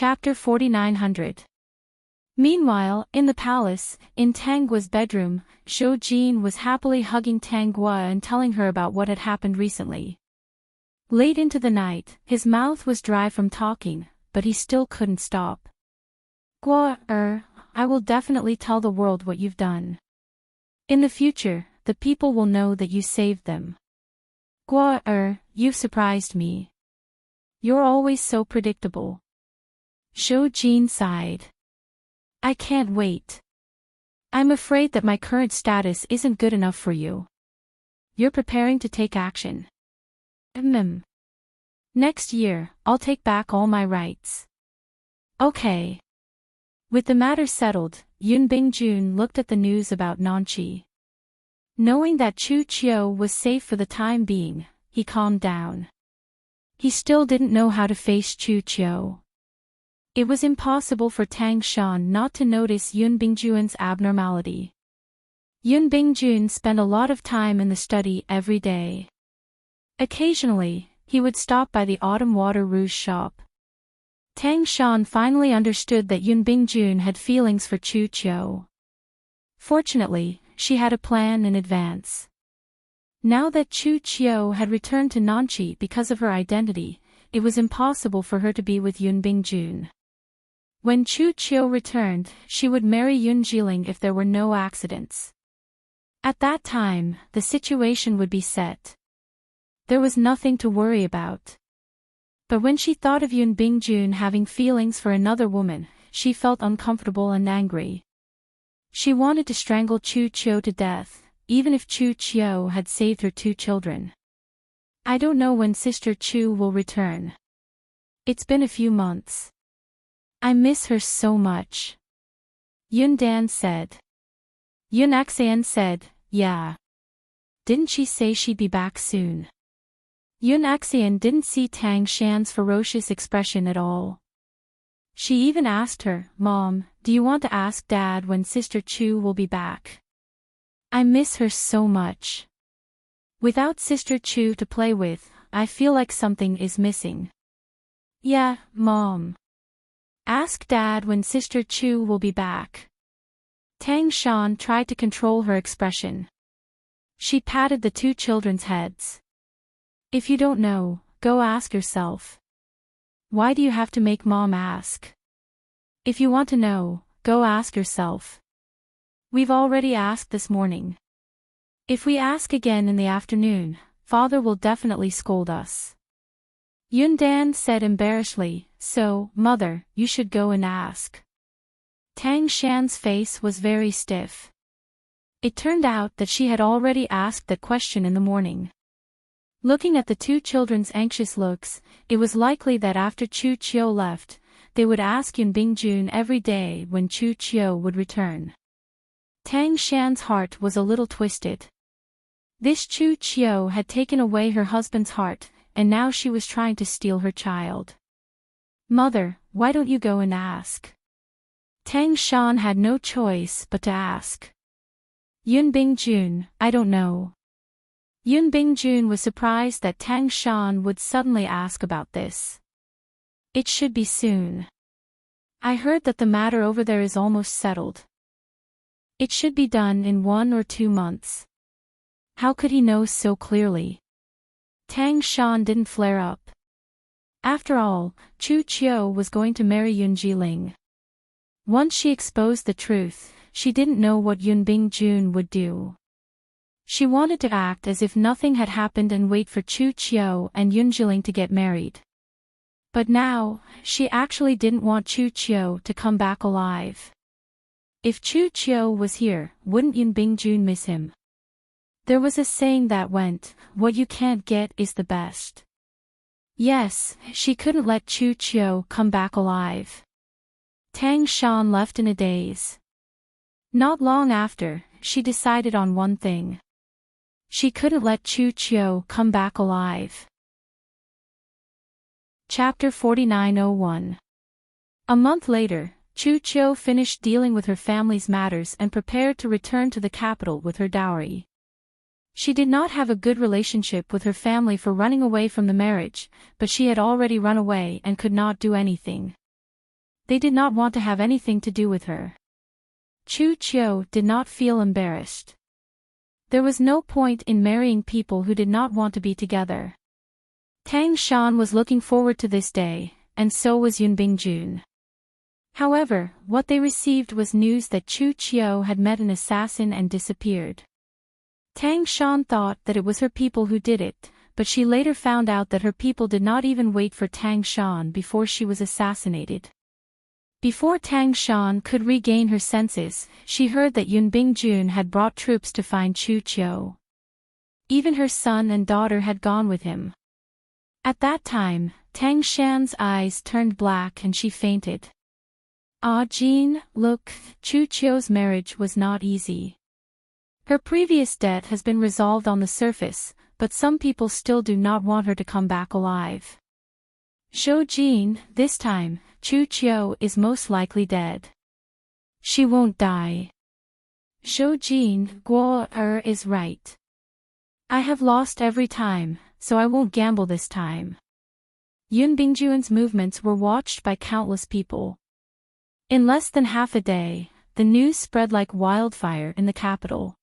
Chapter 4900. Meanwhile, in the palace, in Tangua's bedroom, Zhou Jin was happily hugging Tangua and telling her about what had happened recently. Late into the night, his mouth was dry from talking, but he still couldn't stop. I will definitely tell the world what you've done. In the future, the people will know that you saved them. You've surprised me. You're always so predictable. Zhou Jin sighed. I can't wait. I'm afraid that my current status isn't good enough for you. You're preparing to take action. Next year, I'll take back all my rights. Okay. With the matter settled, Yun Bingjun looked at the news about Nanqi. Knowing that Chu Qiu was safe for the time being, he calmed down. He still didn't know how to face Chu Qiu. It was impossible for Tang Shan not to notice Yun Bingjun's abnormality. Yun Bingjun spent a lot of time in the study every day. Occasionally, he would stop by the Autumn Water Rouge shop. Tang Shan finally understood that Yun Bingjun had feelings for Chu Qiu. Fortunately, she had a plan in advance. Now that Chu Qiu had returned to Nanqi because of her identity, it was impossible for her to be with Yun Bingjun. When Chu Qiu returned, she would marry Yun Jiling if there were no accidents. At that time, the situation would be set. There was nothing to worry about. But when she thought of Yun Bingjun having feelings for another woman, she felt uncomfortable and angry. She wanted to strangle Chu Qiu to death, even if Chu Qiu had saved her 2 children. I don't know when Sister Chu will return. It's been a few months. I miss her so much. Yun Dan said. Yun Axian said, yeah. Didn't she say she'd be back soon? Yun Axian didn't see Tang Shan's ferocious expression at all. She even asked her, Mom, do you want to ask Dad when Sister Chu will be back? I miss her so much. Without Sister Chu to play with, I feel like something is missing. Yeah, Mom. Ask Dad when Sister Chu will be back. Tang Shan tried to control her expression. She patted the 2 children's heads. If you don't know, go ask yourself. Why do you have to make Mom ask? If you want to know, go ask yourself. We've already asked this morning. If we ask again in the afternoon, Father will definitely scold us. Yun Dan said embarrassedly, so, Mother, you should go and ask. Tang Shan's face was very stiff. It turned out that she had already asked that question in the morning. Looking at the 2 children's anxious looks, it was likely that after Chu Qiu left, they would ask Yun Bingjun every day when Chu Qiu would return. Tang Shan's heart was a little twisted. This Chu Qiu had taken away her husband's heart, and now she was trying to steal her child. Mother, why don't you go and ask? Tang Shan had no choice but to ask. Yun Bingjun, I don't know. Yun Bingjun was surprised that Tang Shan would suddenly ask about this. It should be soon. I heard that the matter over there is almost settled. It should be done in 1 or 2 months. How could he know so clearly? Tang Shan didn't flare up. After all, Chu Qiu was going to marry Yun Jiling. Once she exposed the truth, she didn't know what Yun Bingjun would do. She wanted to act as if nothing had happened and wait for Chu Qiu and Yun Jiling to get married. But now, she actually didn't want Chu Qiu to come back alive. If Chu Qiu was here, wouldn't Yun Bingjun miss him? There was a saying that went, what you can't get is the best. Yes, she couldn't let Chu Qiu come back alive. Tang Shan left in a daze. Not long after, she decided on one thing. She couldn't let Chu Qiu come back alive. Chapter 4901. A month later, Chu Qiu finished dealing with her family's matters and prepared to return to the capital with her dowry. She did not have a good relationship with her family for running away from the marriage, but she had already run away and could not do anything. They did not want to have anything to do with her. Chu Qiu did not feel embarrassed. There was no point in marrying people who did not want to be together. Tang Shan was looking forward to this day, and so was Yun Bingjun. However, what they received was news that Chu Qiu had met an assassin and disappeared. Tang Shan thought that it was her people who did it, but she later found out that her people did not even wait for Tang Shan before she was assassinated. Before Tang Shan could regain her senses, she heard that Yun Bingjun had brought troops to find Chu Qiu. Even her son and daughter had gone with him. At that time, Tang Shan's eyes turned black and she fainted. Ah Jean, look, Chu Qiu's marriage was not easy. Her previous debt has been resolved on the surface, but some people still do not want her to come back alive. Zhou Jin, this time, Chu Qiu is most likely dead. She won't die. Zhou Jin, Guo is right. I have lost every time, so I won't gamble this time. Yun Bingjun's movements were watched by countless people. In less than half a day, the news spread like wildfire in the capital.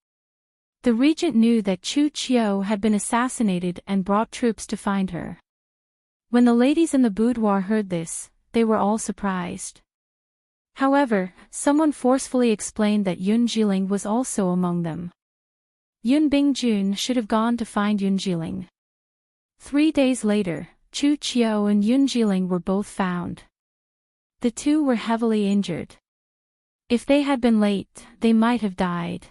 The regent knew that Chu Qiu had been assassinated and brought troops to find her. When the ladies in the boudoir heard this, they were all surprised. However, someone forcefully explained that Yun Jiling was also among them. Yun Bingjun should have gone to find Yun Jiling. 3 days later, Chu Qiu and Yun Jiling were both found. The two were heavily injured. If they had been late, they might have died.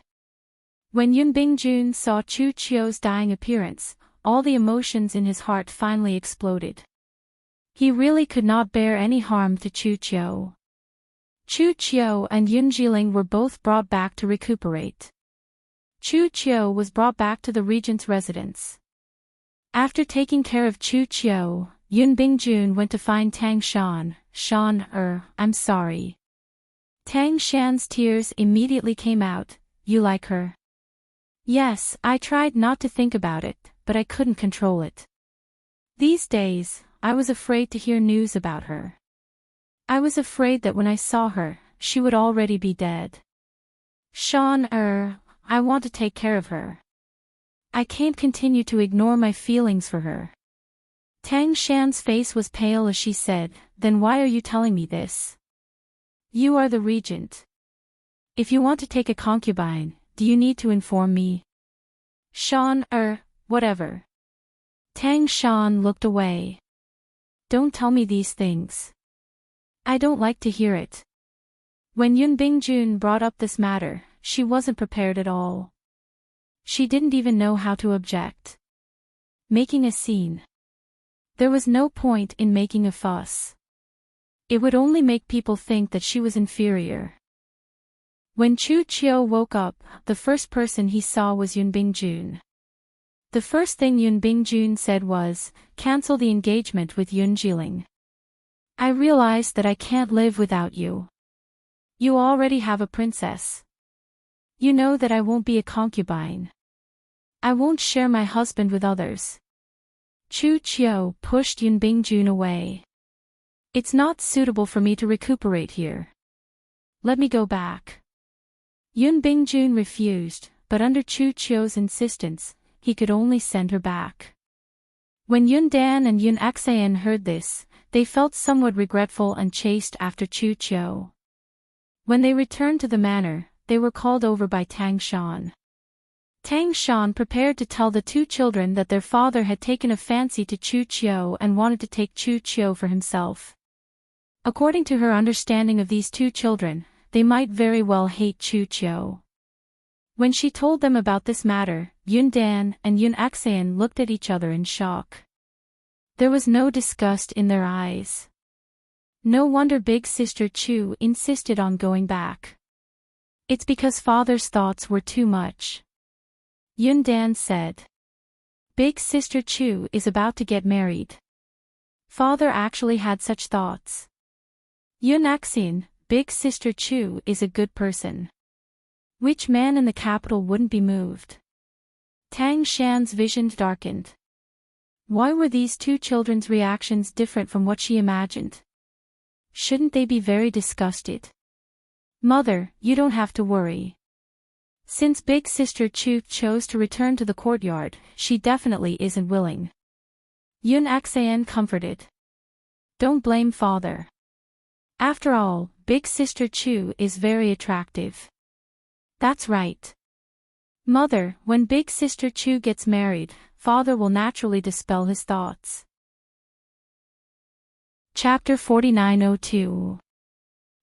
When Yun Bingjun saw Chu Qiu's dying appearance, all the emotions in his heart finally exploded. He really could not bear any harm to Chu Qiu. Chu Qiu and Yun Jiling were both brought back to recuperate. Chu Qiu was brought back to the regent's residence. After taking care of Chu Qiu, Yun Bingjun went to find Tang Shan. I'm sorry. Tang Shan's tears immediately came out. You like her? Yes, I tried not to think about it, but I couldn't control it. These days, I was afraid to hear news about her. I was afraid that when I saw her, she would already be dead. I want to take care of her. I can't continue to ignore my feelings for her. Tang Shan's face was pale as she said, Then why are you telling me this? You are the regent. If you want to take a concubine, do you need to inform me? Whatever. Tang Shan looked away. Don't tell me these things. I don't like to hear it. When Yun Bingjun brought up this matter, she wasn't prepared at all. She didn't even know how to object. Making a scene. There was no point in making a fuss. It would only make people think that she was inferior. When Chu Qiu woke up, the first person he saw was Yun Bingjun. The first thing Yun Bingjun said was, cancel the engagement with Yun Jiling. I realized that I can't live without you. You already have a princess. You know that I won't be a concubine. I won't share my husband with others. Chu Qiu pushed Yun Bingjun away. It's not suitable for me to recuperate here. Let me go back. Yun Bingjun refused, but under Chu Qiu's insistence, he could only send her back. When Yun Dan and Yun Xan heard this, they felt somewhat regretful and chased after Chu Qiu. When they returned to the manor, they were called over by Tang Shan. Tang Shan prepared to tell the two children that their father had taken a fancy to Chu Qiu and wanted to take Chu Qiu for himself. According to her understanding of these two children, they might very well hate Chu Qiu. When she told them about this matter, Yun Dan and Yun Xan looked at each other in shock. There was no disgust in their eyes. No wonder big sister Chu insisted on going back. It's because father's thoughts were too much. Yun Dan said. Big sister Chu is about to get married. Father actually had such thoughts. Yun Xan, big sister Chu is a good person. Which man in the capital wouldn't be moved? Tang Shan's vision darkened. Why were these two children's reactions different from what she imagined? shouldn't they be very disgusted? Mother, you don't have to worry. Since big sister Chu chose to return to the courtyard, she definitely isn't willing. Yun Xan comforted. Don't blame father. After all, big sister Chu is very attractive. That's right. Mother, when big sister Chu gets married, father will naturally dispel his thoughts. Chapter 4902.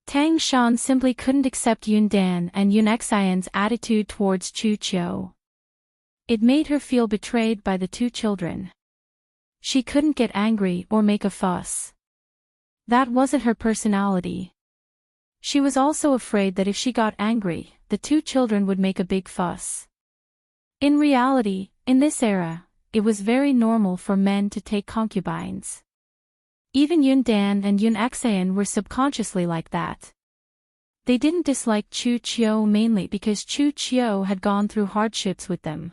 Tang Shan simply couldn't accept Yun Dan and Yun Xian's attitude towards Chu Qiu. It made her feel betrayed by the two children. She couldn't get angry or make a fuss. That wasn't her personality. She was also afraid that if she got angry, the two children would make a big fuss. In reality, in this era, it was very normal for men to take concubines. Even Yun Dan and Yun Xian were subconsciously like that. They didn't dislike Chu Qiu mainly because Chu Qiu had gone through hardships with them.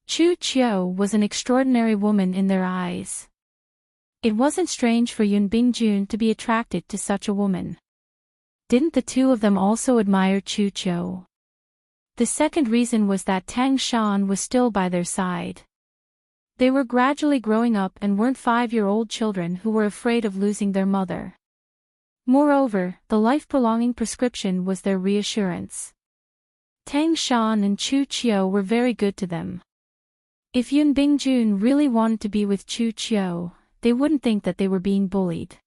Chu Qiu was an extraordinary woman in their eyes. It wasn't strange for Yun Bingjun to be attracted to such a woman. Didn't the two of them also admire Chu Qiu? The second reason was that Tang Shan was still by their side. They were gradually growing up and weren't 5-year-old children who were afraid of losing their mother. Moreover, the life-prolonging prescription was their reassurance. Tang Shan and Chu Qiu were very good to them. If Yun Bingjun really wanted to be with Chu Qiu, they wouldn't think that they were being bullied.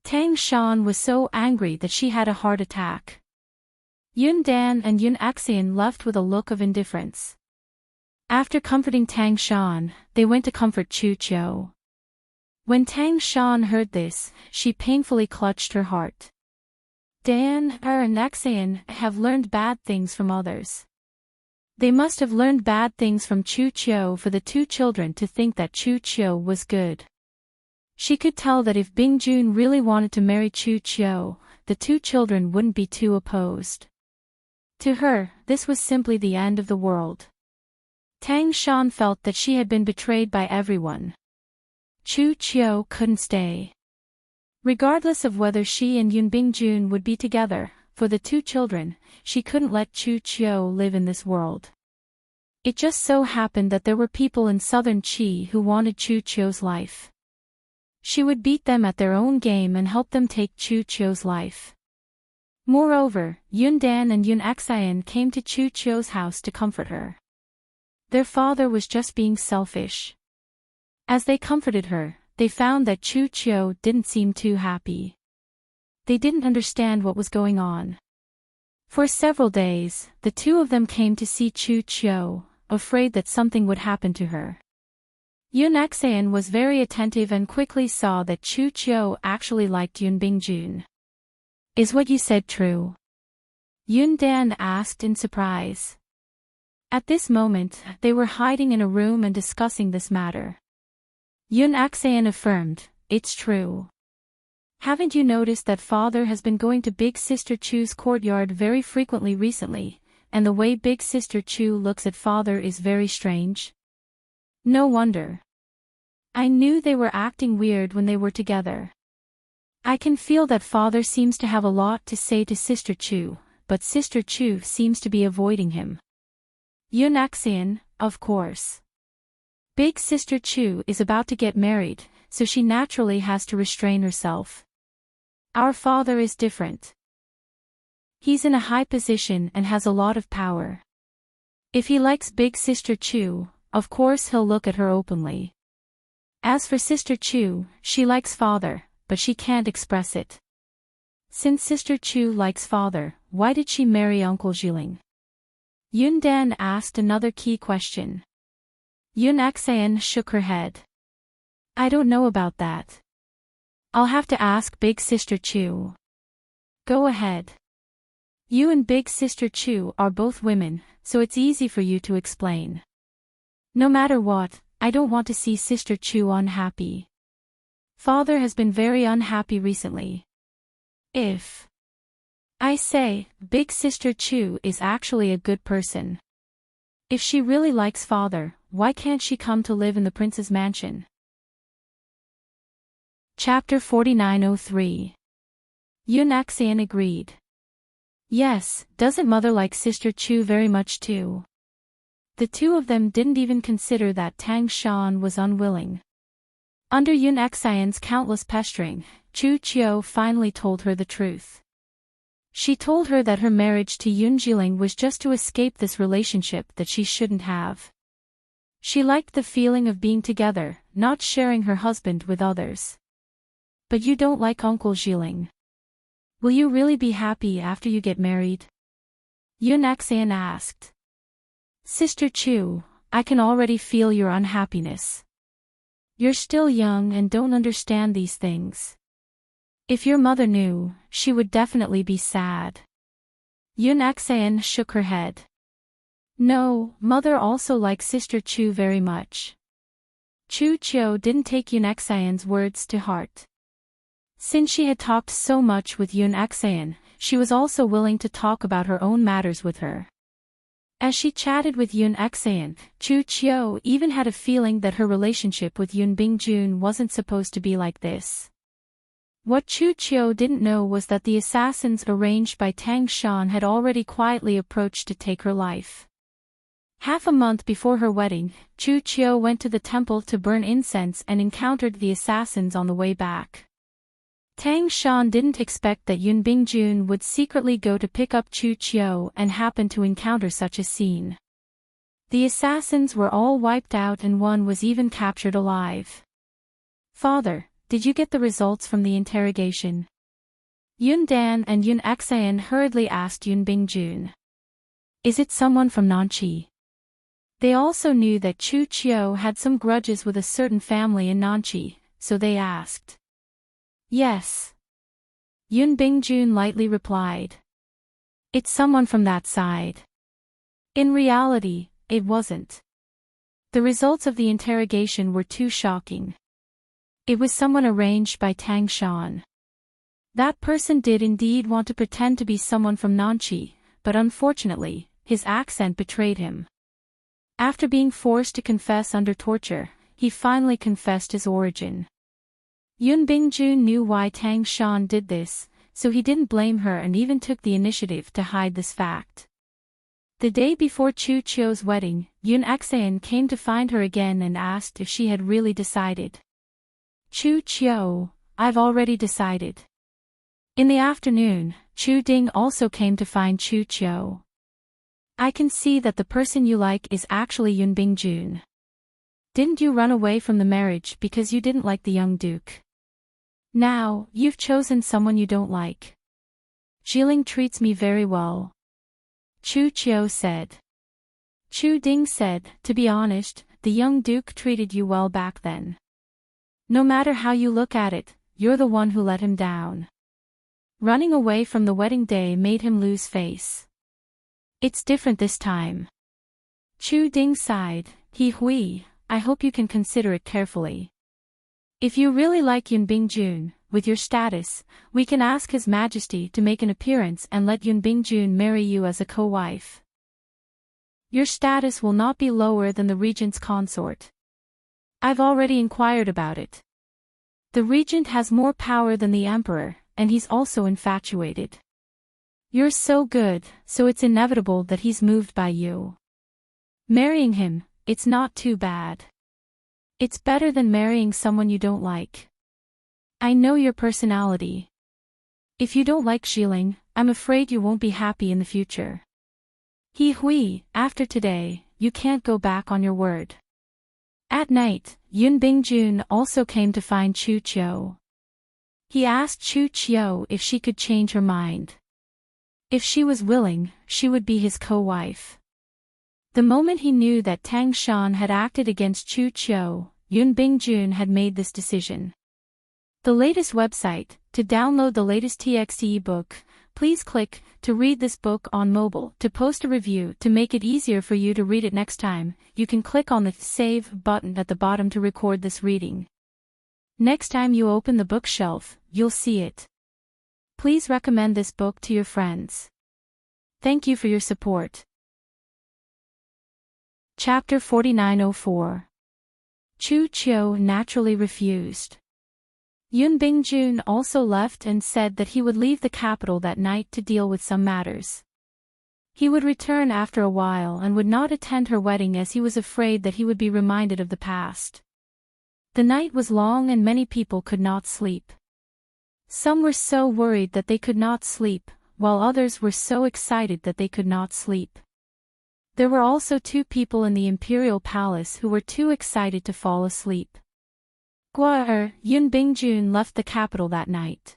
Tang Shan was so angry that she had a heart attack. Yun Dan and Yun Xian left with a look of indifference. After comforting Tang Shan, they went to comfort Chu Qiu. When Tang Shan heard this, she painfully clutched her heart. Dan and Xian have learned bad things from others. They must have learned bad things from Chu Qiu for the two children to think that Chu Qiu was good. She could tell that if Bingjun really wanted to marry Chu Qiu, the two children wouldn't be too opposed. To her, this was simply the end of the world. Tang Shan felt that she had been betrayed by everyone. Chu Qiu couldn't stay. Regardless of whether she and Yun Bingjun would be together, for the two children, she couldn't let Chu Qiu live in this world. It just so happened that there were people in southern Qi who wanted Chu Qiu's life. She would beat them at their own game and help them take Chu Qiu's life. Moreover, Yun Dan and Yun Xian came to Chu Qiu's house to comfort her. Their father was just being selfish. As they comforted her, they found that Chu Qiu didn't seem too happy. They didn't understand what was going on. For several days, the two of them came to see Chu Qiu, afraid that something would happen to her. Yun Xian was very attentive and quickly saw that Chu Qiu actually liked Yun Bingjun. Is what you said true? Yun Dan asked in surprise. At this moment, they were hiding in a room and discussing this matter. Yun Xian affirmed, it's true. Haven't you noticed that father has been going to Big Sister Chu's courtyard very frequently recently, and the way Big Sister Chu looks at father is very strange? No wonder. I knew they were acting weird when they were together. I can feel that father seems to have a lot to say to Sister Chu, but Sister Chu seems to be avoiding him. Yun Xian, of course. Big Sister Chu is about to get married, so she naturally has to restrain herself. Our father is different. He's in a high position and has a lot of power. If he likes Big Sister Chu, of course he'll look at her openly. As for Sister Chu, she likes father, but she can't express it. Since Sister Chu likes father, why did she marry Uncle Jiling? Yun Dan asked another key question. Yun Xian shook her head. I don't know about that. I'll have to ask Big Sister Chu. Go ahead. You and Big Sister Chu are both women, so it's easy for you to explain. No matter what, I don't want to see Sister Chu unhappy. Father has been very unhappy recently. I say, Big Sister Chu is actually a good person. If she really likes father, why can't she come to live in the prince's mansion? Chapter 4903. Yun Axian agreed. Yes, doesn't mother like Sister Chu very much too? The two of them didn't even consider that Tang Shan was unwilling. Under Yun Axian's countless pestering, Chu Qiu finally told her the truth. She told her that her marriage to Yun Jiling was just to escape this relationship that she shouldn't have. She liked the feeling of being together, not sharing her husband with others. But you don't like Uncle Jiling. Will you really be happy after you get married? Yun Axian asked. Sister Chu, I can already feel your unhappiness. You're still young and don't understand these things. If your mother knew, she would definitely be sad. Yun Axian shook her head. No, mother also likes Sister Chu very much. Chu Qiu didn't take Yun Axian's words to heart. Since she had talked so much with Yun Axian, she was also willing to talk about her own matters with her. As she chatted with Yun Axian, Chu Qiu even had a feeling that her relationship with Yun Bingjun wasn't supposed to be like this. What Chu Qiu didn't know was that the assassins arranged by Tang Shan had already quietly approached to take her life. Half a month before her wedding, Chu Qiu went to the temple to burn incense and encountered the assassins on the way back. Tang Shan didn't expect that Yun Bingjun would secretly go to pick up Chu Qiu and happen to encounter such a scene. The assassins were all wiped out and one was even captured alive. Father, did you get the results from the interrogation? Yun Dan and Yun Axian hurriedly asked Yun Bingjun. Is it someone from Nanqi? They also knew that Chu Qiu had some grudges with a certain family in Nanqi, so they asked. Yes. Yun Bingjun lightly replied. It's someone from that side. In reality, it wasn't. The results of the interrogation were too shocking. It was someone arranged by Tang Shan. That person did indeed want to pretend to be someone from Nanqi, but unfortunately, his accent betrayed him. After being forced to confess under torture, he finally confessed his origin. Yun Bingjun knew why Tang Shan did this, so he didn't blame her and even took the initiative to hide this fact. The day before Chu Qiu's wedding, Yun Axian came to find her again and asked if she had really decided. Chu Qiu, I've already decided. In the afternoon, Chu Ding also came to find Chu Qiu. I can see that the person you like is actually Yun Bingjun. Didn't you run away from the marriage because you didn't like the young duke? Now, you've chosen someone you don't like. Jiling treats me very well. Chu Qiu said. Chu Ding said, to be honest, the young duke treated you well back then. No matter how you look at it, you're the one who let him down. Running away from the wedding day made him lose face. It's different this time. Chu Ding sighed. He hui, I hope you can consider it carefully. If you really like Yun Bingjun, with your status, we can ask His Majesty to make an appearance and let Yun Bingjun marry you as a co-wife. Your status will not be lower than the regent's consort. I've already inquired about it. The regent has more power than the emperor, and he's also infatuated. You're so good, so it's inevitable that he's moved by you. Marrying him, it's not too bad. It's better than marrying someone you don't like. I know your personality. If you don't like Jiling, I'm afraid you won't be happy in the future. He hui, after today, you can't go back on your word. At night, Yun Bingjun also came to find Chu Qiu. He asked Chu Qiu if she could change her mind. If she was willing, she would be his co-wife. The moment he knew that Tang Shan had acted against Chu Qiu, Yun Bingjun had made this decision. The latest website. To download the latest TXT ebook, please click to read this book on mobile. To post a review to make it easier for you to read it next time, you can click on the Save button at the bottom to record this reading. Next time you open the bookshelf, you'll see it. Please recommend this book to your friends. Thank you for your support. Chapter 4904. Chu Qiu naturally refused. Yoon Bingjun also left and said that he would leave the capital that night to deal with some matters. He would return after a while and would not attend her wedding as he was afraid that he would be reminded of the past. The night was long and many people could not sleep. Some were so worried that they could not sleep, while others were so excited that they could not sleep. There were also 2 people in the imperial palace who were too excited to fall asleep. Yoon Bingjun left the capital that night.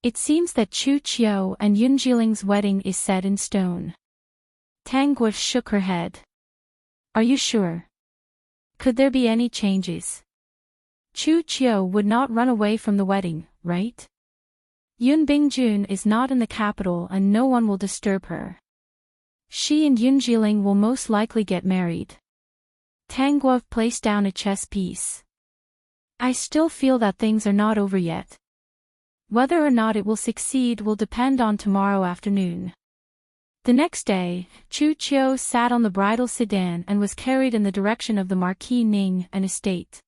It seems that Chu Chiu and Yoon Jiling's wedding is set in stone. Tang Gua shook her head. Are you sure? Could there be any changes? Chu Chiu would not run away from the wedding, right? Yoon Bingjun is not in the capital and no one will disturb her. She and Yoon Jiling will most likely get married. Tang Gua placed down a chess piece. I still feel that things are not over yet. Whether or not it will succeed will depend on tomorrow afternoon. The next day, Chu Chiu sat on the bridal sedan and was carried in the direction of the Marquis Ning and estate.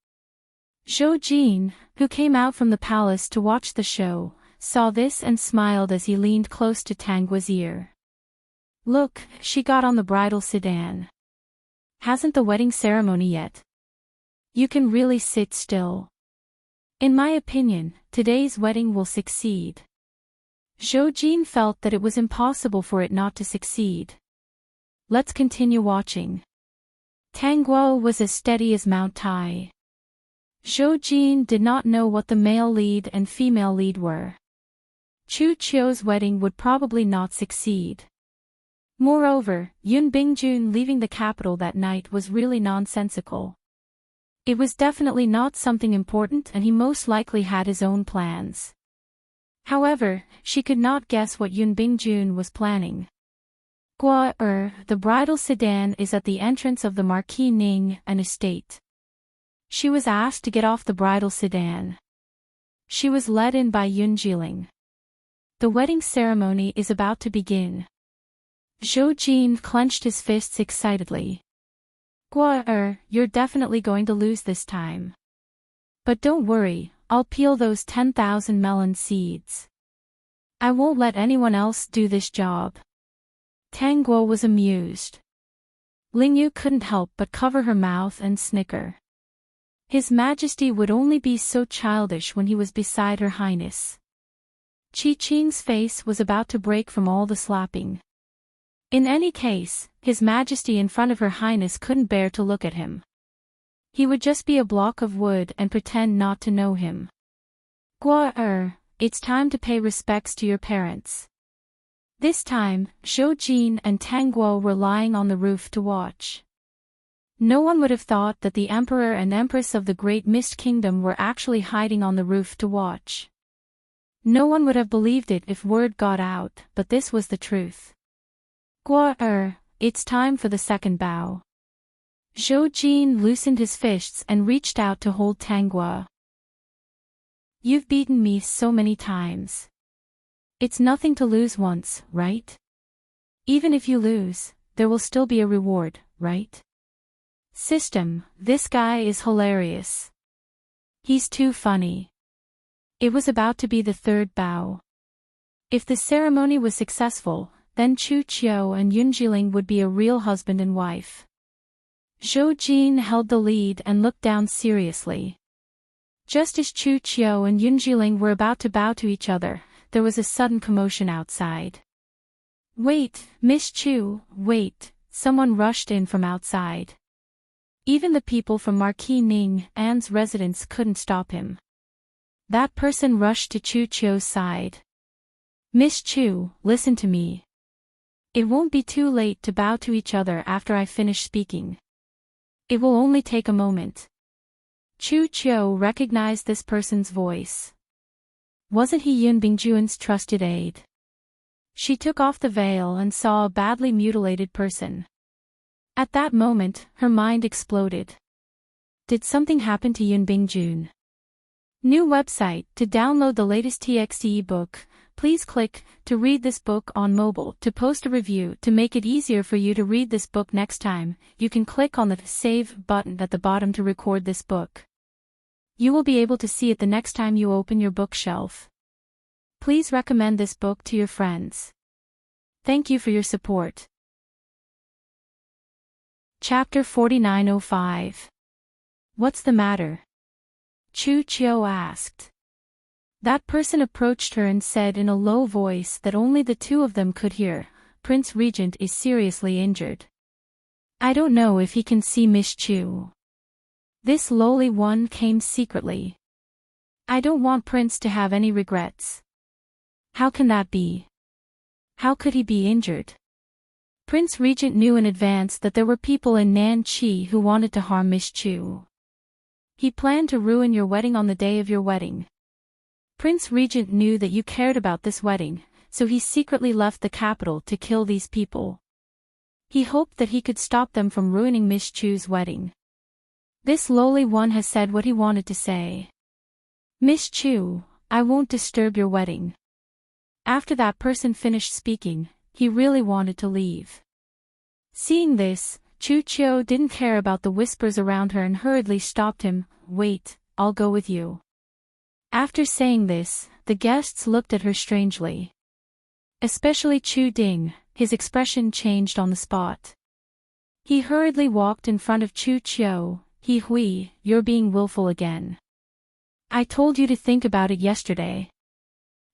Zhou Jin, who came out from the palace to watch the show, saw this and smiled as he leaned close to Tang Gua's ear. Look, she got on the bridal sedan. Hasn't the wedding ceremony yet? You can really sit still. In my opinion, today's wedding will succeed. Zhou Jin felt that it was impossible for it not to succeed. Let's continue watching. Tang Gua was as steady as Mount Tai. Zhou Jin did not know what the male lead and female lead were. Chu Chiu's wedding would probably not succeed. Moreover, Yoon Bingjun leaving the capital that night was really nonsensical. It was definitely not something important and he most likely had his own plans. However, she could not guess what Yoon Bingjun was planning. The bridal sedan is at the entrance of the Marquis Ning and estate. She was asked to get off the bridal sedan. She was led in by Yoon Jiling. The wedding ceremony is about to begin. Zhou Jin clenched his fists excitedly. You're definitely going to lose this time. But don't worry, I'll peel those 10,000 melon seeds. I won't let anyone else do this job. Tang Guo was amused. Ling Yu couldn't help but cover her mouth and snicker. His Majesty would only be so childish when he was beside Her Highness. Qi Qing's face was about to break from all the slapping. In any case, His Majesty in front of Her Highness couldn't bear to look at him. He would just be a block of wood and pretend not to know him. It's time to pay respects to your parents. This time, Zhou Jin and Tang Guo were lying on the roof to watch. No one would have thought that the Emperor and Empress of the Great Mist Kingdom were actually hiding on the roof to watch. No one would have believed it if word got out, but this was the truth. It's time for the second bow. Zhou Jin loosened his fists and reached out to hold Tang Guo. You've beaten me so many times. It's nothing to lose once, right? Even if you lose, there will still be a reward, right? System, this guy is hilarious. He's too funny. It was about to be the third bow. If the ceremony was successful, then Chu Chiu and Yoon Jiling would be a real husband and wife. Zhou Jin held the lead and looked down seriously. Just as Chu Chiu and Yoon Jiling were about to bow to each other, there was a sudden commotion outside. Wait, Miss Chu, wait, someone rushed in from outside. Even the people from Marquis Ning An's residence couldn't stop him. That person rushed to Chu Chiu's side. Miss Chu, listen to me. It won't be too late to bow to each other after I finish speaking. It will only take a moment. Chu Chiu recognized this person's voice. Wasn't he Yoon Bingjun's trusted aide? She took off the veil and saw a badly mutilated person. At that moment, her mind exploded. Did something happen to Yoon Bingjun? New website. To download the latest TXT ebook, please click to read this book on mobile. To post a review. To make it easier for you to read this book next time, you can click on the Save button at the bottom to record this book. You will be able to see it the next time you open your bookshelf. Please recommend this book to your friends. Thank you for your support. Chapter 4905. What's the matter? Chu Chio asked. That person approached her and said in a low voice that only the two of them could hear, Prince Regent is seriously injured. I don't know if he can see Miss Chu. This lowly one came secretly. I don't want Prince to have any regrets. How can that be? How could he be injured? Prince Regent knew in advance that there were people in Nanchi who wanted to harm Miss Chu. He planned to ruin your wedding on the day of your wedding. Prince Regent knew that you cared about this wedding, so he secretly left the capital to kill these people. He hoped that he could stop them from ruining Miss Chu's wedding. This lowly one has said what he wanted to say. Miss Chu, I won't disturb your wedding. After that person finished speaking, he really wanted to leave. Seeing this, Chu Chio didn't care about the whispers around her and hurriedly stopped him. Wait, I'll go with you. After saying this, the guests looked at her strangely. Especially Chu Ding, his expression changed on the spot. He hurriedly walked in front of Chu Chio. He Hui, you're being willful again. I told you to think about it yesterday.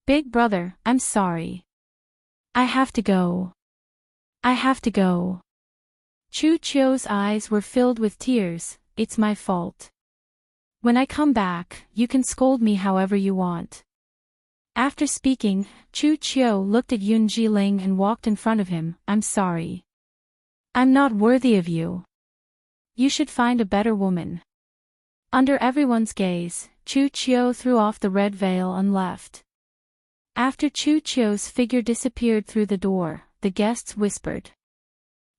Big brother, I'm sorry. I have to go. I have to go. Chu Chio's eyes were filled with tears. It's my fault. When I come back, you can scold me however you want. After speaking, Chu Chio looked at Yun Jiling and walked in front of him. I'm sorry. I'm not worthy of you. You should find a better woman. Under everyone's gaze, Chu Chio threw off the red veil and left. After Chu Chio's figure disappeared through the door, the guests whispered.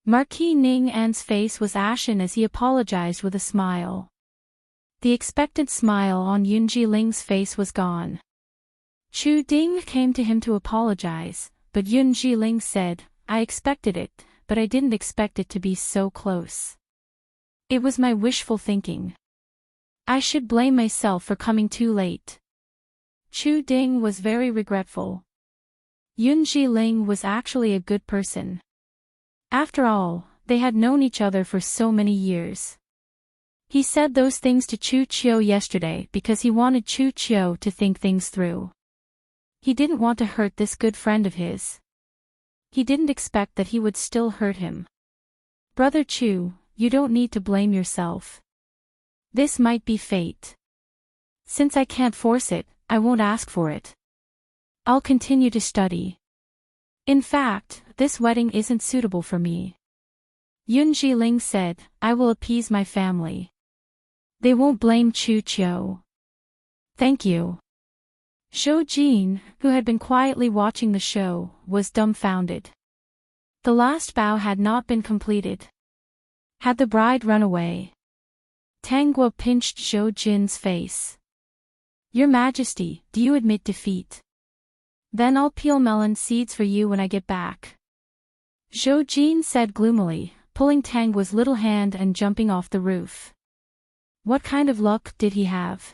Marquis Ning An's face was ashen as he apologized with a smile. The expectant smile on Yun Jiling's face was gone. Chu Ding came to him to apologize, but Yun Jiling said, I expected it, but I didn't expect it to be so close. It was my wishful thinking. I should blame myself for coming too late. Chu Ding was very regretful. Yun Jiling was actually a good person. After all, they had known each other for so many years. He said those things to Chu Chio yesterday because he wanted Chu Chio to think things through. He didn't want to hurt this good friend of his. He didn't expect that he would still hurt him. Brother Chu, you don't need to blame yourself. This might be fate. Since I can't force it, I won't ask for it. I'll continue to study. In fact, this wedding isn't suitable for me. Yun Jiling said, I will appease my family. They won't blame Chu Chio. Thank you. Zhou Jin, who had been quietly watching the show, was dumbfounded. The last bow had not been completed. Had the bride run away? Tang Guo pinched Zhou Jin's face. Your Majesty, do you admit defeat? Then I'll peel melon seeds for you when I get back. Zhou Jin said gloomily, pulling Tang Guo's little hand and jumping off the roof. What kind of luck did he have?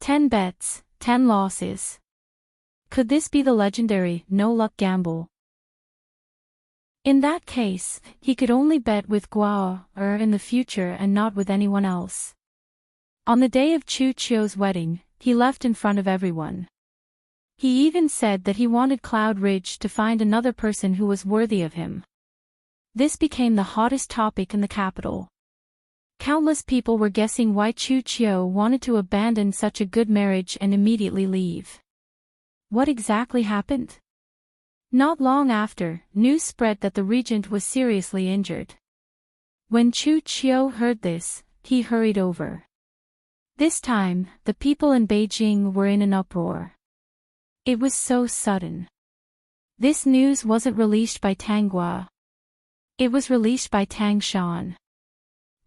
10 bets, 10 losses. Could this be the legendary no-luck gamble? In that case, he could only bet with Guo in the future and not with anyone else. On the day of Chu Chio's wedding, he left in front of everyone. He even said that he wanted Cloud Ridge to find another person who was worthy of him. This became the hottest topic in the capital. Countless people were guessing why Chu Chio wanted to abandon such a good marriage and immediately leave. What exactly happened? Not long after, news spread that the regent was seriously injured. When Chu Chio heard this, he hurried over. This time, the people in Beijing were in an uproar. It was so sudden. This news wasn't released by Tang Guo. It was released by Tang Shan.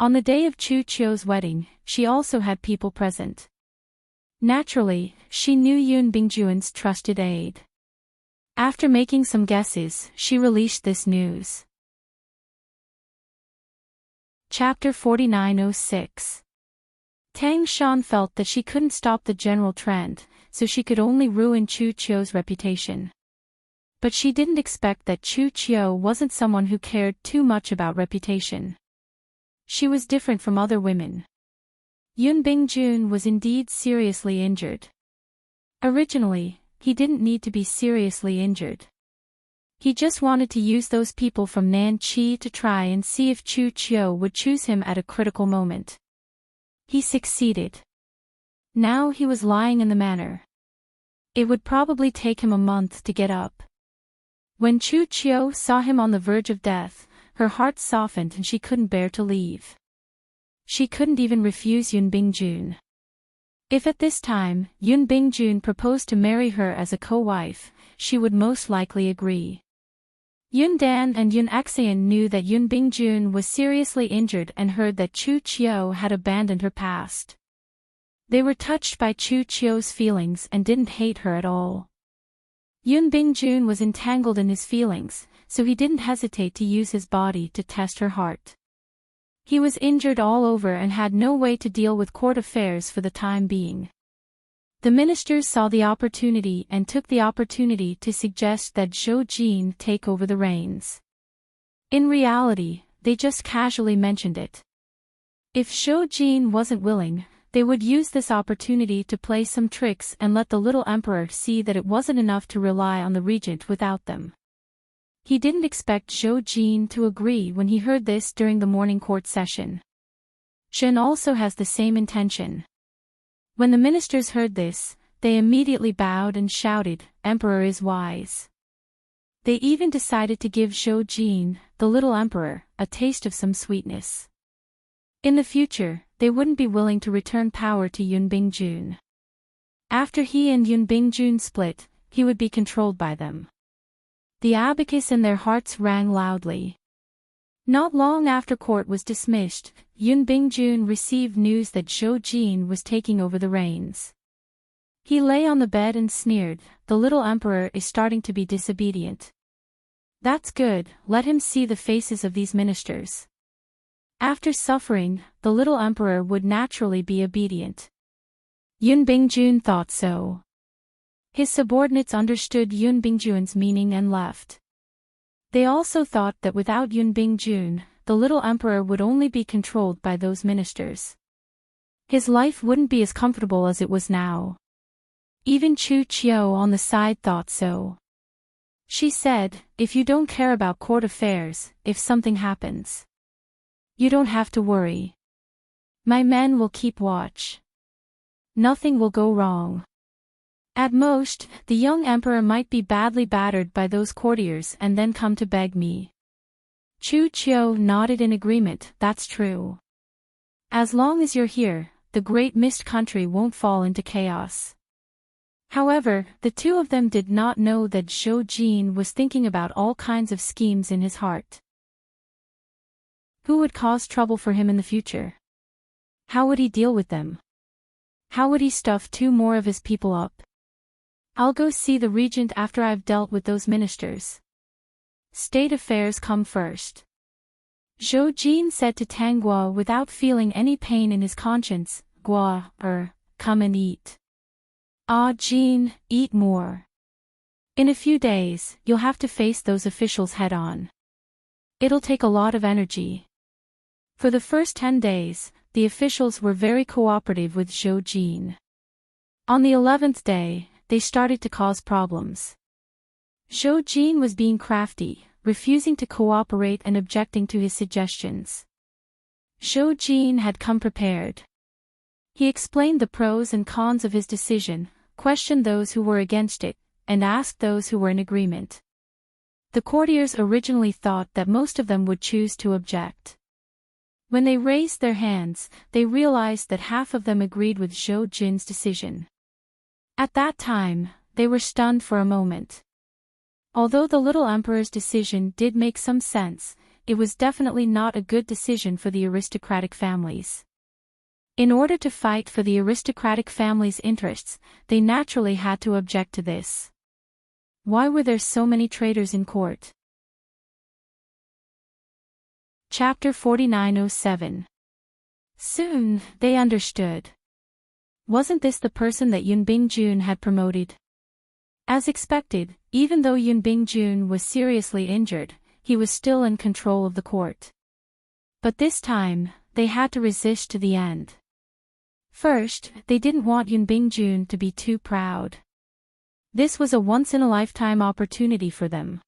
On the day of Chu Chio's wedding, she also had people present. Naturally, she knew Yun Bingjuan's trusted aide. After making some guesses, she released this news. Chapter 4906. Tang Shan felt that she couldn't stop the general trend, so she could only ruin Chu Chio's reputation. But she didn't expect that Chu Chio wasn't someone who cared too much about reputation. She was different from other women. Yun Bingjun was indeed seriously injured. Originally, he didn't need to be seriously injured. He just wanted to use those people from Nanchi to try and see if Chu Chio would choose him at a critical moment. He succeeded. Now he was lying in the manor. It would probably take him a month to get up. When Chu Chio saw him on the verge of death, her heart softened and she couldn't bear to leave. She couldn't even refuse Yun Bingjun. If at this time, Yun Bingjun proposed to marry her as a co-wife, she would most likely agree. Yun Dan and Yun Axian knew that Yun Bingjun was seriously injured and heard that Chu Chio had abandoned her past. They were touched by Chu Chio's feelings and didn't hate her at all. Yun Bingjun was entangled in his feelings, so he didn't hesitate to use his body to test her heart. He was injured all over and had no way to deal with court affairs for the time being. The ministers saw the opportunity and took the opportunity to suggest that Zhou Jin take over the reins. In reality, they just casually mentioned it. If Zhou Jin wasn't willing, they would use this opportunity to play some tricks and let the little emperor see that it wasn't enough to rely on the regent without them. He didn't expect Zhou Jin to agree when he heard this during the morning court session. Shen also has the same intention. When the ministers heard this, they immediately bowed and shouted, "Emperor is wise." They even decided to give Zhou Jin, the little emperor, a taste of some sweetness. In the future, they wouldn't be willing to return power to Yun Bingjun. After he and Yun Bingjun split, he would be controlled by them. The abacus in their hearts rang loudly. Not long after court was dismissed, Yun Bingjun received news that Zhou Jin was taking over the reins. He lay on the bed and sneered, "The little emperor is starting to be disobedient." "That's good, let him see the faces of these ministers." After suffering, the little emperor would naturally be obedient. Yun Bingjun thought so. His subordinates understood Yun Bingjun's meaning and left. They also thought that without Yun Bingjun, the little emperor would only be controlled by those ministers. His life wouldn't be as comfortable as it was now. Even Chu Chio on the side thought so. She said, "If you don't care about court affairs, if something happens, you don't have to worry. My men will keep watch. Nothing will go wrong. At most, the young emperor might be badly battered by those courtiers and then come to beg me." Chu Chio nodded in agreement, "That's true. As long as you're here, the great mist country won't fall into chaos." However, the two of them did not know that Zhou Jin was thinking about all kinds of schemes in his heart. Who would cause trouble for him in the future? How would he deal with them? How would he stuff two more of his people up? "I'll go see the regent after I've dealt with those ministers. State affairs come first." Zhou Jin said to Tang Guo without feeling any pain in his conscience, "Guo, come and eat." "Ah, Jin, eat more. In a few days, you'll have to face those officials head-on. It'll take a lot of energy." For the first 10 days, the officials were very cooperative with Zhou Jin. On the 11th day, they started to cause problems. Zhou Jin was being crafty, refusing to cooperate and objecting to his suggestions. Zhou Jin had come prepared. He explained the pros and cons of his decision, questioned those who were against it, and asked those who were in agreement. The courtiers originally thought that most of them would choose to object. When they raised their hands, they realized that half of them agreed with Zhou Jin's decision. At that time, they were stunned for a moment. Although the little emperor's decision did make some sense, it was definitely not a good decision for the aristocratic families. In order to fight for the aristocratic family's interests, they naturally had to object to this. Why were there so many traitors in court? Chapter 4907. Soon, they understood. Wasn't this the person that Yun Bingjun had promoted? As expected, even though Yun Bingjun was seriously injured, he was still in control of the court. But this time, they had to resist to the end. First, they didn't want Yun Bingjun to be too proud. This was a once-in-a-lifetime opportunity for them.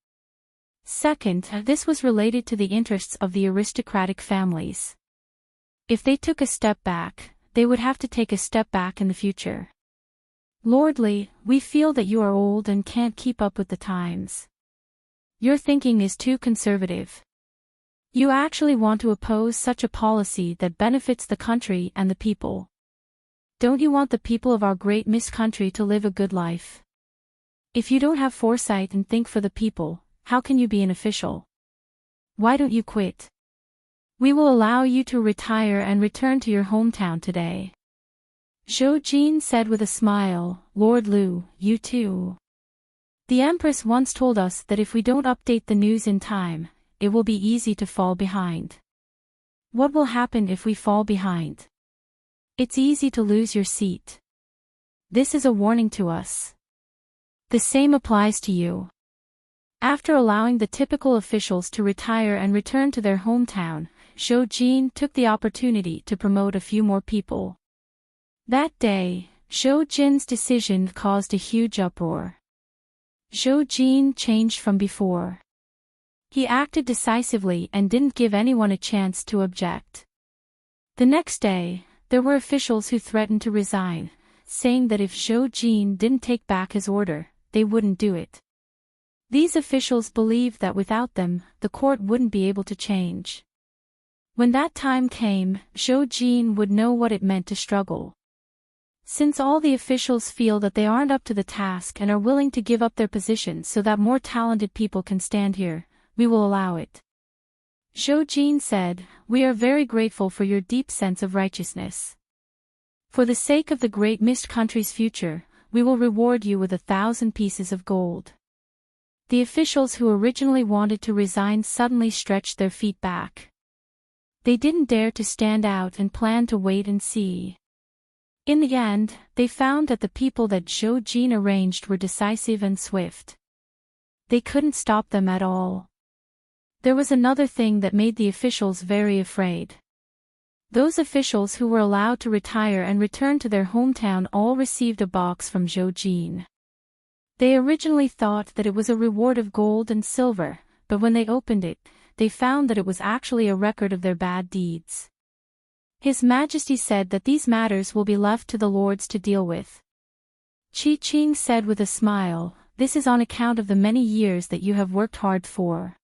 Second, this was related to the interests of the aristocratic families. If they took a step back, they would have to take a step back in the future. Lordly, we feel that you are old and can't keep up with the times. Your thinking is too conservative. You actually want to oppose such a policy that benefits the country and the people. Don't you want the people of our great Mist country to live a good life? If you don't have foresight and think for the people, how can you be an official? Why don't you quit? We will allow you to retire and return to your hometown today. Zhou Jin said with a smile, Lord Lu, you too. The Empress once told us that if we don't update the news in time, it will be easy to fall behind. What will happen if we fall behind? It's easy to lose your seat. This is a warning to us. The same applies to you. After allowing the typical officials to retire and return to their hometown, Zhou Jin took the opportunity to promote a few more people. That day, Zhou Jin's decision caused a huge uproar. Zhou Jin changed from before. He acted decisively and didn't give anyone a chance to object. The next day, there were officials who threatened to resign, saying that if Zhou Jin didn't take back his order, they wouldn't do it. These officials believed that without them, the court wouldn't be able to change. When that time came, Zhou Jin would know what it meant to struggle. Since all the officials feel that they aren't up to the task and are willing to give up their positions so that more talented people can stand here, we will allow it. Zhou Jin said, we are very grateful for your deep sense of righteousness. For the sake of the great Mist country's future, we will reward you with 1,000 pieces of gold. The officials who originally wanted to resign suddenly stretched their feet back. They didn't dare to stand out and planned to wait and see. In the end, they found that the people that Zhou Jin arranged were decisive and swift. They couldn't stop them at all. There was another thing that made the officials very afraid. Those officials who were allowed to retire and return to their hometown all received a box from Zhou Jin. They originally thought that it was a reward of gold and silver, but when they opened it, they found that it was actually a record of their bad deeds. His Majesty said that these matters will be left to the lords to deal with. Qi Qing said with a smile, this is on account of the many years that you have worked hard for.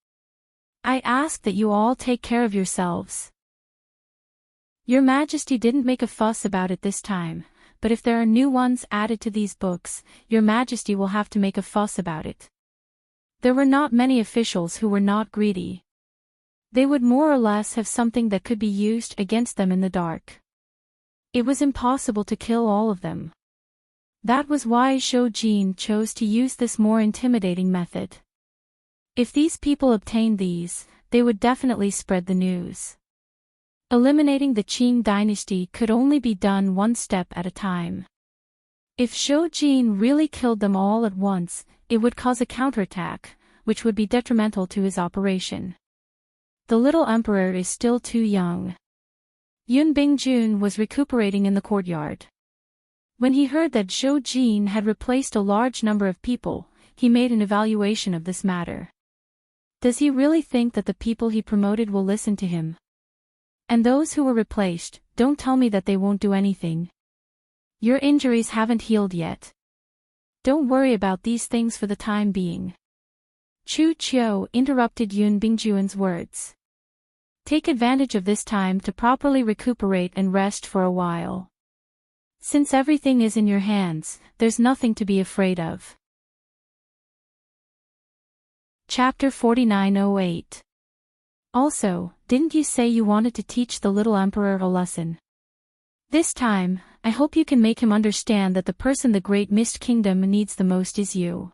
I ask that you all take care of yourselves. Your Majesty didn't make a fuss about it this time, but if there are new ones added to these books, Your Majesty will have to make a fuss about it. There were not many officials who were not greedy. They would more or less have something that could be used against them in the dark. It was impossible to kill all of them. That was why Zhou Jin chose to use this more intimidating method. If these people obtained these, they would definitely spread the news. Eliminating the Qing dynasty could only be done one step at a time. If Zhou Jin really killed them all at once, it would cause a counterattack, which would be detrimental to his operation. The little emperor is still too young. Yun Bingjun was recuperating in the courtyard. When he heard that Zhou Jin had replaced a large number of people, he made an evaluation of this matter. Does he really think that the people he promoted will listen to him? And those who were replaced, don't tell me that they won't do anything. Your injuries haven't healed yet. Don't worry about these things for the time being. Chu Qiu interrupted Yun Bingjun's words. Take advantage of this time to properly recuperate and rest for a while. Since everything is in your hands, there's nothing to be afraid of. Chapter 4908. Also, didn't you say you wanted to teach the little emperor a lesson? This time, I hope you can make him understand that the person the Great Mist Kingdom needs the most is you.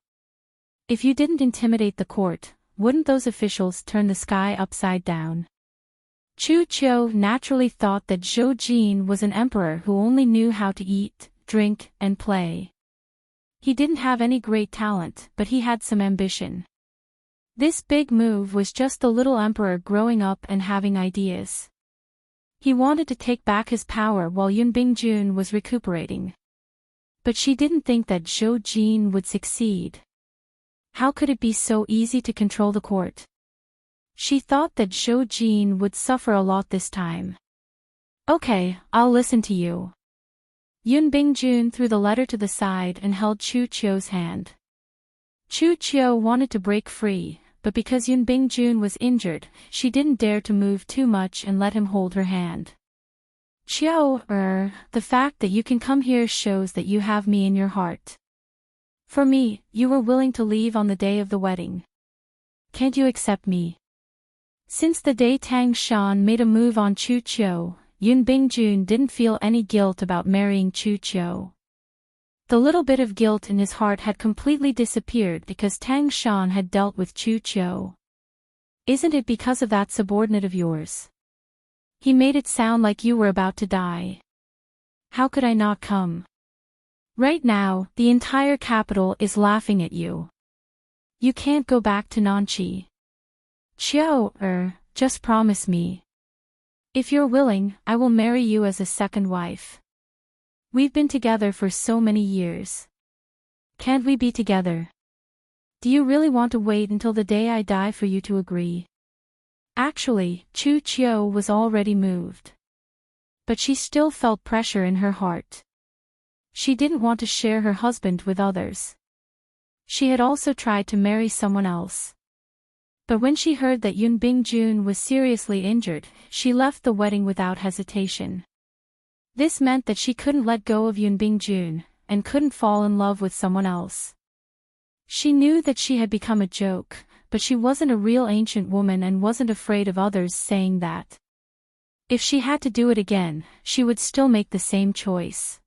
If you didn't intimidate the court, wouldn't those officials turn the sky upside down? Chu Qiu naturally thought that Zhou Jin was an emperor who only knew how to eat, drink, and play. He didn't have any great talent, but he had some ambition. This big move was just the little emperor growing up and having ideas. He wanted to take back his power while Yun Bingjun was recuperating. But she didn't think that Zhou Jin would succeed. How could it be so easy to control the court? She thought that Zhou Jin would suffer a lot this time. Okay, I'll listen to you. Yun Bingjun threw the letter to the side and held Chu Qiu's hand. Chu Qiu wanted to break free, but because Yun Bingjun was injured, she didn't dare to move too much and let him hold her hand. Qiu, the fact that you can come here shows that you have me in your heart. For me, you were willing to leave on the day of the wedding. Can't you accept me? Since the day Tang Shan made a move on Chu Qiu, Yun Bingjun didn't feel any guilt about marrying Chu Qiu. The little bit of guilt in his heart had completely disappeared because Tang Shan had dealt with Chu Qiu. Isn't it because of that subordinate of yours? He made it sound like you were about to die. How could I not come? Right now, the entire capital is laughing at you. You can't go back to Nanqi. Qiu, just promise me. If you're willing, I will marry you as a second wife. We've been together for so many years. Can't we be together? Do you really want to wait until the day I die for you to agree? Actually, Chu Qiu was already moved. But she still felt pressure in her heart. She didn't want to share her husband with others. She had also tried to marry someone else. But when she heard that Yun Bingjun was seriously injured, she left the wedding without hesitation. This meant that she couldn't let go of Yun Bingjun, and couldn't fall in love with someone else. She knew that she had become a joke, but she wasn't a real ancient woman and wasn't afraid of others saying that. If she had to do it again, she would still make the same choice.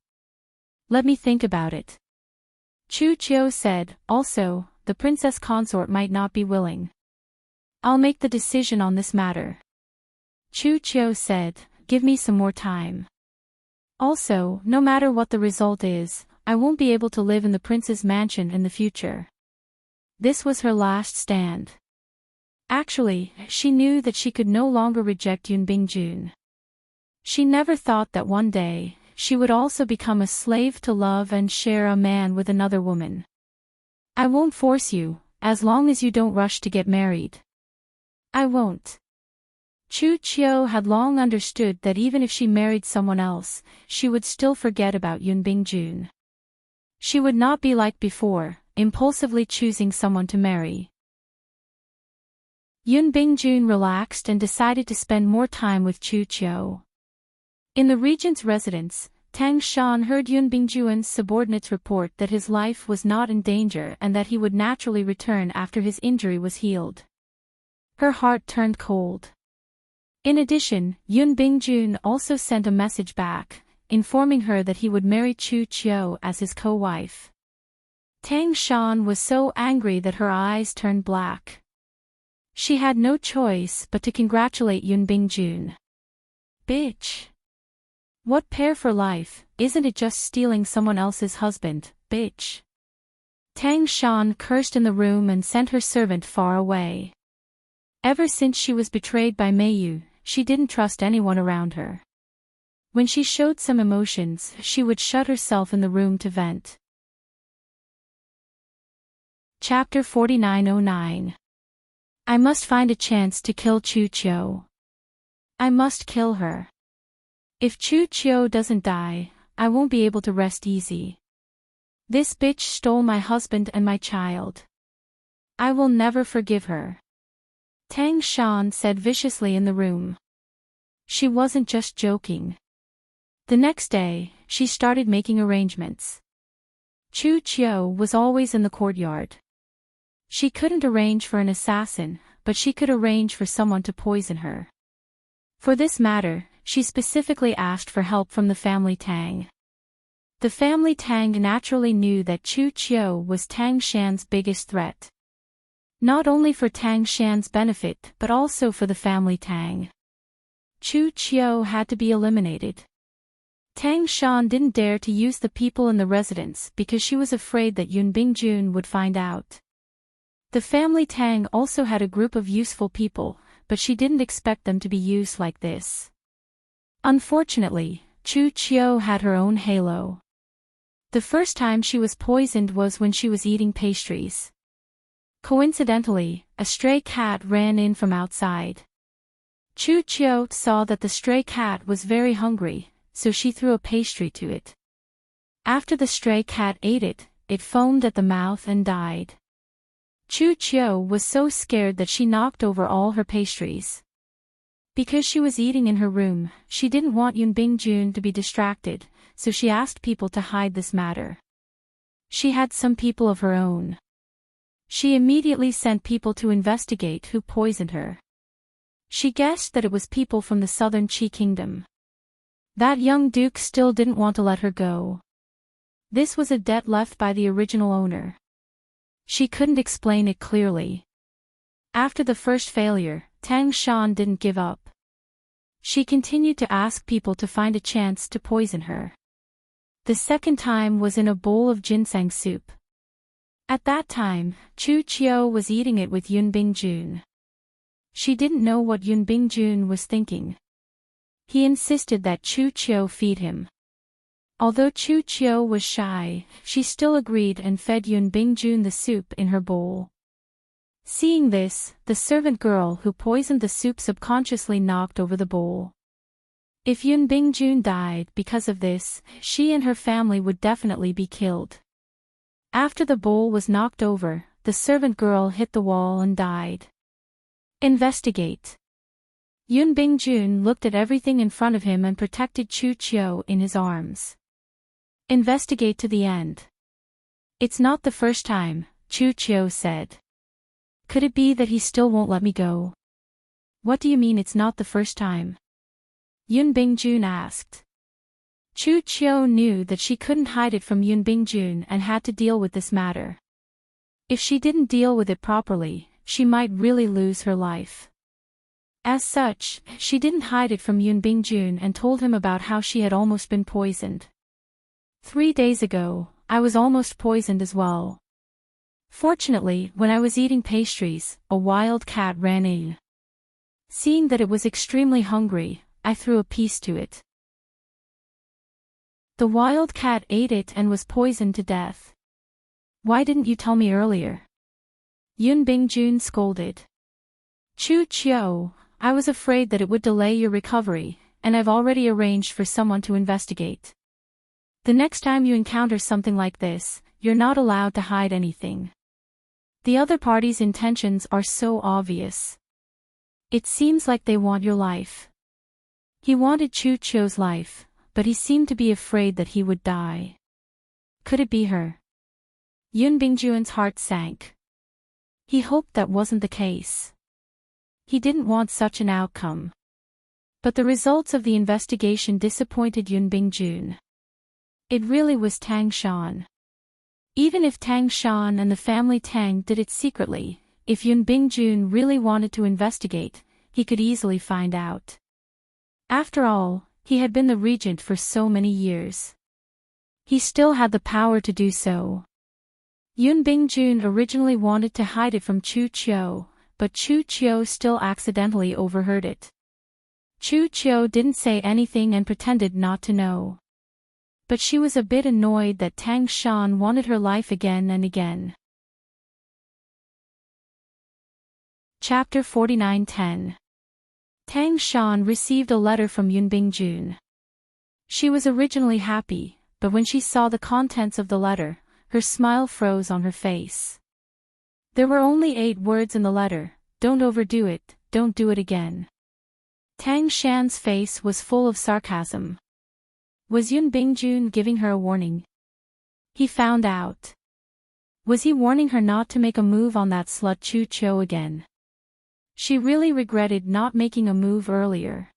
Let me think about it. Chu Qiu said. Also, the princess consort might not be willing. I'll make the decision on this matter. Chu Qiu said. Give me some more time. Also, no matter what the result is, I won't be able to live in the prince's mansion in the future. This was her last stand. Actually, she knew that she could no longer reject Yun Bingjun. She never thought that one day, she would also become a slave to love and share a man with another woman. I won't force you, as long as you don't rush to get married. I won't. Chu Qiu had long understood that even if she married someone else, she would still forget about Yun Bingjun. She would not be like before, impulsively choosing someone to marry. Yun Bingjun relaxed and decided to spend more time with Chu Qiu. In the regent's residence, Tang Shan heard Yun Bingjun's subordinates report that his life was not in danger and that he would naturally return after his injury was healed. Her heart turned cold. In addition, Yun Bingjun also sent a message back, informing her that he would marry Chu Qiu as his co-wife. Tang Shan was so angry that her eyes turned black. She had no choice but to congratulate Yun Bingjun. Bitch! What pair for life, isn't it just stealing someone else's husband, bitch? Tang Shan cursed in the room and sent her servant far away. Ever since she was betrayed by Meiyu, she didn't trust anyone around her. When she showed some emotions, she would shut herself in the room to vent. Chapter 4909. I must find a chance to kill Chu Qiu. I must kill her. If Chu Qiu doesn't die, I won't be able to rest easy. This bitch stole my husband and my child. I will never forgive her. Tang Shan said viciously in the room. She wasn't just joking. The next day, she started making arrangements. Chu Qiu was always in the courtyard. She couldn't arrange for an assassin, but she could arrange for someone to poison her. For this matter, she specifically asked for help from the family Tang. The family Tang naturally knew that Chu Qiu was Tang Shan's biggest threat. Not only for Tang Shan's benefit but also for the family Tang. Chu Qiu had to be eliminated. Tang Shan didn't dare to use the people in the residence because she was afraid that Yun Bingjun would find out. The family Tang also had a group of useful people, but she didn't expect them to be used like this. Unfortunately, Chu Qiu had her own halo. The first time she was poisoned was when she was eating pastries. Coincidentally, a stray cat ran in from outside. Chu Qiu saw that the stray cat was very hungry, so she threw a pastry to it. After the stray cat ate it, it foamed at the mouth and died. Chu Qiu was so scared that she knocked over all her pastries. Because she was eating in her room, she didn't want Yun Bingjun to be distracted, so she asked people to hide this matter. She had some people of her own. She immediately sent people to investigate who poisoned her. She guessed that it was people from the southern Qi kingdom. That young duke still didn't want to let her go. This was a debt left by the original owner. She couldn't explain it clearly. After the first failure, Tang Shan didn't give up. She continued to ask people to find a chance to poison her. The second time was in a bowl of ginseng soup. At that time, Chu Qiu was eating it with Yun Bingjun. She didn't know what Yun Bingjun was thinking. He insisted that Chu Qiu feed him. Although Chu Qiu was shy, she still agreed and fed Yun Bingjun the soup in her bowl. Seeing this, the servant girl who poisoned the soup subconsciously knocked over the bowl. If Yun Bingjun died because of this, she and her family would definitely be killed. After the bowl was knocked over, the servant girl hit the wall and died. Investigate. Yun Bingjun looked at everything in front of him and protected Chu Qiu in his arms. Investigate to the end. It's not the first time, Chu Qiu said. Could it be that he still won't let me go? What do you mean it's not the first time? Yun Bingjun asked. Chu Qiu knew that she couldn't hide it from Yun Bingjun and had to deal with this matter. If she didn't deal with it properly, she might really lose her life. As such, she didn't hide it from Yun Bingjun and told him about how she had almost been poisoned. 3 days ago, I was almost poisoned as well. Fortunately, when I was eating pastries, a wild cat ran in. Seeing that it was extremely hungry, I threw a piece to it. The wild cat ate it and was poisoned to death. Why didn't you tell me earlier? Yun Bingjun scolded. Chu Qiu, I was afraid that it would delay your recovery, and I've already arranged for someone to investigate. The next time you encounter something like this, you're not allowed to hide anything. The other party's intentions are so obvious. It seems like they want your life. He wanted Chu Qiu's life, but he seemed to be afraid that he would die. Could it be her? Yun Bingjun's heart sank. He hoped that wasn't the case. He didn't want such an outcome. But the results of the investigation disappointed Yun Bingjun. It really was Tang Shan. Even if Tang Shan and the family Tang did it secretly, if Yun Bingjun really wanted to investigate, he could easily find out. After all, he had been the regent for so many years. He still had the power to do so. Yun Bingjun originally wanted to hide it from Chu Qiu, but Chu Qiu still accidentally overheard it. Chu Qiu didn't say anything and pretended not to know. But she was a bit annoyed that Tang Shan wanted her life again and again. Chapter 49:10. Tang Shan received a letter from Yun Bingjun. She was originally happy, but when she saw the contents of the letter, her smile froze on her face. There were only 8 words in the letter: don't overdo it, don't do it again. Tang Shan's face was full of sarcasm. Was Yun Bingjun giving her a warning? He found out. Was he warning her not to make a move on that slut Chu Qiu again? She really regretted not making a move earlier.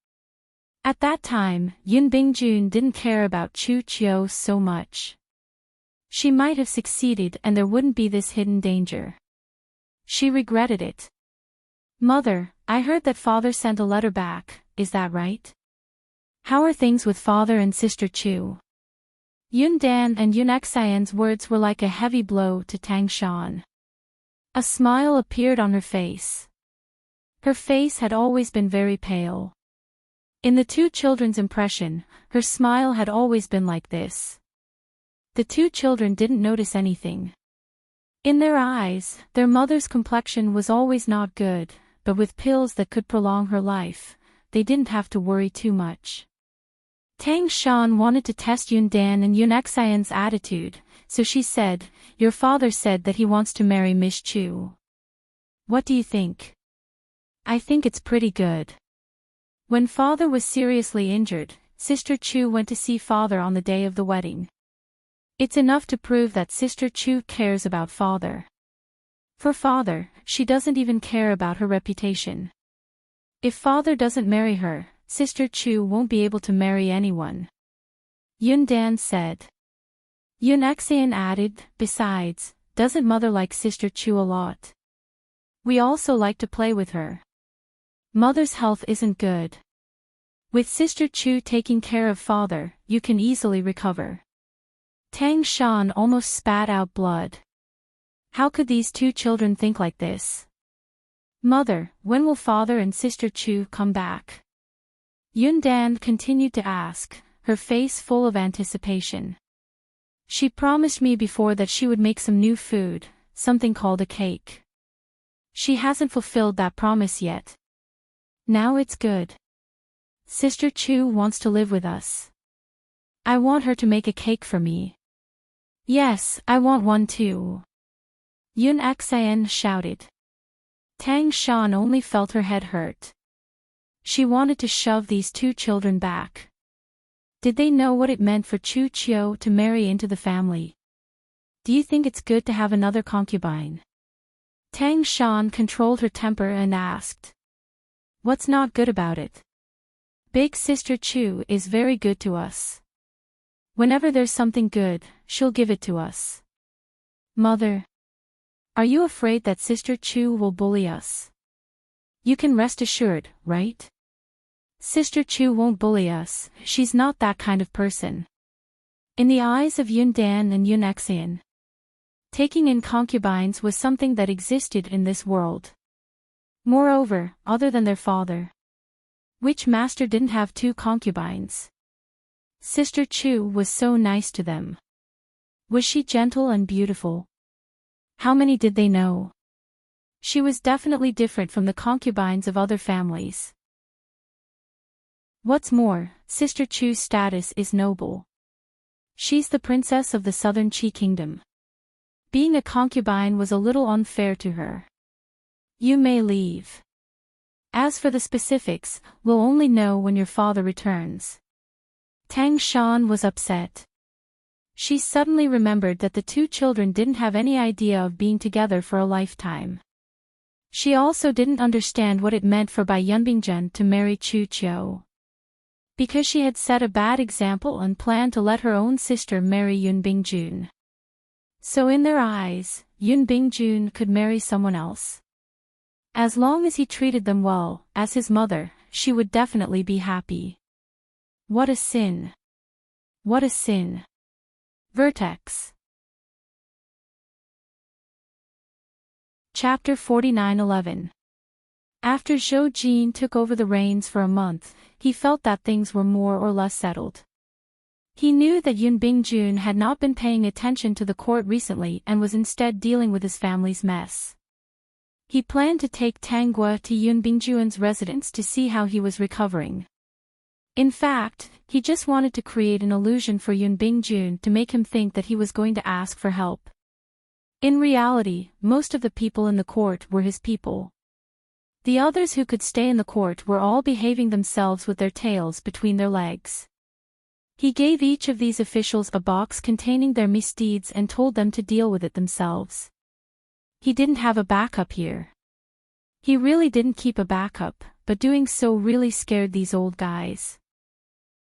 At that time, Yun Bingjun didn't care about Chu Qiu so much. She might have succeeded and there wouldn't be this hidden danger. She regretted it. Mother, I heard that father sent a letter back, is that right? How are things with father and sister Chu? Yun Dan and Yun Xian's words were like a heavy blow to Tang Shan. A smile appeared on her face. Her face had always been very pale. In the two children's impression, her smile had always been like this. The two children didn't notice anything. In their eyes, their mother's complexion was always not good, but with pills that could prolong her life, they didn't have to worry too much. Tang Shan wanted to test Yun Dan and Yun Xian's attitude, so she said, "Your father said that he wants to marry Miss Chu. What do you think?" "I think it's pretty good." When father was seriously injured, Sister Chu went to see father on the day of the wedding. It's enough to prove that Sister Chu cares about father. For father, she doesn't even care about her reputation. If father doesn't marry her, Sister Chu won't be able to marry anyone. Yun Dan said. Yun Xian added, "Besides, doesn't mother like Sister Chu a lot? We also like to play with her. Mother's health isn't good. With Sister Chu taking care of father, you can easily recover." Tang Shan almost spat out blood. How could these two children think like this? "Mother, when will father and Sister Chu come back?" Yun Dan continued to ask, her face full of anticipation. "She promised me before that she would make some new food, something called a cake. She hasn't fulfilled that promise yet. Now it's good. Sister Chu wants to live with us. I want her to make a cake for me." "Yes, I want one too," Yun Xian shouted. Tang Shan only felt her head hurt. She wanted to shove these two children back. Did they know what it meant for Chu Chiu to marry into the family? "Do you think it's good to have another concubine?" Tang Shan controlled her temper and asked. "What's not good about it? Big Sister Chu is very good to us. Whenever there's something good, she'll give it to us." "Mother, are you afraid that Sister Chu will bully us?" "You can rest assured, right? Sister Chu won't bully us, she's not that kind of person." In the eyes of Yun Dan and Yun Xian, taking in concubines was something that existed in this world. Moreover, other than their father, which master didn't have two concubines? Sister Chu was so nice to them. Was she gentle and beautiful? How many did they know? She was definitely different from the concubines of other families. What's more, Sister Chu's status is noble. She's the princess of the southern Qi kingdom. Being a concubine was a little unfair to her. You may leave. As for the specifics, we'll only know when your father returns. Tang Shan was upset. She suddenly remembered that the two children didn't have any idea of being together for a lifetime. She also didn't understand what it meant for Bai Yunbingzhen to marry Chu Chiu. Because she had set a bad example and planned to let her own sister marry Yun Bingjun. So in their eyes, Yun Bingjun could marry someone else. As long as he treated them well, as his mother, she would definitely be happy. What a sin. What a sin. Vertex. Chapter 49:11. After Zhou Jin took over the reins for a month, he felt that things were more or less settled. He knew that Yun Bingjun had not been paying attention to the court recently and was instead dealing with his family's mess. He planned to take Tang Gua to Yun Bingjun's residence to see how he was recovering. In fact, he just wanted to create an illusion for Yun Bingjun to make him think that he was going to ask for help. In reality, most of the people in the court were his people. The others who could stay in the court were all behaving themselves with their tails between their legs. He gave each of these officials a box containing their misdeeds and told them to deal with it themselves. He didn't have a backup here. He really didn't keep a backup, but doing so really scared these old guys.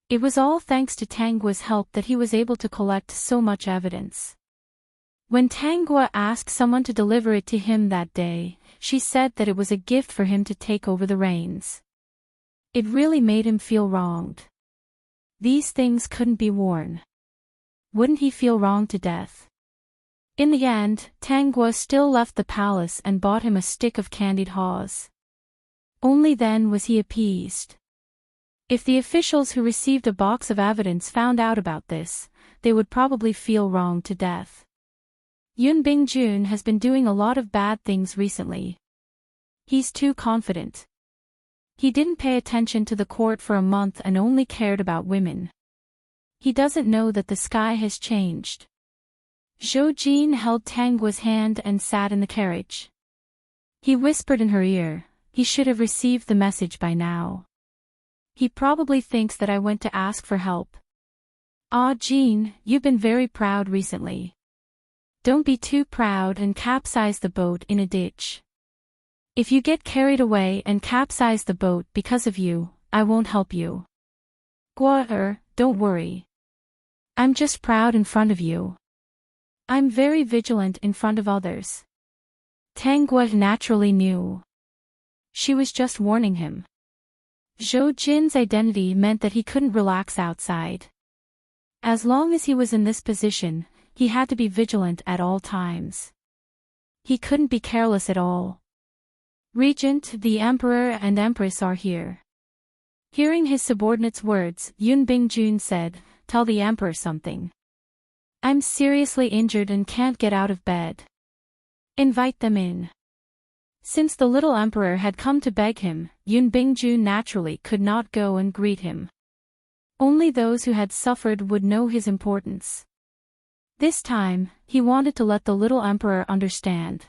It was all thanks to Tang Gua's help that he was able to collect so much evidence. When Tanggua asked someone to deliver it to him that day, she said that it was a gift for him to take over the reins. It really made him feel wronged. These things couldn't be worn. Wouldn't he feel wronged to death? In the end, Tanggua still left the palace and bought him a stick of candied haws. Only then was he appeased. If the officials who received a box of evidence found out about this, they would probably feel wronged to death. Yun Bingjun has been doing a lot of bad things recently. He's too confident. He didn't pay attention to the court for a month and only cared about women. He doesn't know that the sky has changed. Zhou Jin held Tanggua's hand and sat in the carriage. He whispered in her ear, he should have received the message by now. He probably thinks that I went to ask for help. Ah, Jin, you've been very proud recently. Don't be too proud and capsize the boat in a ditch. If you get carried away and capsize the boat because of you, I won't help you. Gua don't worry. I'm just proud in front of you. I'm very vigilant in front of others. Tanggua naturally knew. She was just warning him. Zhou Jin's identity meant that he couldn't relax outside. As long as he was in this position, he had to be vigilant at all times. He couldn't be careless at all. Regent, the Emperor and Empress are here. Hearing his subordinate's words, Yun Bingjun said, tell the Emperor something. I'm seriously injured and can't get out of bed. Invite them in. Since the little Emperor had come to beg him, Yun Bingjun naturally could not go and greet him. Only those who had suffered would know his importance. This time, he wanted to let the little Emperor understand.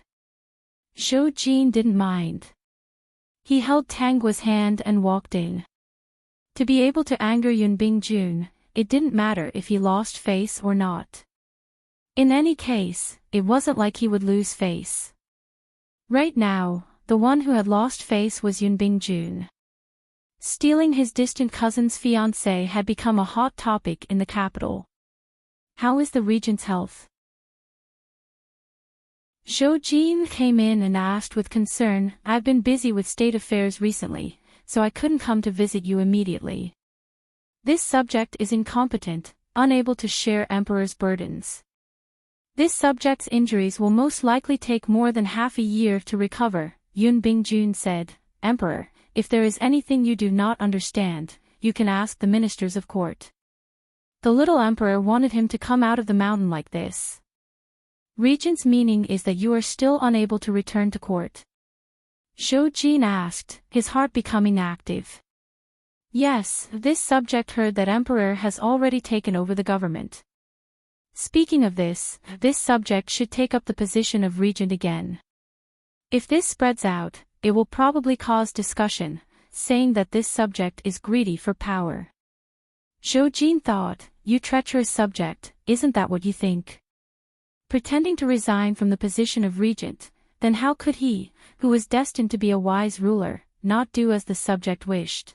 Zhou Jin didn't mind. He held Tanggua's hand and walked in. To be able to anger Yun Bingjun, it didn't matter if he lost face or not. In any case, it wasn't like he would lose face. Right now, the one who had lost face was Yun Bingjun. Stealing his distant cousin's fiancée had become a hot topic in the capital. How is the regent's health? Zhou Jin came in and asked with concern, I've been busy with state affairs recently, so I couldn't come to visit you immediately. This subject is incompetent, unable to share Emperor's burdens. This subject's injuries will most likely take more than half a year to recover, Yun Bingjun said. Emperor, if there is anything you do not understand, you can ask the ministers of court. The little Emperor wanted him to come out of the mountain like this. Regent's meaning is that you are still unable to return to court. Zhou Jin asked, his heart becoming active. Yes, this subject heard that Emperor has already taken over the government. Speaking of this subject should take up the position of regent again. If this spreads out, it will probably cause discussion, saying that this subject is greedy for power. Zhou Jin thought, you treacherous subject, isn't that what you think? Pretending to resign from the position of regent, then how could he, who was destined to be a wise ruler, not do as the subject wished?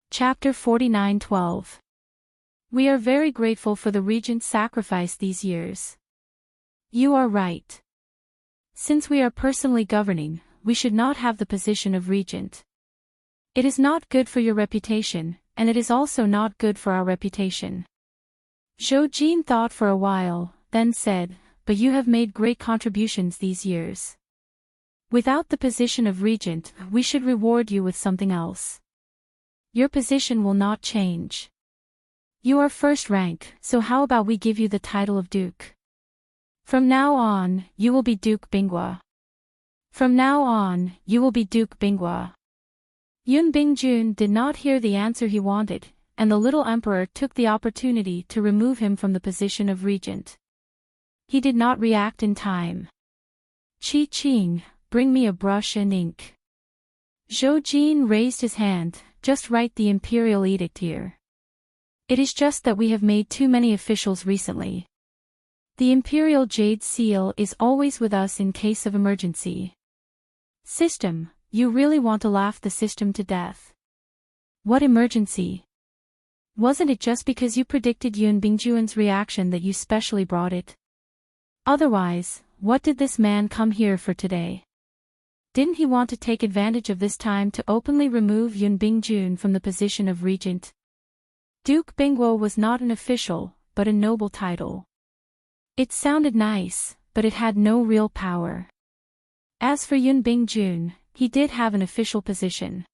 Chapter 49:12. We are very grateful for the regent's sacrifice these years. You are right. Since we are personally governing, we should not have the position of regent. It is not good for your reputation, and it is also not good for our reputation. Zhou Jin thought for a while, then said, but you have made great contributions these years. Without the position of regent, we should reward you with something else. Your position will not change. You are first rank, so how about we give you the title of Duke? From now on, you will be Duke Binggua. From now on, you will be Duke Binggua. Yun Bingjun did not hear the answer he wanted, and the little emperor took the opportunity to remove him from the position of regent. He did not react in time. Qi Qing, bring me a brush and ink. Zhou Jin raised his hand, just write the imperial edict here. It is just that we have made too many officials recently. The imperial jade seal is always with us in case of emergency. System, you really want to laugh the system to death. What emergency? Wasn't it just because you predicted Yun Bingjuan's reaction that you specially brought it? Otherwise, what did this man come here for today? Didn't he want to take advantage of this time to openly remove Yun Bingjun from the position of regent? Duke Bingguo was not an official, but a noble title. It sounded nice, but it had no real power. As for Yun Bingjun, he did have an official position.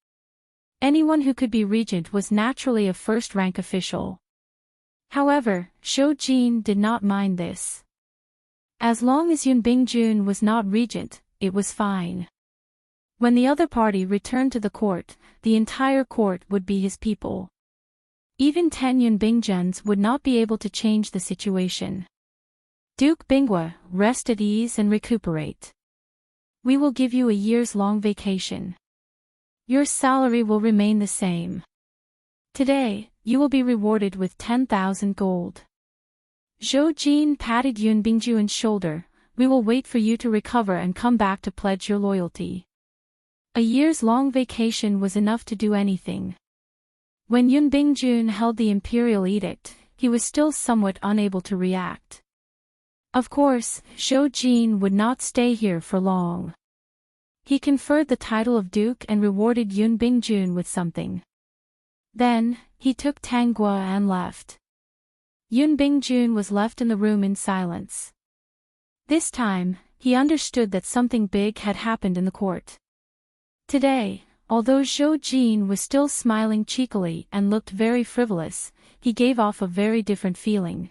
Anyone who could be regent was naturally a first-rank official. However, Zhou Jin did not mind this. As long as Yun Bingjun was not regent, it was fine. When the other party returned to the court, the entire court would be his people. Even 10 Yun Bingjuns would not be able to change the situation. Duke Bingwa, rest at ease and recuperate. We will give you a years-long vacation. Your salary will remain the same. Today, you will be rewarded with 10,000 gold. Zhou Jin patted Yun Bingjuan's shoulder. We will wait for you to recover and come back to pledge your loyalty. A years-long vacation was enough to do anything. When Yun Bingjun held the imperial edict, he was still somewhat unable to react. Of course, Zhou Jin would not stay here for long. He conferred the title of duke and rewarded Yun Bingjun with something. Then, he took Tanggua and left. Yun Bingjun was left in the room in silence. This time, he understood that something big had happened in the court. Today, although Zhou Jin was still smiling cheekily and looked very frivolous, he gave off a very different feeling.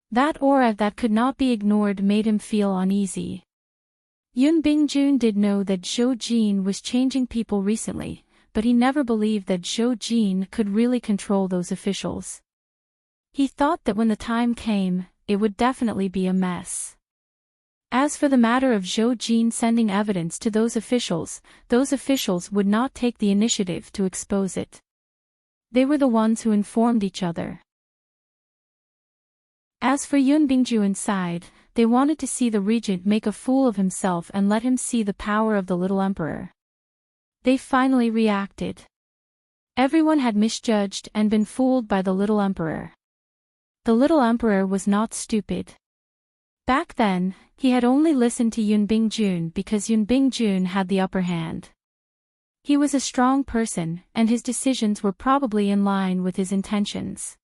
That aura that could not be ignored made him feel uneasy. Yun Bingjun did know that Zhou Jin was changing people recently, but he never believed that Zhou Jin could really control those officials. He thought that when the time came, it would definitely be a mess. As for the matter of Zhou Jin sending evidence to those officials would not take the initiative to expose it. They were the ones who informed each other. As for Yun Bingjuan's side, they wanted to see the regent make a fool of himself and let him see the power of the little emperor. They finally reacted. Everyone had misjudged and been fooled by the little emperor. The little emperor was not stupid. Back then, he had only listened to Yun Bingjun because Yun Bingjun had the upper hand. He was a strong person, and his decisions were probably in line with his intentions.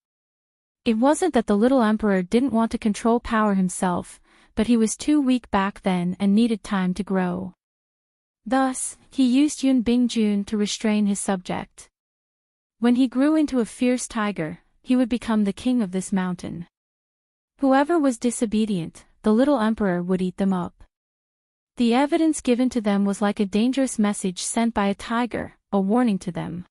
It wasn't that the little emperor didn't want to control power himself, but he was too weak back then and needed time to grow. Thus, he used Yun Bingjun to restrain his subject. When he grew into a fierce tiger, he would become the king of this mountain. Whoever was disobedient, the little emperor would eat them up. The evidence given to them was like a dangerous message sent by a tiger, a warning to them.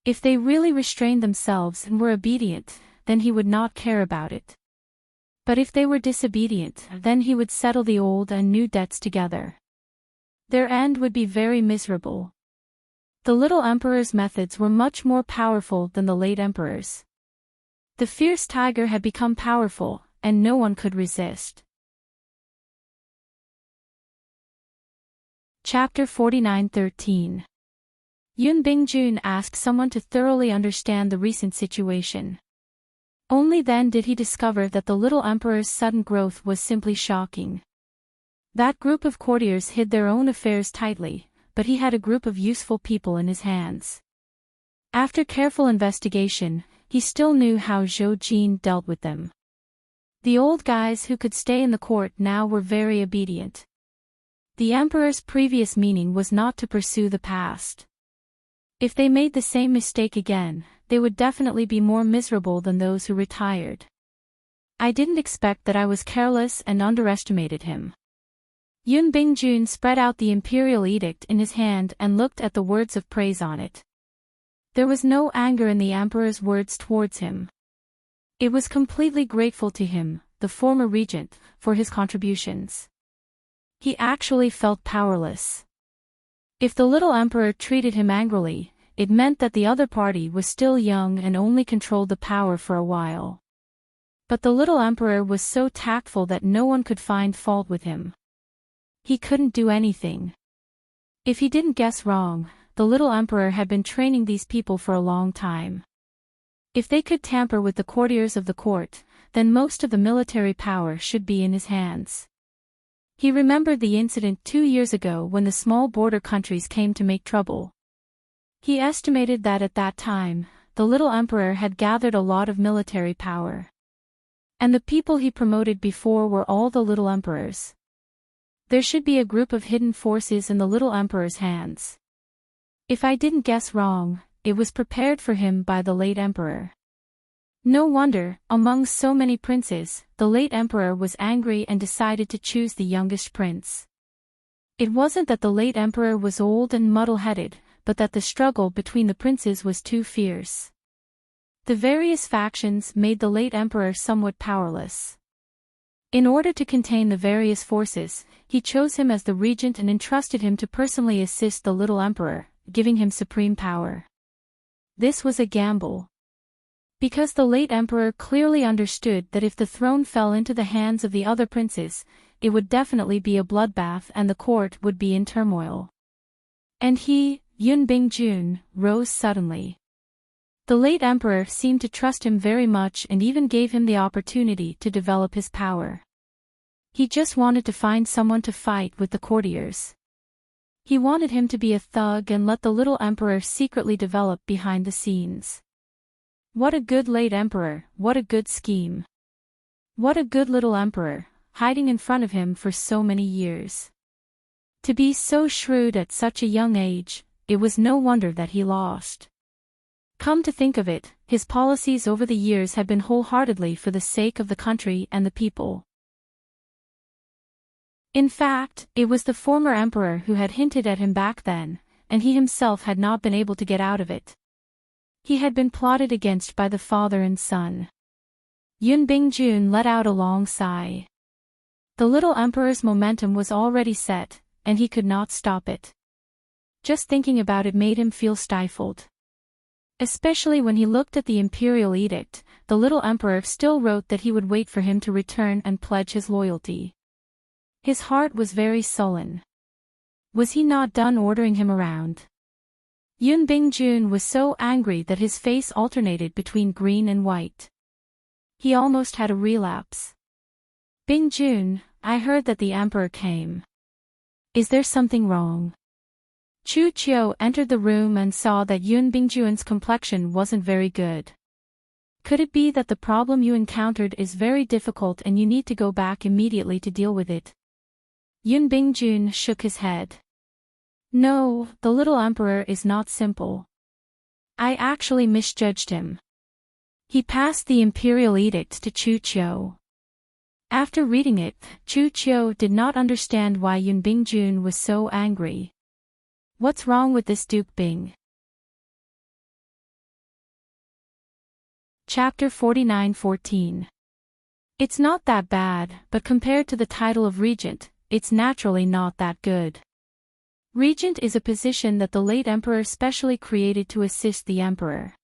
If they really restrained themselves and were obedient, then he would not care about it. But if they were disobedient, then he would settle the old and new debts together. Their end would be very miserable. The little emperor's methods were much more powerful than the late emperor's. The fierce tiger had become powerful, and no one could resist. Chapter 49:13. Yun Bingjun asked someone to thoroughly understand the recent situation. Only then did he discover that the little emperor's sudden growth was simply shocking. That group of courtiers hid their own affairs tightly, but he had a group of useful people in his hands. After careful investigation, he still knew how Zhou Jin dealt with them. The old guys who could stay in the court now were very obedient. The emperor's previous meaning was not to pursue the past. If they made the same mistake again, they would definitely be more miserable than those who retired. I didn't expect that I was careless and underestimated him. Yun Bingjun spread out the imperial edict in his hand and looked at the words of praise on it. There was no anger in the emperor's words towards him. It was completely grateful to him, the former regent, for his contributions. He actually felt powerless. If the little emperor treated him angrily, it meant that the other party was still young and only controlled the power for a while. But the little emperor was so tactful that no one could find fault with him. He couldn't do anything. If he didn't guess wrong, the little emperor had been training these people for a long time. If they could tamper with the courtiers of the court, then most of the military power should be in his hands. He remembered the incident 2 years ago when the small border countries came to make trouble. He estimated that at that time, the little emperor had gathered a lot of military power. And the people he promoted before were all the little emperors. There should be a group of hidden forces in the little emperor's hands. If I didn't guess wrong, it was prepared for him by the late emperor. No wonder, among so many princes, the late emperor was angry and decided to choose the youngest prince. It wasn't that the late emperor was old and muddle-headed, but that the struggle between the princes was too fierce. The various factions made the late emperor somewhat powerless. In order to contain the various forces, he chose him as the regent and entrusted him to personally assist the little emperor, giving him supreme power. This was a gamble. Because the late emperor clearly understood that if the throne fell into the hands of the other princes, it would definitely be a bloodbath and the court would be in turmoil. And he, Yun Bingjun, rose suddenly. The late emperor seemed to trust him very much and even gave him the opportunity to develop his power. He just wanted to find someone to fight with the courtiers. He wanted him to be a thug and let the little emperor secretly develop behind the scenes. What a good late emperor, what a good scheme. What a good little emperor, hiding in front of him for so many years. To be so shrewd at such a young age, it was no wonder that he lost. Come to think of it, his policies over the years had been wholeheartedly for the sake of the country and the people. In fact, it was the former emperor who had hinted at him back then, and he himself had not been able to get out of it. He had been plotted against by the father and son. Yun Bingjun let out a long sigh. The little emperor's momentum was already set, and he could not stop it. Just thinking about it made him feel stifled. Especially when he looked at the imperial edict, the little emperor still wrote that he would wait for him to return and pledge his loyalty. His heart was very sullen. Was he not done ordering him around? Yun Bingjun was so angry that his face alternated between green and white. He almost had a relapse. Bingjun, I heard that the emperor came. Is there something wrong? Chu Qiu entered the room and saw that Yun Bingjun's complexion wasn't very good. Could it be that the problem you encountered is very difficult and you need to go back immediately to deal with it? Yun Bingjun shook his head. No, the little emperor is not simple. I actually misjudged him. He passed the imperial edict to Chu Qiu. After reading it, Chu Qiu did not understand why Yun Bingjun was so angry. What's wrong with this Duke Bing? Chapter 49:14. It's not that bad, but compared to the title of regent, it's naturally not that good. Regent is a position that the late emperor specially created to assist the emperor.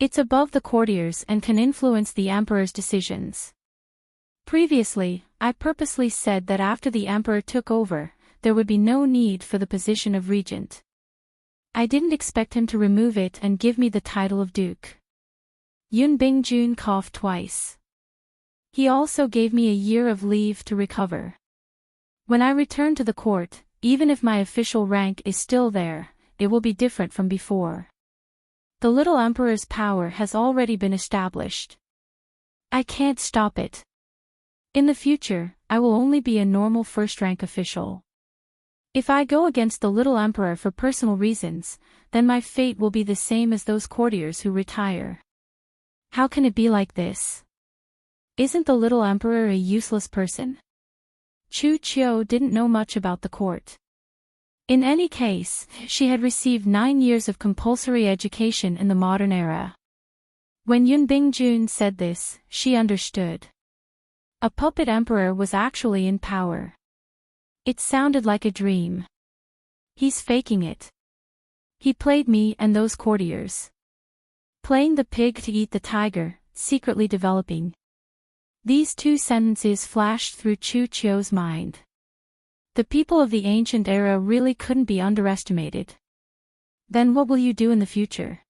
It's above the courtiers and can influence the emperor's decisions. Previously, I purposely said that after the emperor took over, there would be no need for the position of regent. I didn't expect him to remove it and give me the title of duke. Yun Bingjun coughed twice. He also gave me a year of leave to recover. When I return to the court, even if my official rank is still there, it will be different from before. The little emperor's power has already been established. I can't stop it. In the future, I will only be a normal first-rank official. If I go against the little emperor for personal reasons, then my fate will be the same as those courtiers who retire. How can it be like this? Isn't the little emperor a useless person? Chu Qiu didn't know much about the court. In any case, she had received 9 years of compulsory education in the modern era. When Yun Bingjun said this, she understood. A puppet emperor was actually in power. It sounded like a dream. He's faking it. He played me and those courtiers. Playing the pig to eat the tiger, secretly developing. These two sentences flashed through Chu Qiu's mind. The people of the ancient era really couldn't be underestimated. Then what will you do in the future?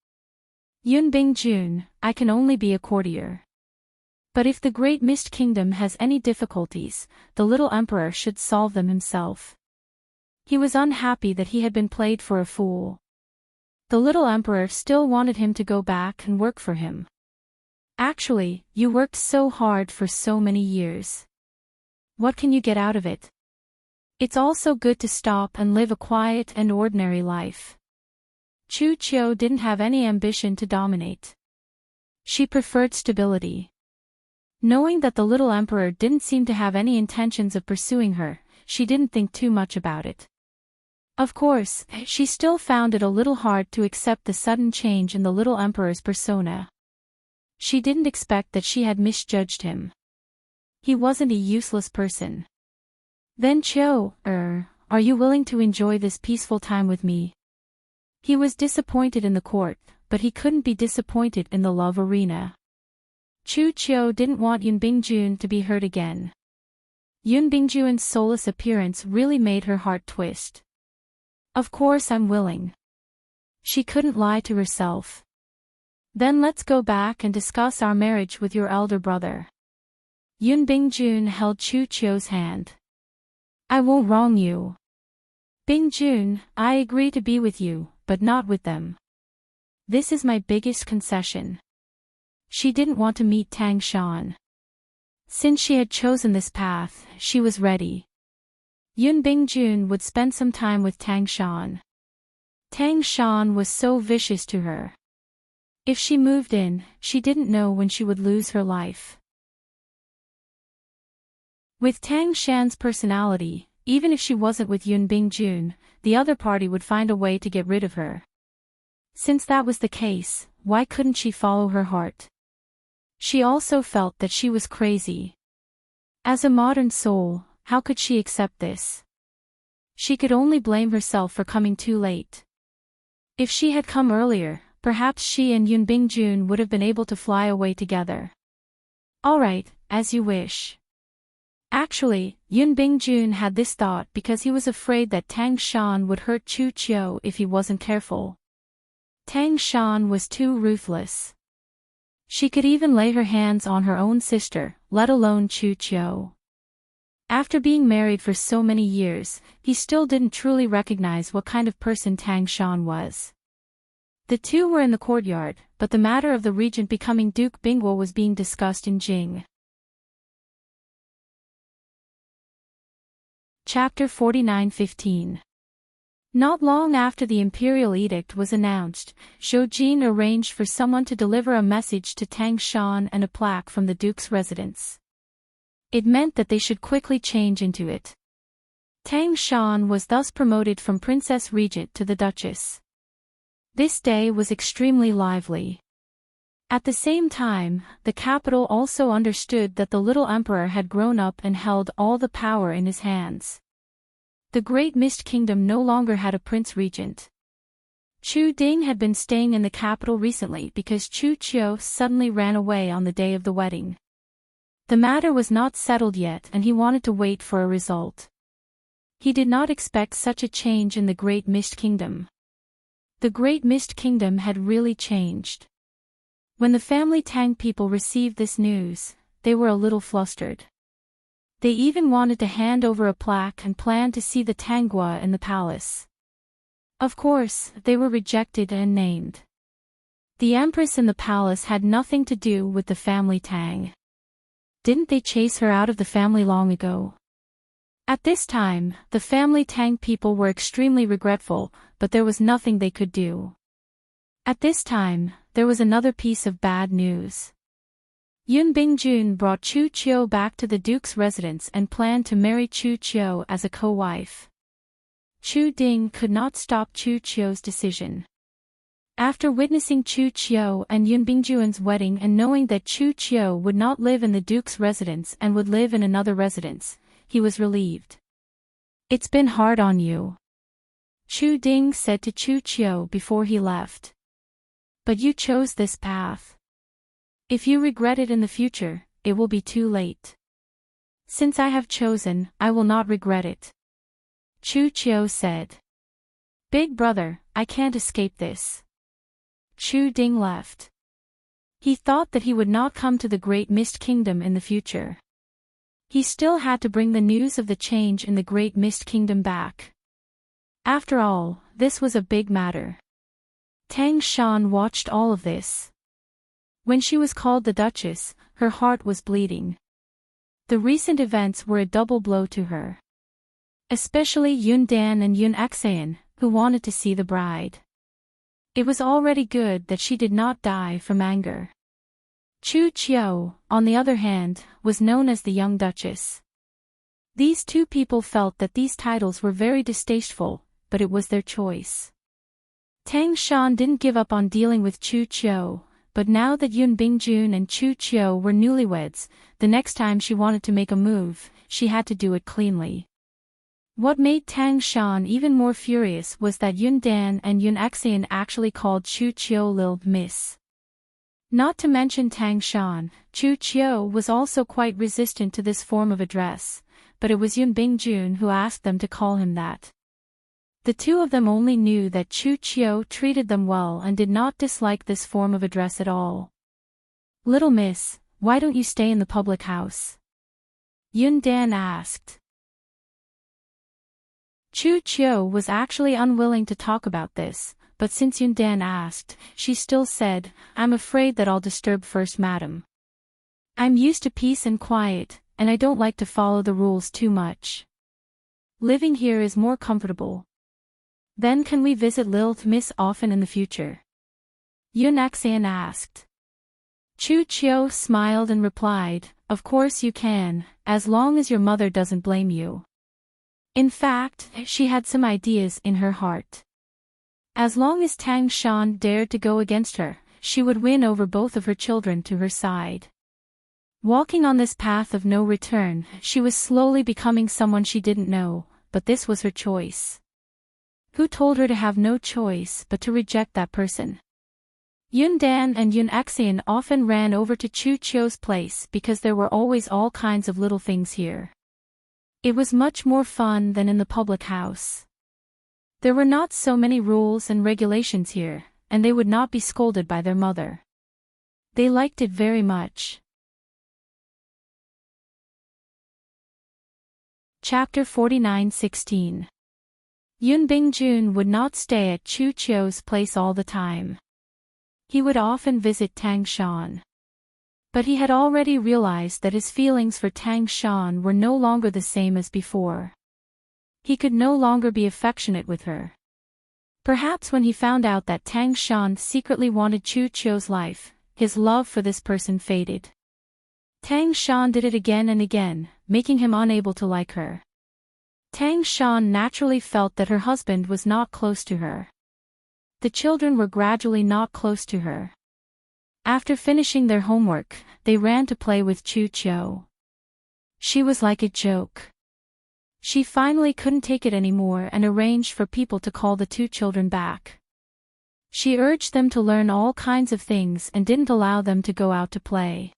Yun Bingjun, I can only be a courtier. But if the Great Mist Kingdom has any difficulties, the little emperor should solve them himself. He was unhappy that he had been played for a fool. The little emperor still wanted him to go back and work for him. Actually, you worked so hard for so many years. What can you get out of it? It's also good to stop and live a quiet and ordinary life. Chu Qiu didn't have any ambition to dominate. She preferred stability. Knowing that the little emperor didn't seem to have any intentions of pursuing her, she didn't think too much about it. Of course, she still found it a little hard to accept the sudden change in the little emperor's persona. She didn't expect that she had misjudged him. He wasn't a useless person. Then are you willing to enjoy this peaceful time with me? He was disappointed in the court, but he couldn't be disappointed in the love arena. Chu Qiu didn't want Yun Bingjun to be hurt again. Yun Bingjun's soulless appearance really made her heart twist. Of course I'm willing. She couldn't lie to herself. Then let's go back and discuss our marriage with your elder brother. Yun Bingjun held Chu Qiu's hand. I won't wrong you. Bingjun, I agree to be with you, but not with them. This is my biggest concession. She didn't want to meet Tang Shan. Since she had chosen this path, she was ready. Yun Bingjun would spend some time with Tang Shan. Tang Shan was so vicious to her. If she moved in, she didn't know when she would lose her life. With Tang Shan's personality, even if she wasn't with Yun Bingjun, the other party would find a way to get rid of her. Since that was the case, why couldn't she follow her heart? She also felt that she was crazy. As a modern soul, how could she accept this? She could only blame herself for coming too late. If she had come earlier, perhaps she and Yun Bingjun would have been able to fly away together. Alright, as you wish. Actually, Yun Bingjun had this thought because he was afraid that Tang Shan would hurt Chu Qiu if he wasn't careful. Tang Shan was too ruthless. She could even lay her hands on her own sister, let alone Chu Qiu. After being married for so many years, he still didn't truly recognize what kind of person Tang Shan was. The two were in the courtyard, but the matter of the regent becoming Duke Bingguo was being discussed in Jing. Chapter 49:15. Not long after the imperial edict was announced, Zhou Jin arranged for someone to deliver a message to Tang Shan and a plaque from the duke's residence. It meant that they should quickly change into it. Tang Shan was thus promoted from Princess Regent to the Duchess. This day was extremely lively. At the same time, the capital also understood that the little emperor had grown up and held all the power in his hands. The Great Mist Kingdom no longer had a prince regent. Chu Ding had been staying in the capital recently because Chu Qiu suddenly ran away on the day of the wedding. The matter was not settled yet and he wanted to wait for a result. He did not expect such a change in the Great Mist Kingdom. The Great Mist Kingdom had really changed. When the family Tang people received this news, they were a little flustered. They even wanted to hand over a plaque and planned to see the Tanggua in the palace. Of course, they were rejected and named. The empress in the palace had nothing to do with the family Tang. Didn't they chase her out of the family long ago? At this time, the family Tang people were extremely regretful, but there was nothing they could do. At this time, there was another piece of bad news. Yun Bingjun brought Chu Qiu back to the duke's residence and planned to marry Chu Qiu as a co-wife. Chu Ding could not stop Chu Qiu's decision. After witnessing Chu Qiu and Yun Bingjun's wedding and knowing that Chu Qiu would not live in the duke's residence and would live in another residence, he was relieved. It's been hard on you, Chu Ding said to Chu Qiu before he left. But you chose this path. If you regret it in the future, it will be too late. Since I have chosen, I will not regret it, Chu Qiu said. Big brother, I can't escape this. Chu Ding left. He thought that he would not come to the Great Mist Kingdom in the future. He still had to bring the news of the change in the Great Mist Kingdom back. After all, this was a big matter. Tang Shan watched all of this. When she was called the Duchess, her heart was bleeding. The recent events were a double blow to her. Especially Yun Dan and Yun Axean, who wanted to see the bride. It was already good that she did not die from anger. Chu Qiu, on the other hand, was known as the Young Duchess. These two people felt that these titles were very distasteful, but it was their choice. Tang Shan didn't give up on dealing with Chu Qiu, but now that Yun Bingjun and Chu Qiu were newlyweds, the next time she wanted to make a move, she had to do it cleanly. What made Tang Shan even more furious was that Yun Dan and Yun Axean actually called Chu Qiu Lil Miss. Not to mention Tang Shan, Chu Qiu was also quite resistant to this form of address, but it was Yun Bingjun who asked them to call him that. The two of them only knew that Chu Qiu treated them well and did not dislike this form of address at all. "Little miss, why don't you stay in the public house?" Yun Dan asked. Chu Qiu was actually unwilling to talk about this, but since Yun Dan asked, she still said, "I'm afraid that I'll disturb First Madam. I'm used to peace and quiet, and I don't like to follow the rules too much. Living here is more comfortable. Then can we visit Lilith Miss often in the future?" Yun Axean asked. Chu Qiu smiled and replied, "Of course you can, as long as your mother doesn't blame you." In fact, she had some ideas in her heart. As long as Tang Shan dared to go against her, she would win over both of her children to her side. Walking on this path of no return, she was slowly becoming someone she didn't know, but this was her choice. Who told her to have no choice but to reject that person? Yun Dan and Yun Axean often ran over to Chu Qiu's place because there were always all kinds of little things here. It was much more fun than in the public house. There were not so many rules and regulations here, and they would not be scolded by their mother. They liked it very much. Chapter 49:16. Yun Bingjun would not stay at Chu Qiu's place all the time. He would often visit Tang Shan. But he had already realized that his feelings for Tang Shan were no longer the same as before. He could no longer be affectionate with her. Perhaps when he found out that Tang Shan secretly wanted Chu Qiu's life, his love for this person faded. Tang Shan did it again and again, making him unable to like her. Tang Shan naturally felt that her husband was not close to her. The children were gradually not close to her. After finishing their homework, they ran to play with Chu Qiu. She was like a joke. She finally couldn't take it anymore and arranged for people to call the two children back. She urged them to learn all kinds of things and didn't allow them to go out to play.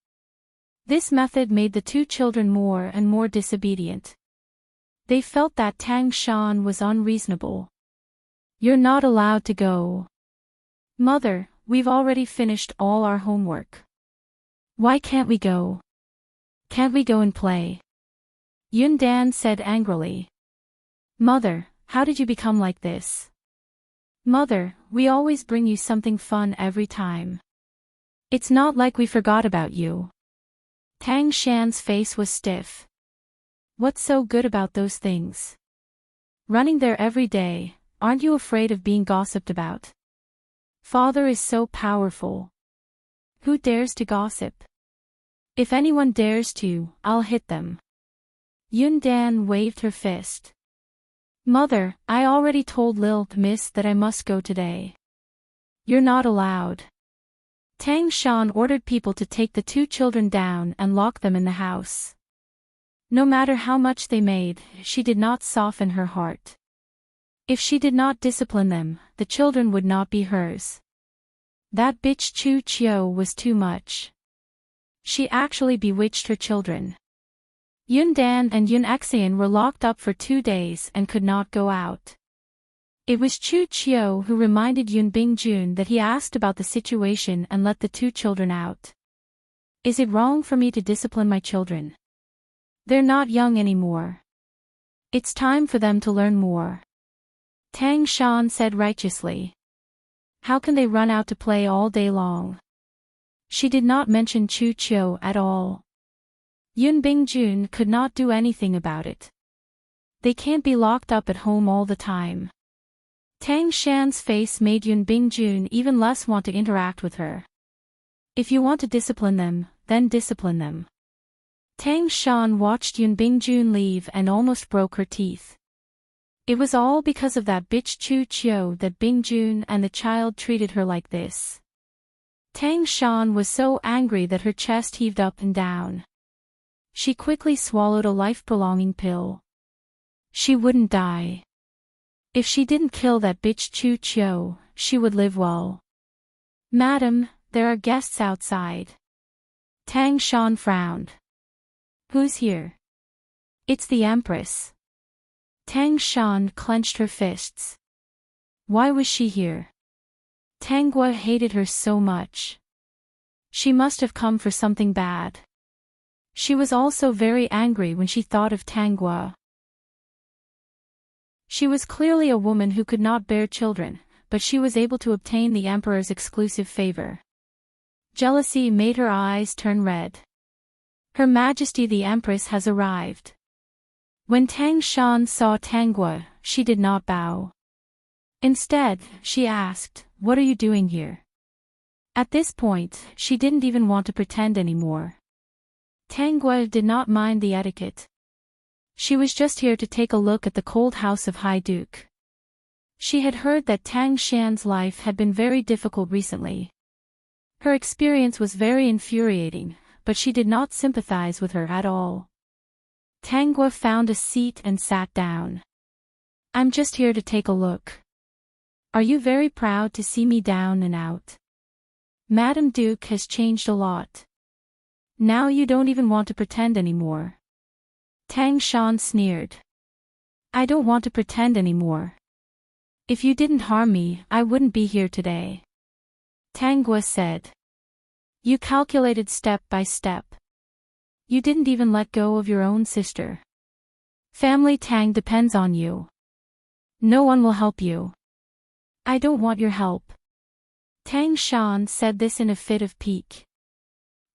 This method made the two children more and more disobedient. They felt that Tang Shan was unreasonable. "You're not allowed to go." "Mother, we've already finished all our homework. Why can't we go? Can't we go and play?" Yun Dan said angrily. "Mother, how did you become like this?" "Mother, we always bring you something fun every time. It's not like we forgot about you." Tang Shan's face was stiff. "What's so good about those things? Running there every day, aren't you afraid of being gossiped about? Father is so powerful. Who dares to gossip? If anyone dares to, I'll hit them." Yun Dan waved her fist. "Mother, I already told Lilith Miss that I must go today. You're not allowed." Tang Shan ordered people to take the two children down and lock them in the house. No matter how much they made, she did not soften her heart. If she did not discipline them, the children would not be hers. That bitch Chu Qiu was too much. She actually bewitched her children. Yun Dan and Yun Axean were locked up for 2 days and could not go out. It was Chu Qiu who reminded Yun Bingjun that he asked about the situation and let the two children out. Is it wrong for me to discipline my children? They're not young anymore. It's time for them to learn more. Tang Shan said righteously. How can they run out to play all day long? She did not mention Chu Qiu at all. Yun Bingjun could not do anything about it. They can't be locked up at home all the time. Tang Shan's face made Yun Bingjun even less want to interact with her. If you want to discipline them, then discipline them. Tang Shan watched Yun Bingjun leave and almost broke her teeth. It was all because of that bitch Chu Qiu that Bingjun and the child treated her like this. Tang Shan was so angry that her chest heaved up and down. She quickly swallowed a life-prolonging pill. She wouldn't die. If she didn't kill that bitch Chu Qiu, she would live well. Madam, there are guests outside. Tang Shan frowned. Who's here? It's the Empress. Tang Shan clenched her fists. Why was she here? Tang Gua hated her so much. She must have come for something bad. She was also very angry when she thought of Tang Gua. She was clearly a woman who could not bear children, but she was able to obtain the emperor's exclusive favor. Jealousy made her eyes turn red. Her Majesty the Empress has arrived. When Tang Shan saw Tang Gua, she did not bow. Instead, she asked, "What are you doing here?" At this point, she didn't even want to pretend anymore. Tang Gua did not mind the etiquette. She was just here to take a look at the cold house of High Duke. She had heard that Tang Shan's life had been very difficult recently. Her experience was very infuriating, but she did not sympathize with her at all. Tang Gua found a seat and sat down. I'm just here to take a look. Are you very proud to see me down and out? Madam Duke has changed a lot. Now you don't even want to pretend anymore. Tang Shan sneered. I don't want to pretend anymore. If you didn't harm me, I wouldn't be here today. Tang Gua said. You calculated step by step. You didn't even let go of your own sister. Family Tang depends on you. No one will help you. I don't want your help. Tang Shan said this in a fit of pique.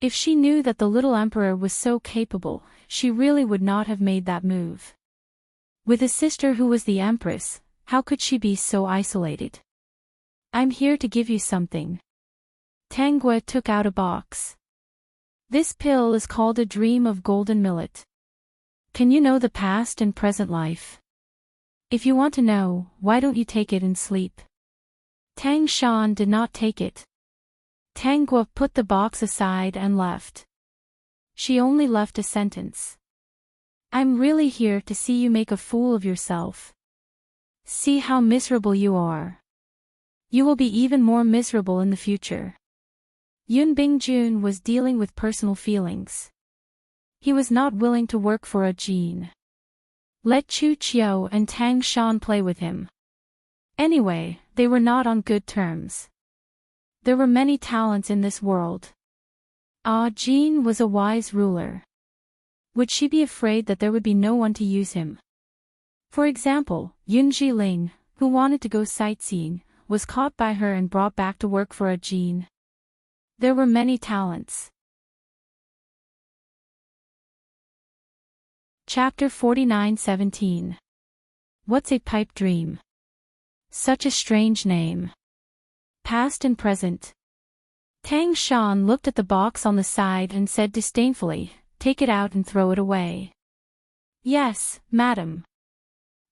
If she knew that the little emperor was so capable, she really would not have made that move. With a sister who was the empress, how could she be so isolated? I'm here to give you something. Tang Gua took out a box. This pill is called a dream of golden millet. Can you know the past and present life? If you want to know, why don't you take it and sleep? Tang Shan did not take it. Tang Gua put the box aside and left. She only left a sentence. I'm really here to see you make a fool of yourself. See how miserable you are. You will be even more miserable in the future. Yun Bingjun was dealing with personal feelings. He was not willing to work for a Jin. Let Chu Qiu and Tang Shan play with him. Anyway, they were not on good terms. There were many talents in this world. Ah, Jin was a wise ruler. Would she be afraid that there would be no one to use him? For example, Yun Jiling, who wanted to go sightseeing, was caught by her and brought back to work for a Jin. There were many talents. Chapter 49:17. What's a pipe dream? Such a strange name. Past and present. Tang Shan looked at the box on the side and said disdainfully, take it out and throw it away. Yes, madam.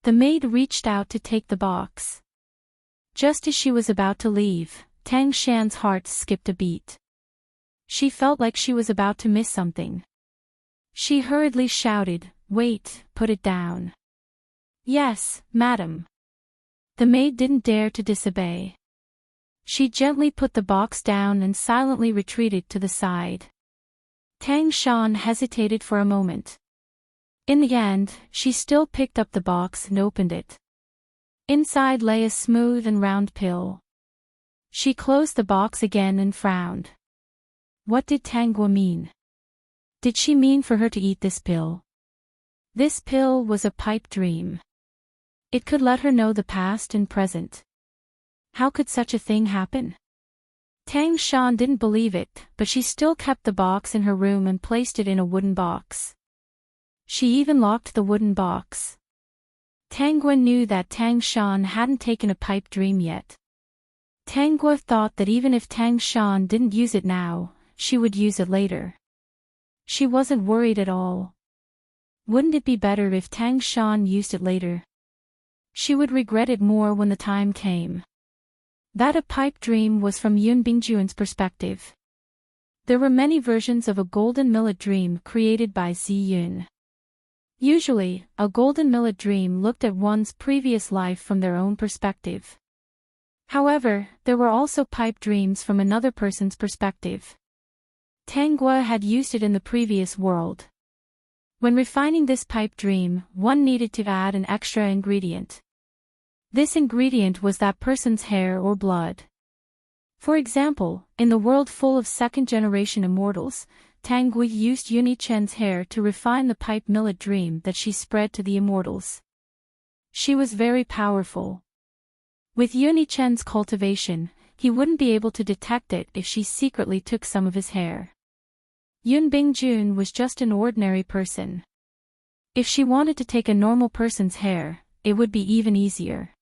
The maid reached out to take the box. Just as she was about to leave, Tang Shan's heart skipped a beat. She felt like she was about to miss something. She hurriedly shouted, wait, put it down. Yes, madam. The maid didn't dare to disobey. She gently put the box down and silently retreated to the side. Tang Shan hesitated for a moment. In the end, she still picked up the box and opened it. Inside lay a smooth and round pill. She closed the box again and frowned. What did Tangwa mean? Did she mean for her to eat this pill? This pill was a pipe dream. It could let her know the past and present. How could such a thing happen? Tang Shan didn't believe it, but she still kept the box in her room and placed it in a wooden box. She even locked the wooden box. Tangwa knew that Tang Shan hadn't taken a pipe dream yet. Tangwa thought that even if Tang Shan didn't use it now, she would use it later. She wasn't worried at all. Wouldn't it be better if Tang Shan used it later? She would regret it more when the time came. That a pipe dream was from Yun Bingjuan's perspective. There were many versions of a golden millet dream created by Zi Yun. Usually, a golden millet dream looked at one's previous life from their own perspective. However, there were also pipe dreams from another person's perspective. Tangwa had used it in the previous world. When refining this pipe dream, one needed to add an extra ingredient. This ingredient was that person's hair or blood. For example, in the world full of second-generation immortals, Tangwa used Yuni Chen's hair to refine the pipe millet dream that she spread to the immortals. She was very powerful. With Yuni Chen's cultivation, he wouldn't be able to detect it if she secretly took some of his hair. Yun Bingjun was just an ordinary person. If she wanted to take a normal person's hair, it would be even easier.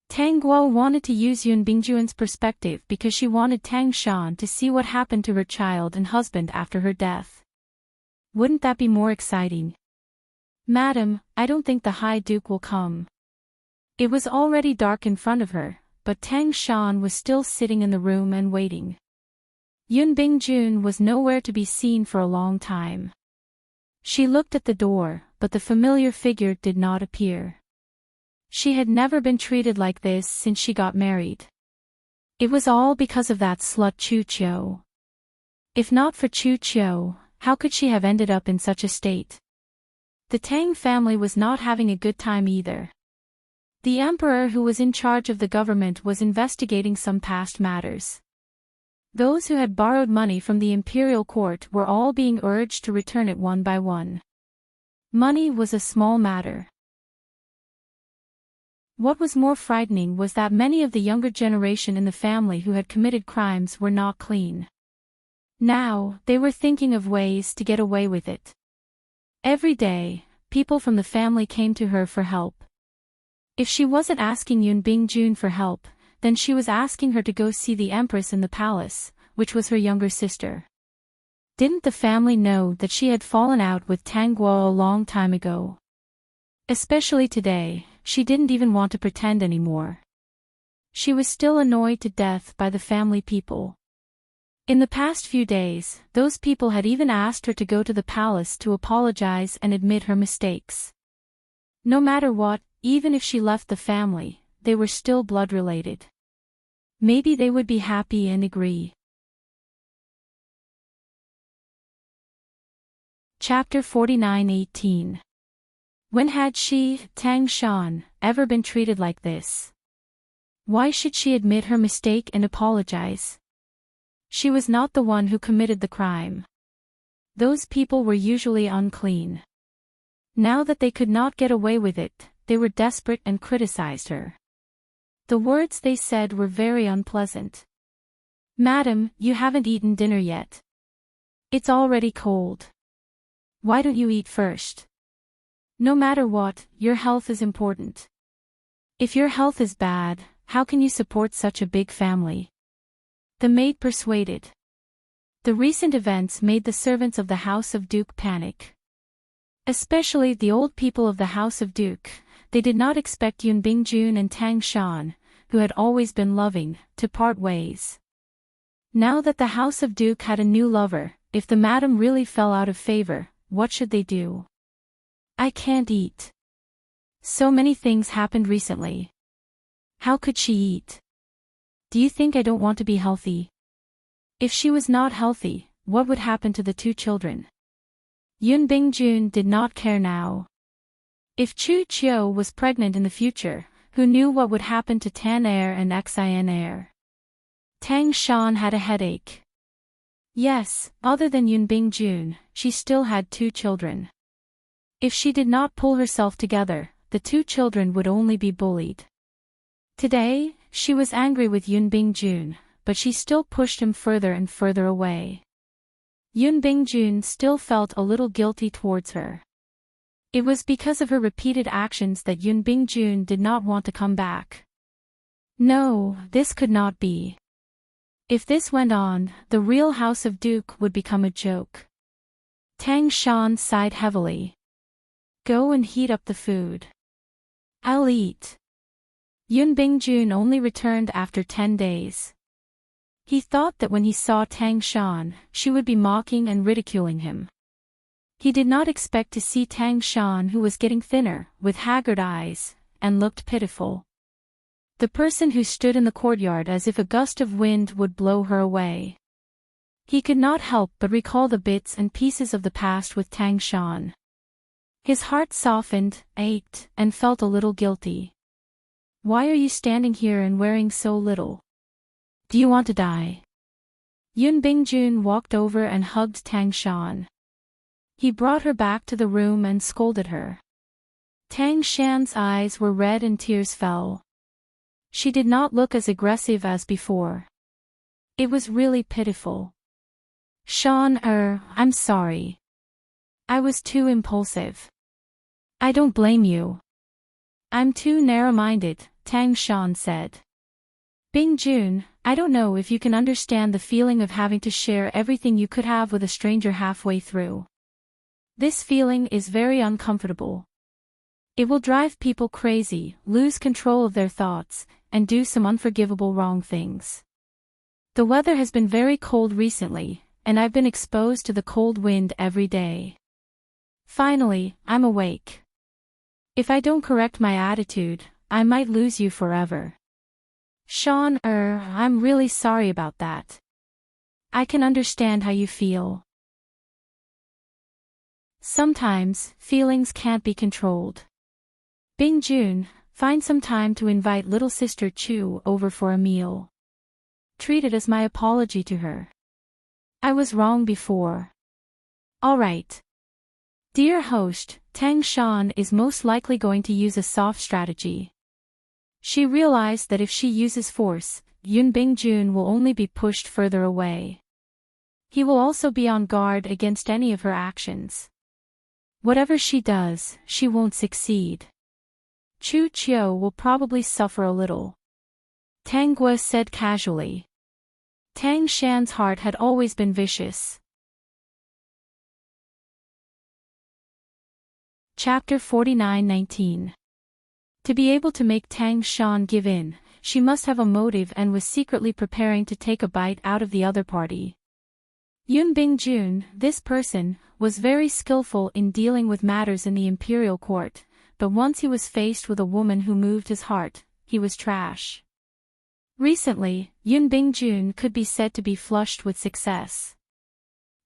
Tang Guo wanted to use Yun Bingjuan's perspective because she wanted Tang Shan to see what happened to her child and husband after her death. Wouldn't that be more exciting? Madam, I don't think the High Duke will come. It was already dark in front of her, but Tang Shan was still sitting in the room and waiting. Yun Bingjun was nowhere to be seen for a long time. She looked at the door, but the familiar figure did not appear. She had never been treated like this since she got married. It was all because of that slut Chu Chiu. If not for Chu Chiu, how could she have ended up in such a state? The Tang family was not having a good time either. The emperor who was in charge of the government was investigating some past matters. Those who had borrowed money from the imperial court were all being urged to return it one by one. Money was a small matter. What was more frightening was that many of the younger generation in the family who had committed crimes were not clean. Now, they were thinking of ways to get away with it. Every day, people from the family came to her for help. If she wasn't asking Yun Bingjun for help, then she was asking her to go see the empress in the palace, which was her younger sister. Didn't the family know that she had fallen out with Tang Guo a long time ago? Especially today, she didn't even want to pretend anymore. She was still annoyed to death by the family people. In the past few days, those people had even asked her to go to the palace to apologize and admit her mistakes. No matter what, even if she left the family, they were still blood-related. Maybe they would be happy and agree. Chapter 49:18. When had she, Tang Shan, ever been treated like this? Why should she admit her mistake and apologize? She was not the one who committed the crime. Those people were usually unclean. Now that they could not get away with it, they were desperate and criticized her. The words they said were very unpleasant. Madam, you haven't eaten dinner yet. It's already cold. Why don't you eat first? No matter what, your health is important. If your health is bad, how can you support such a big family? The maid persuaded. The recent events made the servants of the House of Duke panic. Especially the old people of the House of Duke. They did not expect Yun Bingjun and Tang Shan, who had always been loving, to part ways. Now that the House of Duke had a new lover, if the madam really fell out of favor, what should they do? I can't eat. So many things happened recently. How could she eat? Do you think I don't want to be healthy? If she was not healthy, what would happen to the two children? Yun Bingjun did not care now. If Chu Chiu was pregnant in the future, Who knew what would happen to Tan Air and Xin Air? Tang Shan had a headache. Yes, other than Yun Bingjun, she still had 2 children. If she did not pull herself together, the 2 children would only be bullied. Today, she was angry with Yun Bingjun, but she still pushed him further and further away. Yun Bingjun still felt a little guilty towards her. It was because of her repeated actions that Yun Bingjun did not want to come back. No, this could not be. If this went on, the real House of Duke would become a joke. Tang Shan sighed heavily. Go and heat up the food. I'll eat. Yun Bingjun only returned after 10 days. He thought that when he saw Tang Shan, she would be mocking and ridiculing him. He did not expect to see Tang Shan, who was getting thinner, with haggard eyes, and looked pitiful. The person who stood in the courtyard as if a gust of wind would blow her away. He could not help but recall the bits and pieces of the past with Tang Shan. His heart softened, ached, and felt a little guilty. Why are you standing here and wearing so little? Do you want to die? Yun Bingjun walked over and hugged Tang Shan. He brought her back to the room and scolded her. Tang Shan's eyes were red and tears fell. She did not look as aggressive as before. It was really pitiful. Shan, I'm sorry. I was too impulsive. I don't blame you. I'm too narrow-minded, Tang Shan said. Bingjun, I don't know if you can understand the feeling of having to share everything you could have with a stranger halfway through. This feeling is very uncomfortable. It will drive people crazy, lose control of their thoughts, and do some unforgivable wrong things. The weather has been very cold recently, and I've been exposed to the cold wind every day. Finally, I'm awake. If I don't correct my attitude, I might lose you forever. Shan, I'm really sorry about that. I can understand how you feel. Sometimes, feelings can't be controlled. Bingjun, find some time to invite little sister Chu over for a meal. Treat it as my apology to her. I was wrong before. All right. Dear host, Tang Shan is most likely going to use a soft strategy. She realized that if she uses force, Yun Bingjun will only be pushed further away. He will also be on guard against any of her actions. Whatever she does, she won't succeed. Chu Chiu will probably suffer a little. Tang Gua said casually. Tang Shan's heart had always been vicious. Chapter 49:19. To be able to make Tang Shan give in, she must have a motive and was secretly preparing to take a bite out of the other party. Yun Bingjun, this person, was very skillful in dealing with matters in the imperial court, but once he was faced with a woman who moved his heart, he was trash. Recently, Yun Bingjun could be said to be flushed with success.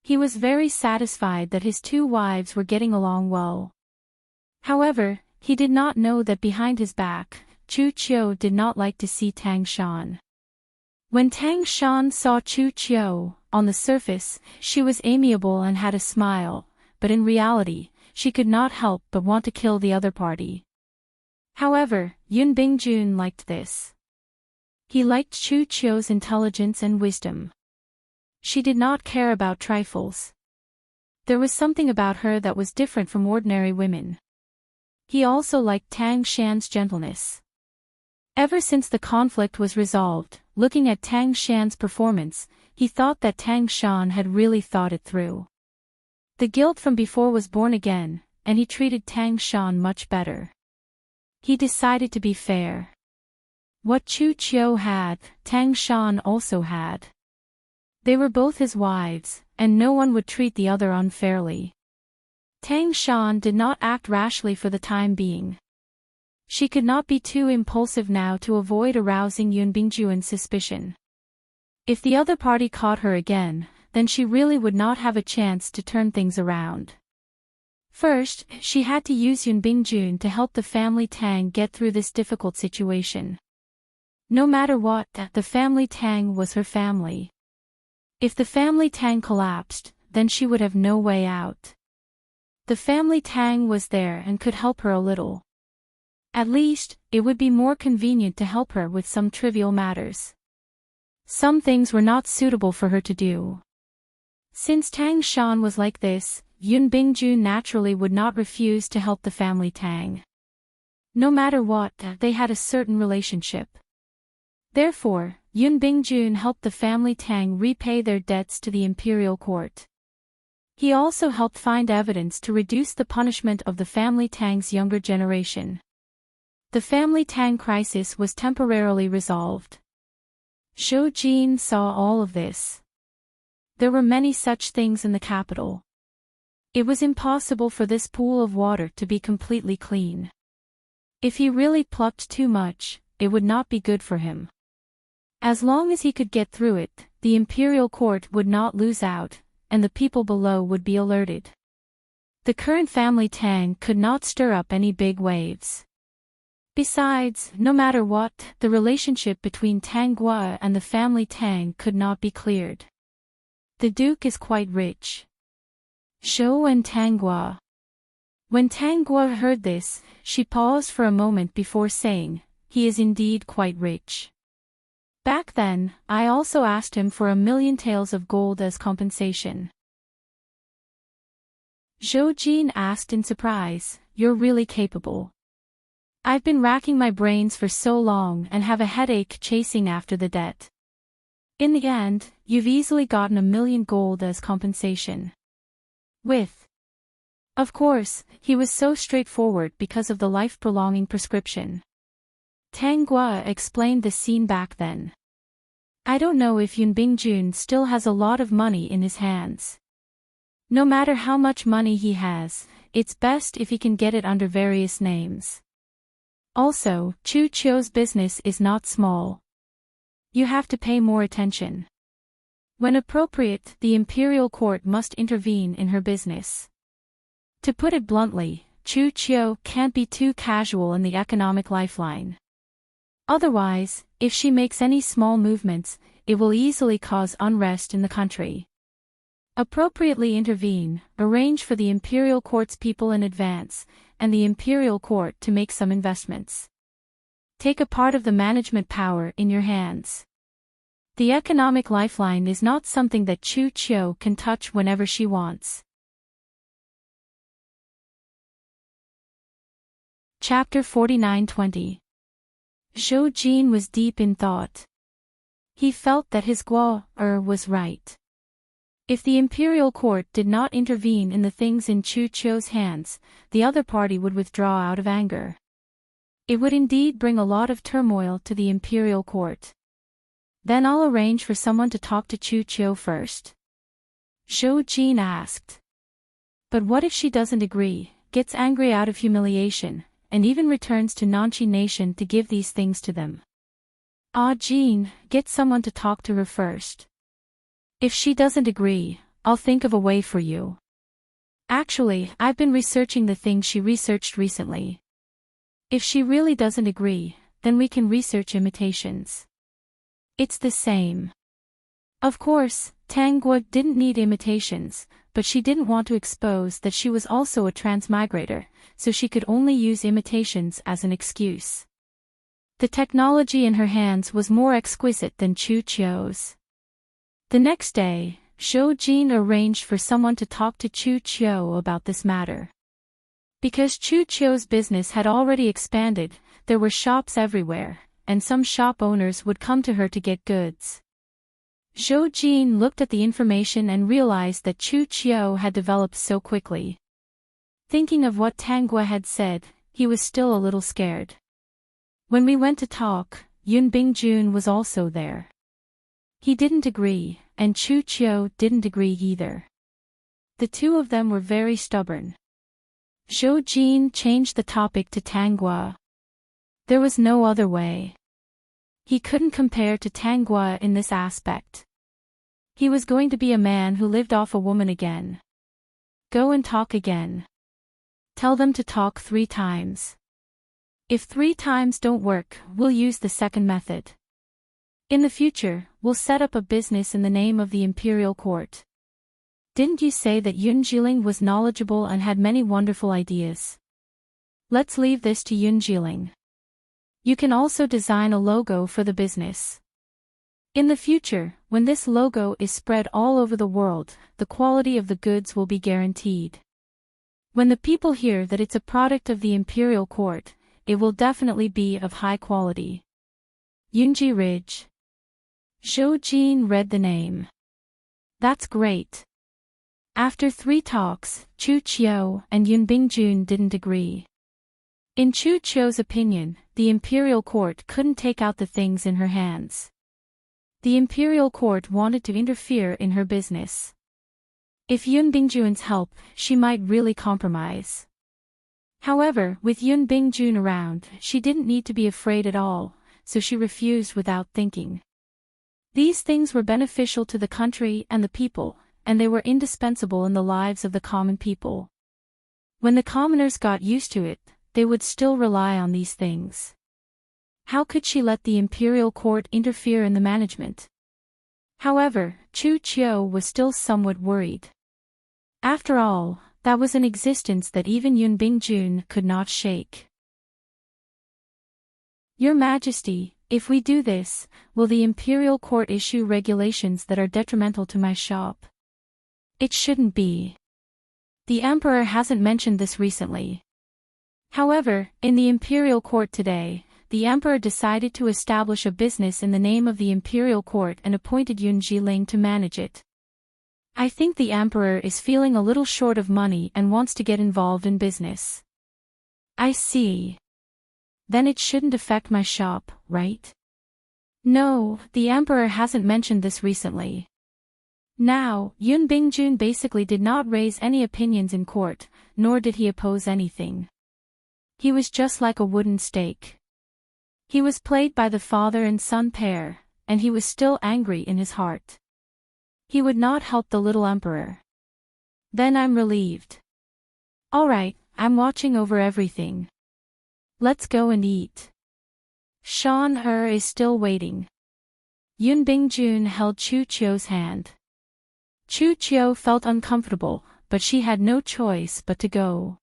He was very satisfied that his 2 wives were getting along well. However, he did not know that behind his back, Chu Chiu did not like to see Tang Shan. When Tang Shan saw Chu Chiu, on the surface, she was amiable and had a smile, but in reality, she could not help but want to kill the other party. However, Yun Bingjun liked this. He liked Chu Chiu's intelligence and wisdom. She did not care about trifles. There was something about her that was different from ordinary women. He also liked Tang Shan's gentleness. Ever since the conflict was resolved, looking at Tang Shan's performance, he thought that Tang Shan had really thought it through. The guilt from before was born again, and he treated Tang Shan much better. He decided to be fair. What Chu Chiu had, Tang Shan also had. They were both his wives, and no one would treat the other unfairly. Tang Shan did not act rashly for the time being. She could not be too impulsive now to avoid arousing Yun Bingjun's suspicion. If the other party caught her again, then she really would not have a chance to turn things around. First, she had to use Yun Bingjun to help the family Tang get through this difficult situation. No matter what, the family Tang was her family. If the family Tang collapsed, then she would have no way out. The family Tang was there and could help her a little. At least, it would be more convenient to help her with some trivial matters. Some things were not suitable for her to do. Since Tang Shan was like this, Yun Bingjun naturally would not refuse to help the family Tang. No matter what, they had a certain relationship. Therefore, Yun Bingjun helped the family Tang repay their debts to the imperial court. He also helped find evidence to reduce the punishment of the family Tang's younger generation. The family Tang crisis was temporarily resolved. Zhou Jin saw all of this. There were many such things in the capital. It was impossible for this pool of water to be completely clean. If he really plucked too much, it would not be good for him. As long as he could get through it, the imperial court would not lose out, and the people below would be alerted. The current family Tang could not stir up any big waves. Besides, no matter what, the relationship between Tang Gua and the family Tang could not be cleared. The duke is quite rich. Zhou and Tang Gua. When Tang Gua heard this, she paused for a moment before saying, "He is indeed quite rich. Back then, I also asked him for 1,000,000 taels of gold as compensation." Zhou Jin asked in surprise, "You're really capable. I've been racking my brains for so long and have a headache chasing after the debt. In the end, you've easily gotten 1,000,000 gold as compensation." Of course, he was so straightforward because of the life-prolonging prescription. Tang Gua explained the scene back then. "I don't know if Yun Bingjun still has a lot of money in his hands. No matter how much money he has, it's best if he can get it under various names. Also, Chu Chio's business is not small. You have to pay more attention. When appropriate, the imperial court must intervene in her business. To put it bluntly, Chu Chio can't be too casual in the economic lifeline. Otherwise, if she makes any small movements, it will easily cause unrest in the country. Appropriately intervene, arrange for the imperial court's people in advance, and the imperial court to make some investments. Take a part of the management power in your hands. The economic lifeline is not something that Chu Chio can touch whenever she wants." Chapter 49-20. Zhou Jin was deep in thought. He felt that his Gua-er was right. If the imperial court did not intervene in the things in Chu Chio's hands, the other party would withdraw out of anger. It would indeed bring a lot of turmoil to the imperial court. "Then I'll arrange for someone to talk to Chu Chio first," Zhou Jin asked. "But what if she doesn't agree, gets angry out of humiliation, and even returns to Nanqi Nation to give these things to them?" "Ah, Jin, get someone to talk to her first. If she doesn't agree, I'll think of a way for you. Actually, I've been researching the things she researched recently. If she really doesn't agree, then we can research imitations. It's the same." Of course, Tang Gua didn't need imitations, but she didn't want to expose that she was also a transmigrator, so she could only use imitations as an excuse. The technology in her hands was more exquisite than Chu Chio's. The next day, Zhou Jin arranged for someone to talk to Chu Chio about this matter. Because Chu Chio's business had already expanded, there were shops everywhere, and some shop owners would come to her to get goods. Zhou Jin looked at the information and realized that Chu Chio had developed so quickly. Thinking of what Tang Gua had said, he was still a little scared. When we went to talk, Yun Bingjun was also there. He didn't agree, and Chu Chio didn't agree either. The two of them were very stubborn. Zhou Jin changed the topic to Tang Gua. There was no other way. He couldn't compare to Tang Gua in this aspect. He was going to be a man who lived off a woman again. "Go and talk again. Tell them to talk 3 times. If 3 times don't work, we'll use the second method. In the future, we'll set up a business in the name of the imperial court. Didn't you say that Yun Jiling was knowledgeable and had many wonderful ideas? Let's leave this to Yun Jiling. You can also design a logo for the business. In the future, when this logo is spread all over the world, the quality of the goods will be guaranteed. When the people hear that it's a product of the imperial court, it will definitely be of high quality. Yunji Ridge. Zhou Jin read the name. That's great. After 3 talks, Chu Qiu and Yun Bingjun didn't agree. In Chu Qiu's opinion, the imperial court couldn't take out the things in her hands. The imperial court wanted to interfere in her business. If Yun Bingjun's help, she might really compromise. However, with Yun Bingjun around, she didn't need to be afraid at all, so she refused without thinking. These things were beneficial to the country and the people, and they were indispensable in the lives of the common people. When the commoners got used to it, they would still rely on these things. How could she let the imperial court interfere in the management? However, Chu Qiu was still somewhat worried. After all, that was an existence that even Yun Bingjun could not shake. Your Majesty, if we do this, will the imperial court issue regulations that are detrimental to my shop? It shouldn't be. The emperor hasn't mentioned this recently. However, in the imperial court today, the emperor decided to establish a business in the name of the imperial court and appointed Yun Jiling to manage it. I think the emperor is feeling a little short of money and wants to get involved in business. I see. Then it shouldn't affect my shop, right? No, the emperor hasn't mentioned this recently. Now, Yun Bingjun basically did not raise any opinions in court, nor did he oppose anything. He was just like a wooden stake. He was played by the father and son pair, and he was still angry in his heart. He would not help the little emperor. Then I'm relieved. Alright, I'm watching over everything. Let's go and eat. Shan is still waiting. Yun Bingjun held Chu Qiu's hand. Chu Qiu felt uncomfortable, but she had no choice but to go.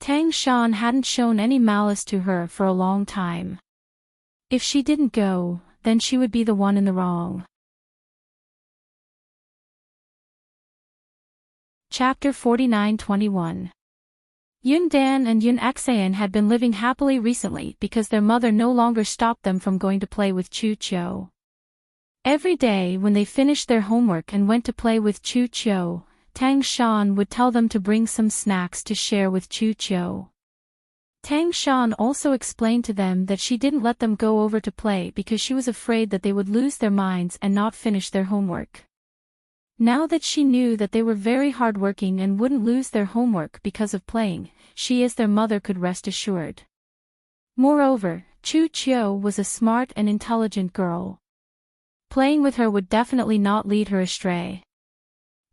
Tang Shan hadn't shown any malice to her for a long time. If she didn't go, then she would be the one in the wrong. Chapter 49-21. Yun Dan and Yun Xan had been living happily recently because their mother no longer stopped them from going to play with Chu Qiu. Every day when they finished their homework and went to play with Chu Qiu, Tang Shan would tell them to bring some snacks to share with Chu Qiu. Tang Shan also explained to them that she didn't let them go over to play because she was afraid that they would lose their minds and not finish their homework. Now that she knew that they were very hardworking and wouldn't lose their homework because of playing, she as their mother could rest assured. Moreover, Chu Qiu was a smart and intelligent girl. Playing with her would definitely not lead her astray.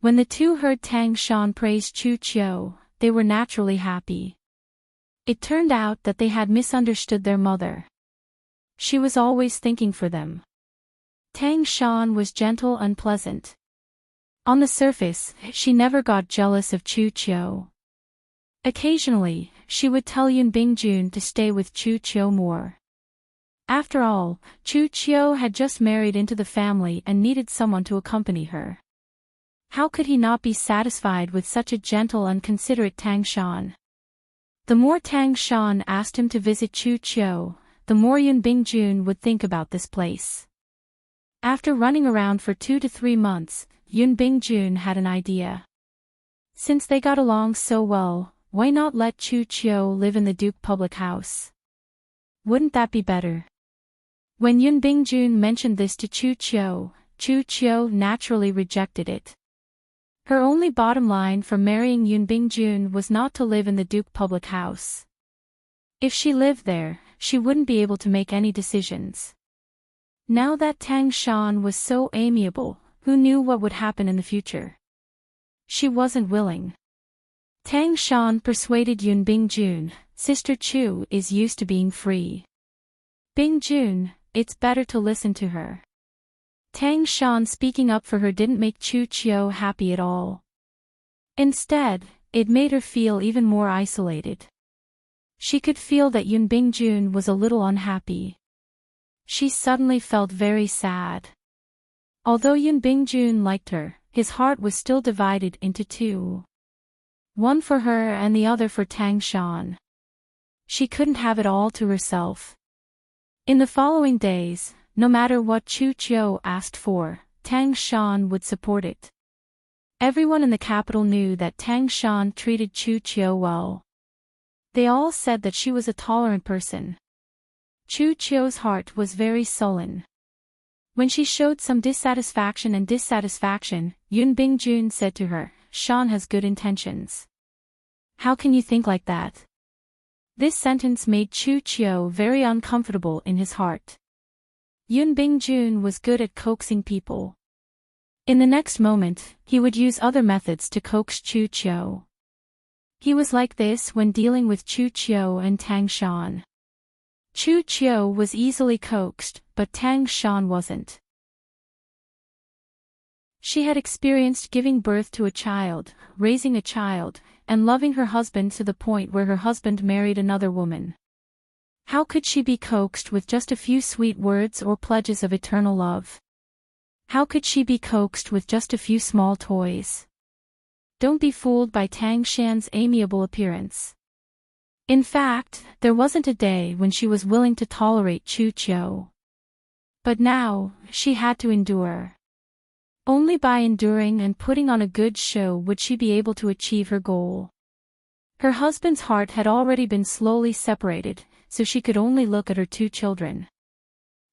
When the two heard Tang Shan praise Chu Qiu, they were naturally happy. It turned out that they had misunderstood their mother. She was always thinking for them. Tang Shan was gentle and pleasant. On the surface, she never got jealous of Chu Qiu. Occasionally, she would tell Yun Bingjun to stay with Chu Qiu more. After all, Chu Qiu had just married into the family and needed someone to accompany her. How could he not be satisfied with such a gentle and considerate Tang Shan? The more Tang Shan asked him to visit Chu Qiu, the more Yun Bingjun would think about this place. After running around for 2 to 3 months, Yun Bingjun had an idea. Since they got along so well, why not let Chu Qiu live in the Duke public house? Wouldn't that be better? When Yun Bingjun mentioned this to Chu Qiu naturally rejected it. Her only bottom line for marrying Yun Bingjun was not to live in the Duke public house. If she lived there, she wouldn't be able to make any decisions. Now that Tang Shan was so amiable, who knew what would happen in the future? She wasn't willing. Tang Shan persuaded Yun Bingjun, Sister Chu is used to being free. Bingjun, it's better to listen to her. Tang Shan speaking up for her didn't make Chu Chiu happy at all. Instead, it made her feel even more isolated. She could feel that Yun Bingjun was a little unhappy. She suddenly felt very sad. Although Yun Bingjun liked her, his heart was still divided into two. One for her and the other for Tang Shan. She couldn't have it all to herself. In the following days, no matter what Chu Chiu asked for, Tang Shan would support it. Everyone in the capital knew that Tang Shan treated Chu Chiu well. They all said that she was a tolerant person. Chu Chiu's heart was very sullen. When she showed some dissatisfaction, Yun Bingjun said to her, Shan has good intentions. How can you think like that? This sentence made Chu Chiu very uncomfortable in his heart. Yun Bingjun was good at coaxing people. In the next moment, he would use other methods to coax Chu Chiu. He was like this when dealing with Chu Chiu and Tang Shan. Chu Chiu was easily coaxed, but Tang Shan wasn't. She had experienced giving birth to a child, raising a child, and loving her husband to the point where her husband married another woman. How could she be coaxed with just a few sweet words or pledges of eternal love? How could she be coaxed with just a few small toys? Don't be fooled by Tang Shan's amiable appearance. In fact, there wasn't a day when she was willing to tolerate Chu Chiu. But now, she had to endure. Only by enduring and putting on a good show would she be able to achieve her goal. Her husband's heart had already been slowly separated, so she could only look at her two children.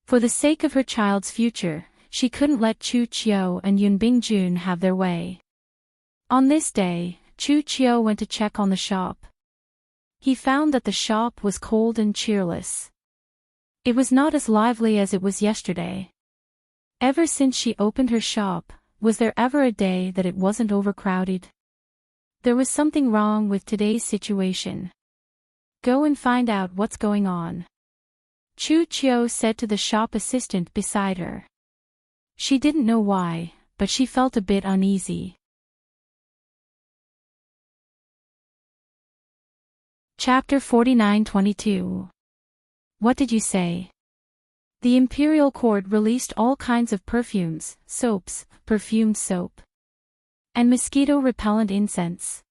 For the sake of her child's future, she couldn't let Chu Chiu and Yun Bingjun have their way. On this day, Chu Chiu went to check on the shop. He found that the shop was cold and cheerless. It was not as lively as it was yesterday. Ever since she opened her shop, was there ever a day that it wasn't overcrowded? There was something wrong with today's situation. Go and find out what's going on. Chu Chiu said to the shop assistant beside her. She didn't know why, but she felt a bit uneasy. Chapter 49-22. What did you say? The imperial court released all kinds of perfumes, soaps, perfumed soap, and mosquito-repellent incense.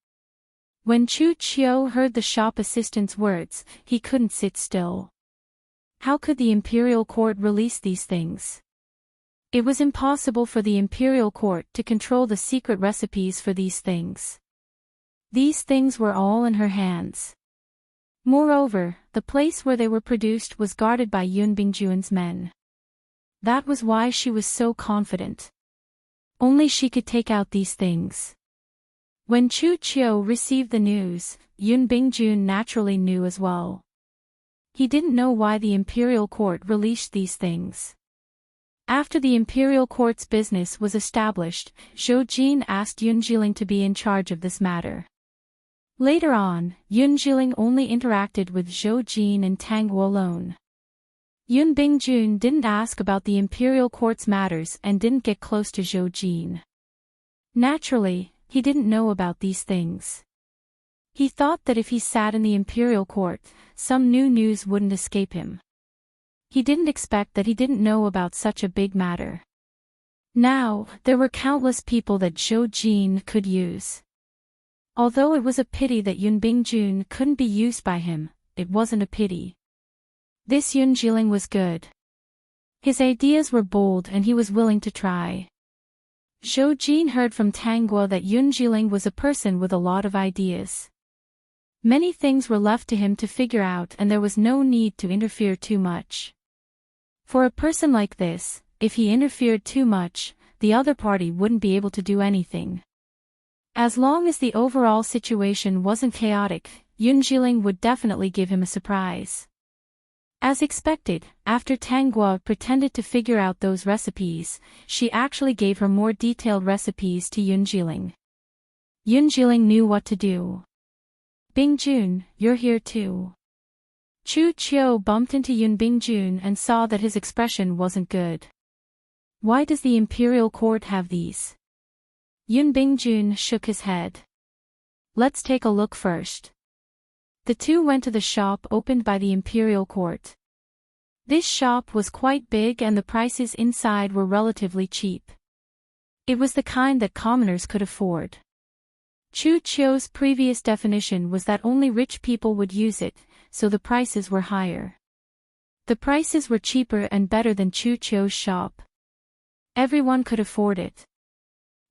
When Chu Chiu heard the shop assistant's words, he couldn't sit still. How could the imperial court release these things? It was impossible for the imperial court to control the secret recipes for these things. These things were all in her hands. Moreover, the place where they were produced was guarded by Yun Bingjun's men. That was why she was so confident. Only she could take out these things. When Chu Chiu received the news, Yun Bingjun naturally knew as well. He didn't know why the imperial court released these things. After the imperial court's business was established, Zhou Jin asked Yun Jiling to be in charge of this matter. Later on, Yun Jiling only interacted with Zhou Jin and Tang Wu alone. Yun Bingjun didn't ask about the imperial court's matters and didn't get close to Zhou Jin. Naturally, he didn't know about these things. He thought that if he sat in the imperial court, some new news wouldn't escape him. He didn't expect that he didn't know about such a big matter. Now, there were countless people that Zhou Jin could use. Although it was a pity that Yun Bingjun couldn't be used by him, it wasn't a pity. This Yun Jiling was good. His ideas were bold and he was willing to try. Zhou Jin heard from Tang Guo that Yun Jiling was a person with a lot of ideas. Many things were left to him to figure out and there was no need to interfere too much. For a person like this, if he interfered too much, the other party wouldn't be able to do anything. As long as the overall situation wasn't chaotic, Yun Jiling would definitely give him a surprise. As expected, after Tang Guo pretended to figure out those recipes, she actually gave her more detailed recipes to Yun Jiling. Yun Jiling knew what to do. Bingjun, you're here too. Chu Chiu bumped into Yun Bingjun and saw that his expression wasn't good. Why does the imperial court have these? Yun Bingjun shook his head. Let's take a look first. The two went to the shop opened by the imperial court. This shop was quite big and the prices inside were relatively cheap. It was the kind that commoners could afford. Chu Chiu's previous definition was that only rich people would use it, so the prices were higher. The prices were cheaper and better than Chu Chiu's shop. Everyone could afford it.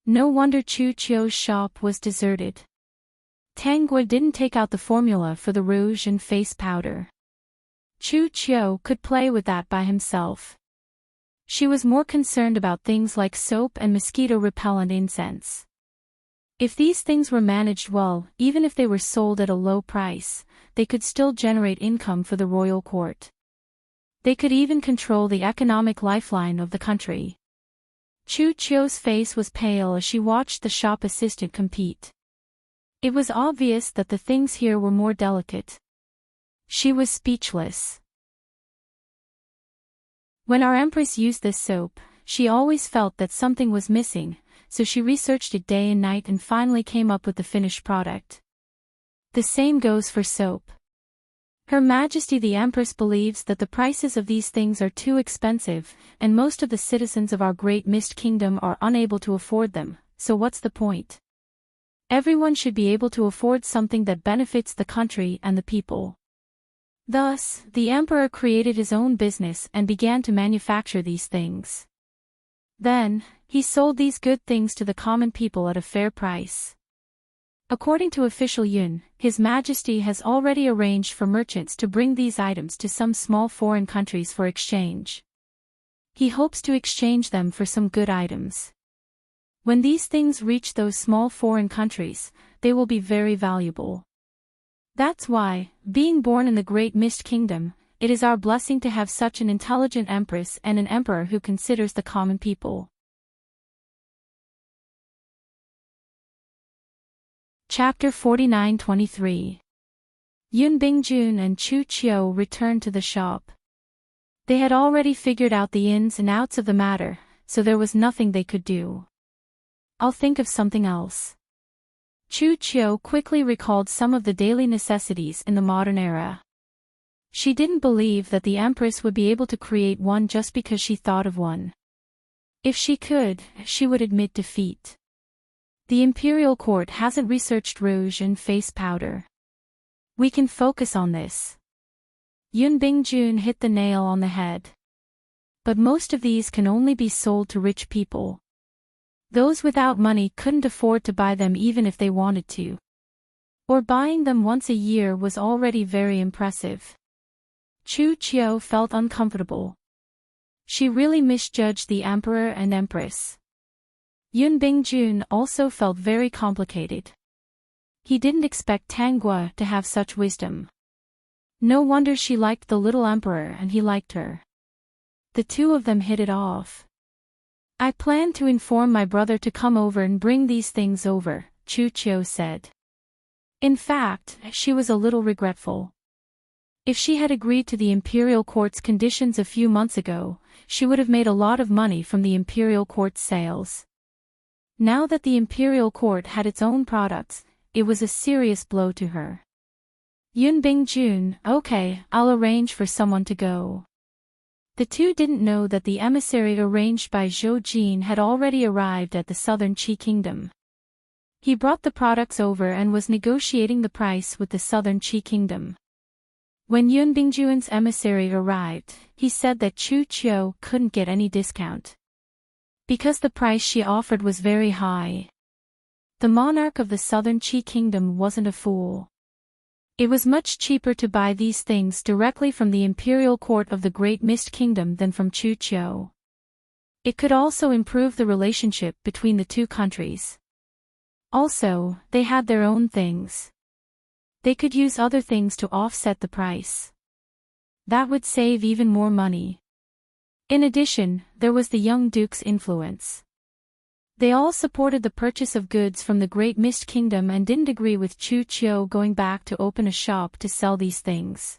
No wonder Chu Chiu's shop was deserted. Tang Gui didn't take out the formula for the rouge and face powder. Chu Chiu could play with that by himself. She was more concerned about things like soap and mosquito-repellent incense. If these things were managed well, even if they were sold at a low price, they could still generate income for the royal court. They could even control the economic lifeline of the country. Chu Chiu's face was pale as she watched the shop assistant compete. It was obvious that the things here were more delicate. She was speechless. When our empress used this soap, she always felt that something was missing, so she researched it day and night and finally came up with the finished product. The same goes for soap. Her Majesty the Empress believes that the prices of these things are too expensive, and most of the citizens of our great Mist Kingdom are unable to afford them, so what's the point? Everyone should be able to afford something that benefits the country and the people. Thus, the emperor created his own business and began to manufacture these things. Then, he sold these good things to the common people at a fair price. According to official Yun, His Majesty has already arranged for merchants to bring these items to some small foreign countries for exchange. He hopes to exchange them for some good items. When these things reach those small foreign countries, they will be very valuable. That's why, being born in the Great Mist Kingdom, it is our blessing to have such an intelligent empress and an emperor who considers the common people. Chapter 49-23. Yun Bingjun and Chu Chiu returned to the shop. They had already figured out the ins and outs of the matter, so there was nothing they could do. I'll think of something else. Chu Chiu quickly recalled some of the daily necessities in the modern era. She didn't believe that the Empress would be able to create one just because she thought of one. If she could, she would admit defeat. The Imperial Court hasn't researched rouge and face powder. We can focus on this. Yun Bingjun hit the nail on the head. But most of these can only be sold to rich people. Those without money couldn't afford to buy them even if they wanted to. Or buying them once a year was already very impressive. Chu Chiu felt uncomfortable. She really misjudged the Emperor and Empress. Yun Bingjun also felt very complicated. He didn't expect Tang Gui to have such wisdom. No wonder she liked the little Emperor and he liked her. The two of them hit it off. I plan to inform my brother to come over and bring these things over, Chu Chiu said. In fact, she was a little regretful. If she had agreed to the Imperial Court's conditions a few months ago, she would have made a lot of money from the Imperial Court's sales. Now that the Imperial Court had its own products, it was a serious blow to her. Yun Bingjun, okay, I'll arrange for someone to go. The two didn't know that the emissary arranged by Zhou Jin had already arrived at the southern Qi Kingdom. He brought the products over and was negotiating the price with the southern Qi Kingdom. When Yun Bingjun's emissary arrived, he said that Chu Chiu couldn't get any discount. Because the price she offered was very high. The monarch of the southern Qi Kingdom wasn't a fool. It was much cheaper to buy these things directly from the Imperial Court of the Great Mist Kingdom than from Chu Chiu. It could also improve the relationship between the two countries. Also, they had their own things. They could use other things to offset the price. That would save even more money. In addition, there was the young duke's influence. They all supported the purchase of goods from the Great Mist Kingdom and didn't agree with Chu Chiu going back to open a shop to sell these things.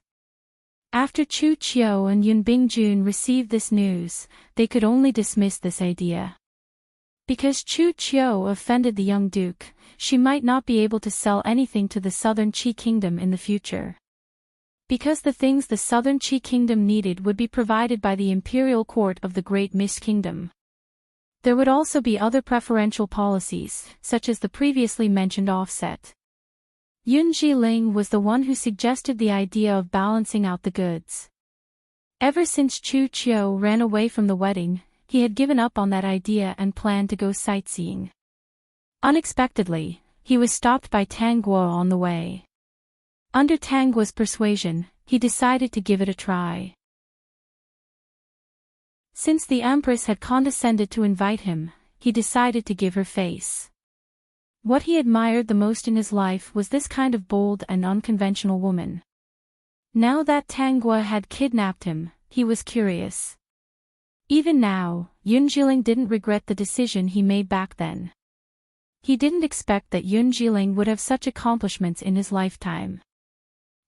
After Chu Chiu and Yun Bingjun received this news, they could only dismiss this idea. Because Chu Chiu offended the young duke, she might not be able to sell anything to the Southern Qi Kingdom in the future. Because the things the Southern Qi Kingdom needed would be provided by the imperial court of the Great Mist Kingdom. There would also be other preferential policies, such as the previously mentioned offset. Yun Jiling was the one who suggested the idea of balancing out the goods. Ever since Chu Chiu ran away from the wedding, he had given up on that idea and planned to go sightseeing. Unexpectedly, he was stopped by Tang Guo on the way. Under Tang Guo's persuasion, he decided to give it a try. Since the Empress had condescended to invite him, he decided to give her face. What he admired the most in his life was this kind of bold and unconventional woman. Now that Tang Guo had kidnapped him, he was curious. Even now, Yun Jiling didn't regret the decision he made back then. He didn't expect that Yun Jiling would have such accomplishments in his lifetime.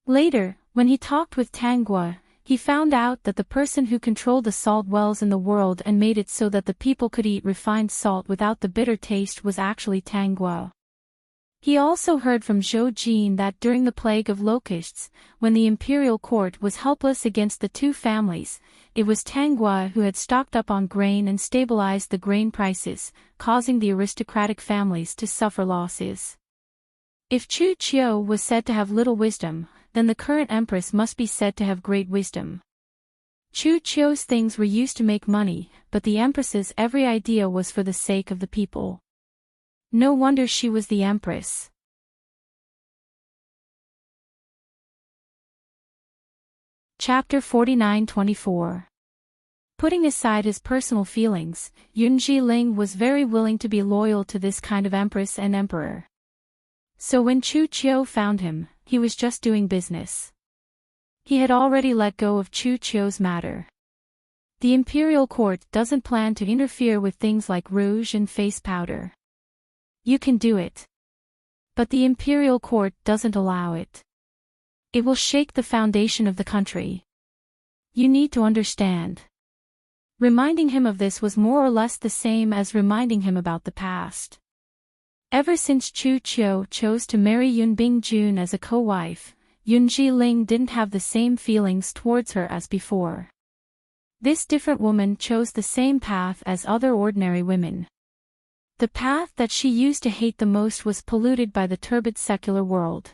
Later, when he talked with Tang Guo, he found out that the person who controlled the salt wells in the world and made it so that the people could eat refined salt without the bitter taste was actually Tang Guo. He also heard from Zhou Jin that during the plague of locusts, when the imperial court was helpless against the two families, it was Tang Guo who had stocked up on grain and stabilized the grain prices, causing the aristocratic families to suffer losses. If Chu Chiu was said to have little wisdom, then the current empress must be said to have great wisdom. Chu Chiu's things were used to make money, but the empress's every idea was for the sake of the people. No wonder she was the empress. Chapter 49-24. Putting aside his personal feelings, Yun Jiling was very willing to be loyal to this kind of empress and emperor. So when Chu Chiu found him, he was just doing business. He had already let go of Chu Chiu's matter. The imperial court doesn't plan to interfere with things like rouge and face powder. You can do it. But the imperial court doesn't allow it. It will shake the foundation of the country. You need to understand. Reminding him of this was more or less the same as reminding him about the past. Ever since Chu Chiu chose to marry Yun Bingjun as a co-wife, Yun Jiling didn't have the same feelings towards her as before. This different woman chose the same path as other ordinary women. The path that she used to hate the most was polluted by the turbid secular world.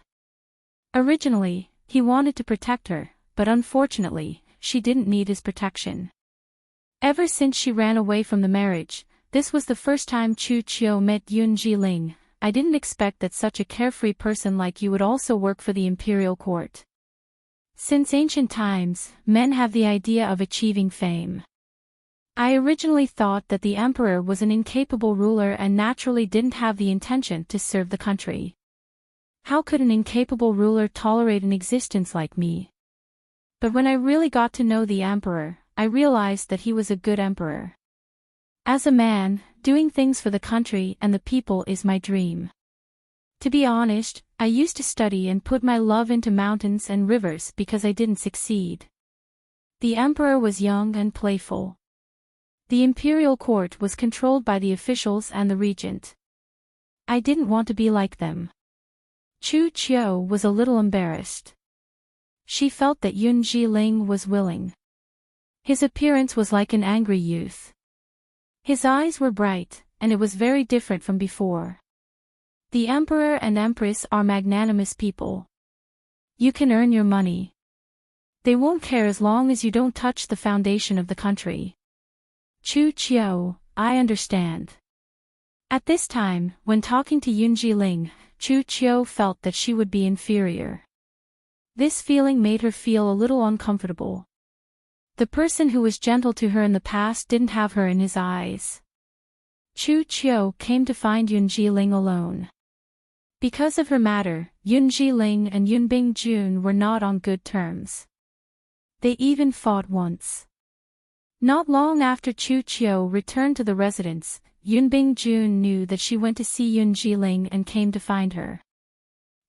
Originally, he wanted to protect her, but unfortunately, she didn't need his protection. Ever since she ran away from the marriage, this was the first time Chu Chiu met Yun Jiling. I didn't expect that such a carefree person like you would also work for the imperial court. Since ancient times, men have the idea of achieving fame. I originally thought that the emperor was an incapable ruler and naturally didn't have the intention to serve the country. How could an incapable ruler tolerate an existence like me? But when I really got to know the emperor, I realized that he was a good emperor. As a man, doing things for the country and the people is my dream. To be honest, I used to study and put my love into mountains and rivers because I didn't succeed. The emperor was young and playful. The imperial court was controlled by the officials and the regent. I didn't want to be like them. Chu Chiu was a little embarrassed. She felt that Yun Jiling was willing. His appearance was like an angry youth. His eyes were bright, and it was very different from before. The emperor and empress are magnanimous people. You can earn your money. They won't care as long as you don't touch the foundation of the country. Chu Chiu, I understand. At this time, when talking to Yun Jiling, Chu Chiu felt that she would be inferior. This feeling made her feel a little uncomfortable. The person who was gentle to her in the past didn't have her in his eyes. Chu Chiu came to find Yun Jiling alone. Because of her matter, Yun Jiling and Yun Bingjun were not on good terms. They even fought once. Not long after Chu Qiu returned to the residence, Yun Bingjun knew that she went to see Yun Jiling and came to find her.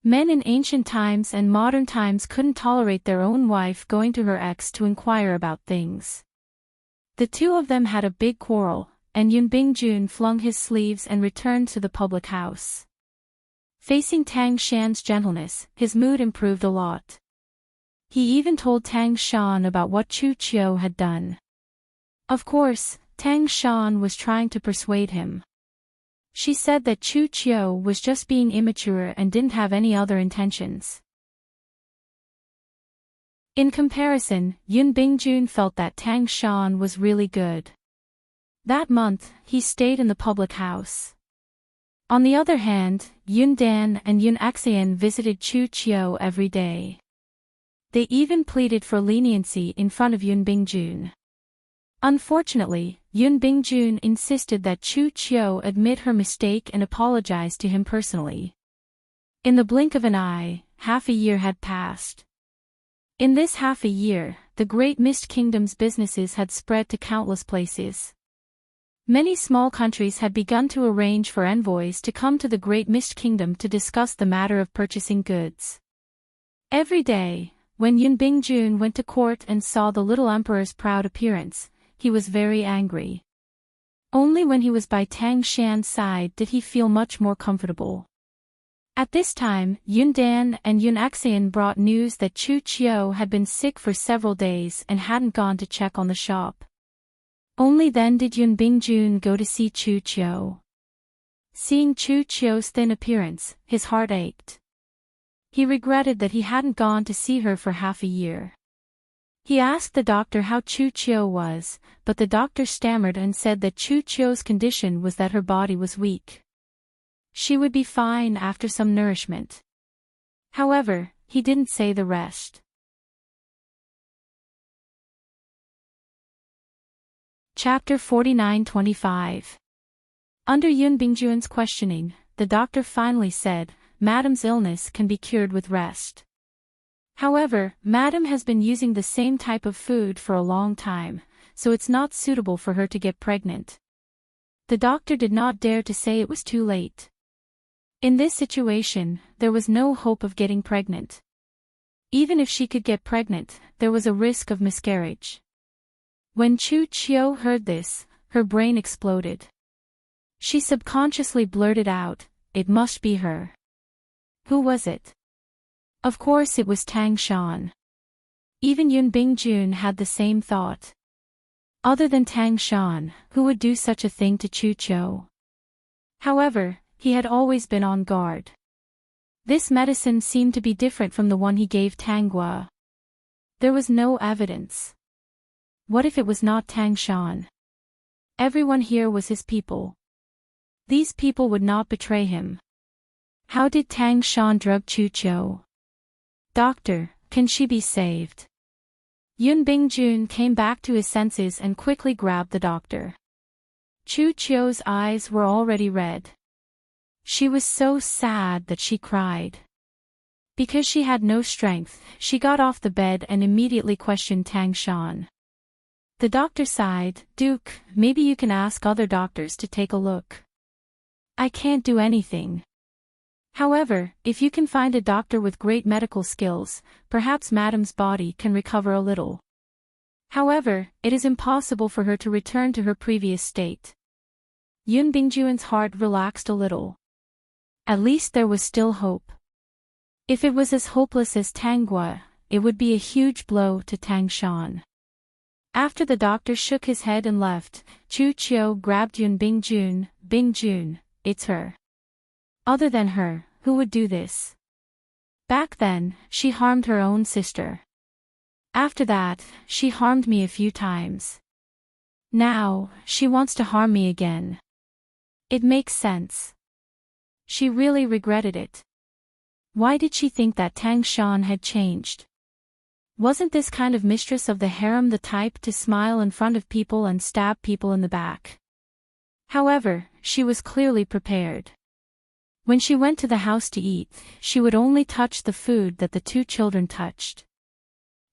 Men in ancient times and modern times couldn't tolerate their own wife going to her ex to inquire about things. The two of them had a big quarrel, and Yun Bingjun flung his sleeves and returned to the public house. Facing Tang Shan's gentleness, his mood improved a lot. He even told Tang Shan about what Chu Qiu had done. Of course, Tang Shan was trying to persuade him. She said that Chu Qiu was just being immature and didn't have any other intentions. In comparison, Yun Bingjun felt that Tang Shan was really good. That month, he stayed in the public house. On the other hand, Yun Dan and Yun Axian visited Chu Qiu every day. They even pleaded for leniency in front of Yun Bingjun. Unfortunately, Yun Bingjun insisted that Chu Qiu admit her mistake and apologize to him personally. In the blink of an eye, half a year had passed. In this half a year, the Great Mist Kingdom's businesses had spread to countless places. Many small countries had begun to arrange for envoys to come to the Great Mist Kingdom to discuss the matter of purchasing goods. Every day, when Yun Bingjun went to court and saw the little emperor's proud appearance, he was very angry. Only when he was by Tang Shan's side did he feel much more comfortable. At this time, Yun Dan and Yun Axian brought news that Chu Qiu had been sick for several days and hadn't gone to check on the shop. Only then did Yun Bingjun go to see Chu Qiu. Seeing Chu Qiu's thin appearance, his heart ached. He regretted that he hadn't gone to see her for half a year. He asked the doctor how Chu Qiu was, but the doctor stammered and said that Chu Qiu's condition was that her body was weak. She would be fine after some nourishment. However, he didn't say the rest. Chapter 49-25. Under Yun Bingjun's questioning, the doctor finally said, "Madam's illness can be cured with rest. However, Madam has been using the same type of food for a long time, so it's not suitable for her to get pregnant." The doctor did not dare to say it was too late. In this situation, there was no hope of getting pregnant. Even if she could get pregnant, there was a risk of miscarriage. When Chu Qiu heard this, her brain exploded. She subconsciously blurted out, "It must be her." Who was it? Of course it was Tang Shan. Even Yun Bingjun had the same thought. Other than Tang Shan, who would do such a thing to Chu Qiu? However, he had always been on guard. This medicine seemed to be different from the one he gave Tang Gua. There was no evidence. What if it was not Tang Shan? Everyone here was his people. These people would not betray him. How did Tang Shan drug Chu Qiu? "Doctor, can she be saved?" Yun Bingjun came back to his senses and quickly grabbed the doctor. Chu Qiu's eyes were already red. She was so sad that she cried. Because she had no strength, she got off the bed and immediately questioned Tang Shan. The doctor sighed, "Duke, maybe you can ask other doctors to take a look. I can't do anything. However, if you can find a doctor with great medical skills, perhaps Madam's body can recover a little. However, it is impossible for her to return to her previous state." Yun Bingjun's heart relaxed a little. At least there was still hope. If it was as hopeless as Tang Gua, it would be a huge blow to Tang Shan. After the doctor shook his head and left, Chu Qiu grabbed Yun Bingjun. "Bingjun, it's her. Other than her, who would do this? Back then, she harmed her own sister. After that, she harmed me a few times. Now, she wants to harm me again. It makes sense." She really regretted it. Why did she think that Tang Shan had changed? Wasn't this kind of mistress of the harem the type to smile in front of people and stab people in the back? However, she was clearly prepared. When she went to the house to eat, she would only touch the food that the two children touched.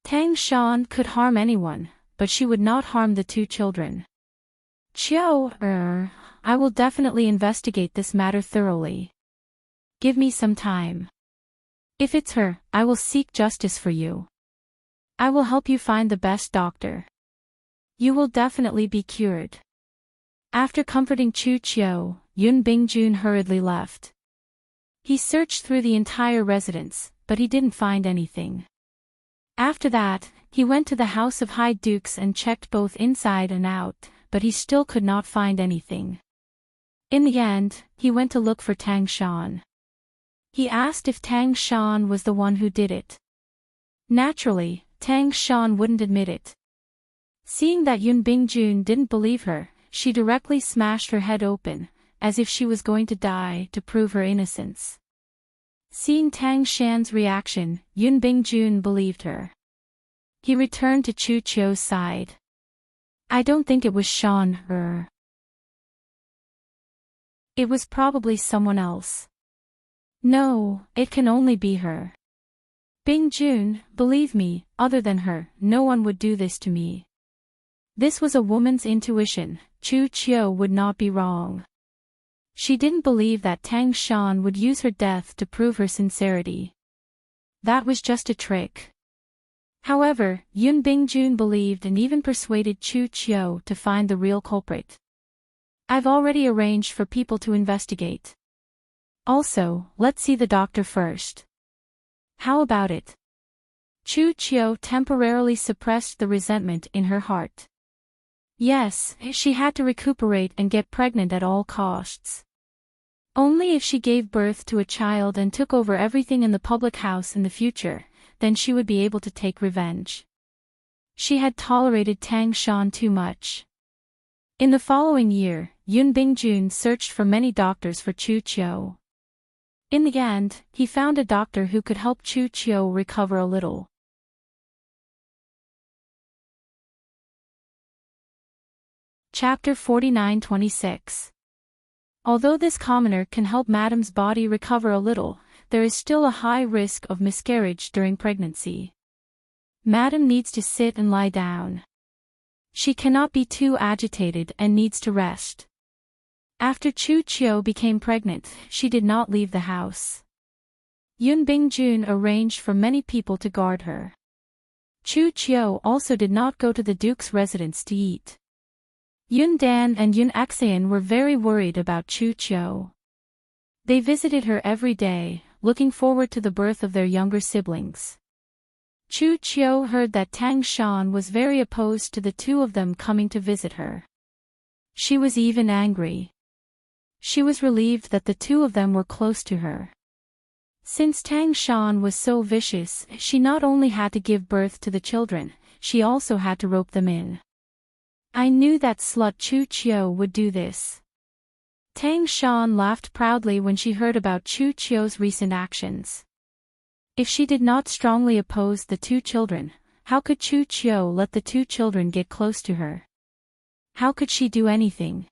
Tang Shan could harm anyone, but she would not harm the two children. I will definitely investigate this matter thoroughly. Give me some time. If it's her, I will seek justice for you. I will help you find the best doctor. You will definitely be cured. After comforting Chu Chiu, Yun Bingjun hurriedly left. He searched through the entire residence, but he didn't find anything. After that, he went to the House of High Dukes and checked both inside and out, but he still could not find anything. In the end, he went to look for Tang Shan. He asked if Tang Shan was the one who did it. Naturally, Tang Shan wouldn't admit it. Seeing that Yun Bingjun didn't believe her, she directly smashed her head open, as if she was going to die to prove her innocence. Seeing Tang Shan's reaction, Yun Bingjun believed her. He returned to Chu Chiu's side. I don't think it was Shan. It was probably someone else. No, it can only be her. Bingjun, believe me, other than her, no one would do this to me. This was a woman's intuition, Chu Chiu would not be wrong. She didn't believe that Tang Shan would use her death to prove her sincerity. That was just a trick. However, Yun Bingjun believed and even persuaded Chu Chiu to find the real culprit. I've already arranged for people to investigate. Also, let's see the doctor first. How about it? Chu Chiu temporarily suppressed the resentment in her heart. Yes, she had to recuperate and get pregnant at all costs. Only if she gave birth to a child and took over everything in the public house in the future, then she would be able to take revenge. She had tolerated Tang Shan too much. In the following year, Yun Bingjun searched for many doctors for Chu Chiu. In the end, he found a doctor who could help Chu Chiu recover a little. Chapter 49-26. Although this commoner can help Madam's body recover a little, there is still a high risk of miscarriage during pregnancy. Madam needs to sit and lie down. She cannot be too agitated and needs to rest. After Chu Chiu became pregnant, she did not leave the house. Yun Bingjun arranged for many people to guard her. Chu Chiu also did not go to the Duke's residence to eat. Yun Dan and Yun Axean were very worried about Chu Chiu. They visited her every day, looking forward to the birth of their younger siblings. Chu Chiu heard that Tang Shan was very opposed to the two of them coming to visit her. She was even angry. She was relieved that the two of them were close to her. Since Tang Shan was so vicious, she not only had to give birth to the children, she also had to rope them in. I knew that slut Chu Chiu would do this. Tang Shan laughed proudly when she heard about Chu Chiu's recent actions. If she did not strongly oppose the two children, how could Chu Chiu let the two children get close to her? How could she do anything?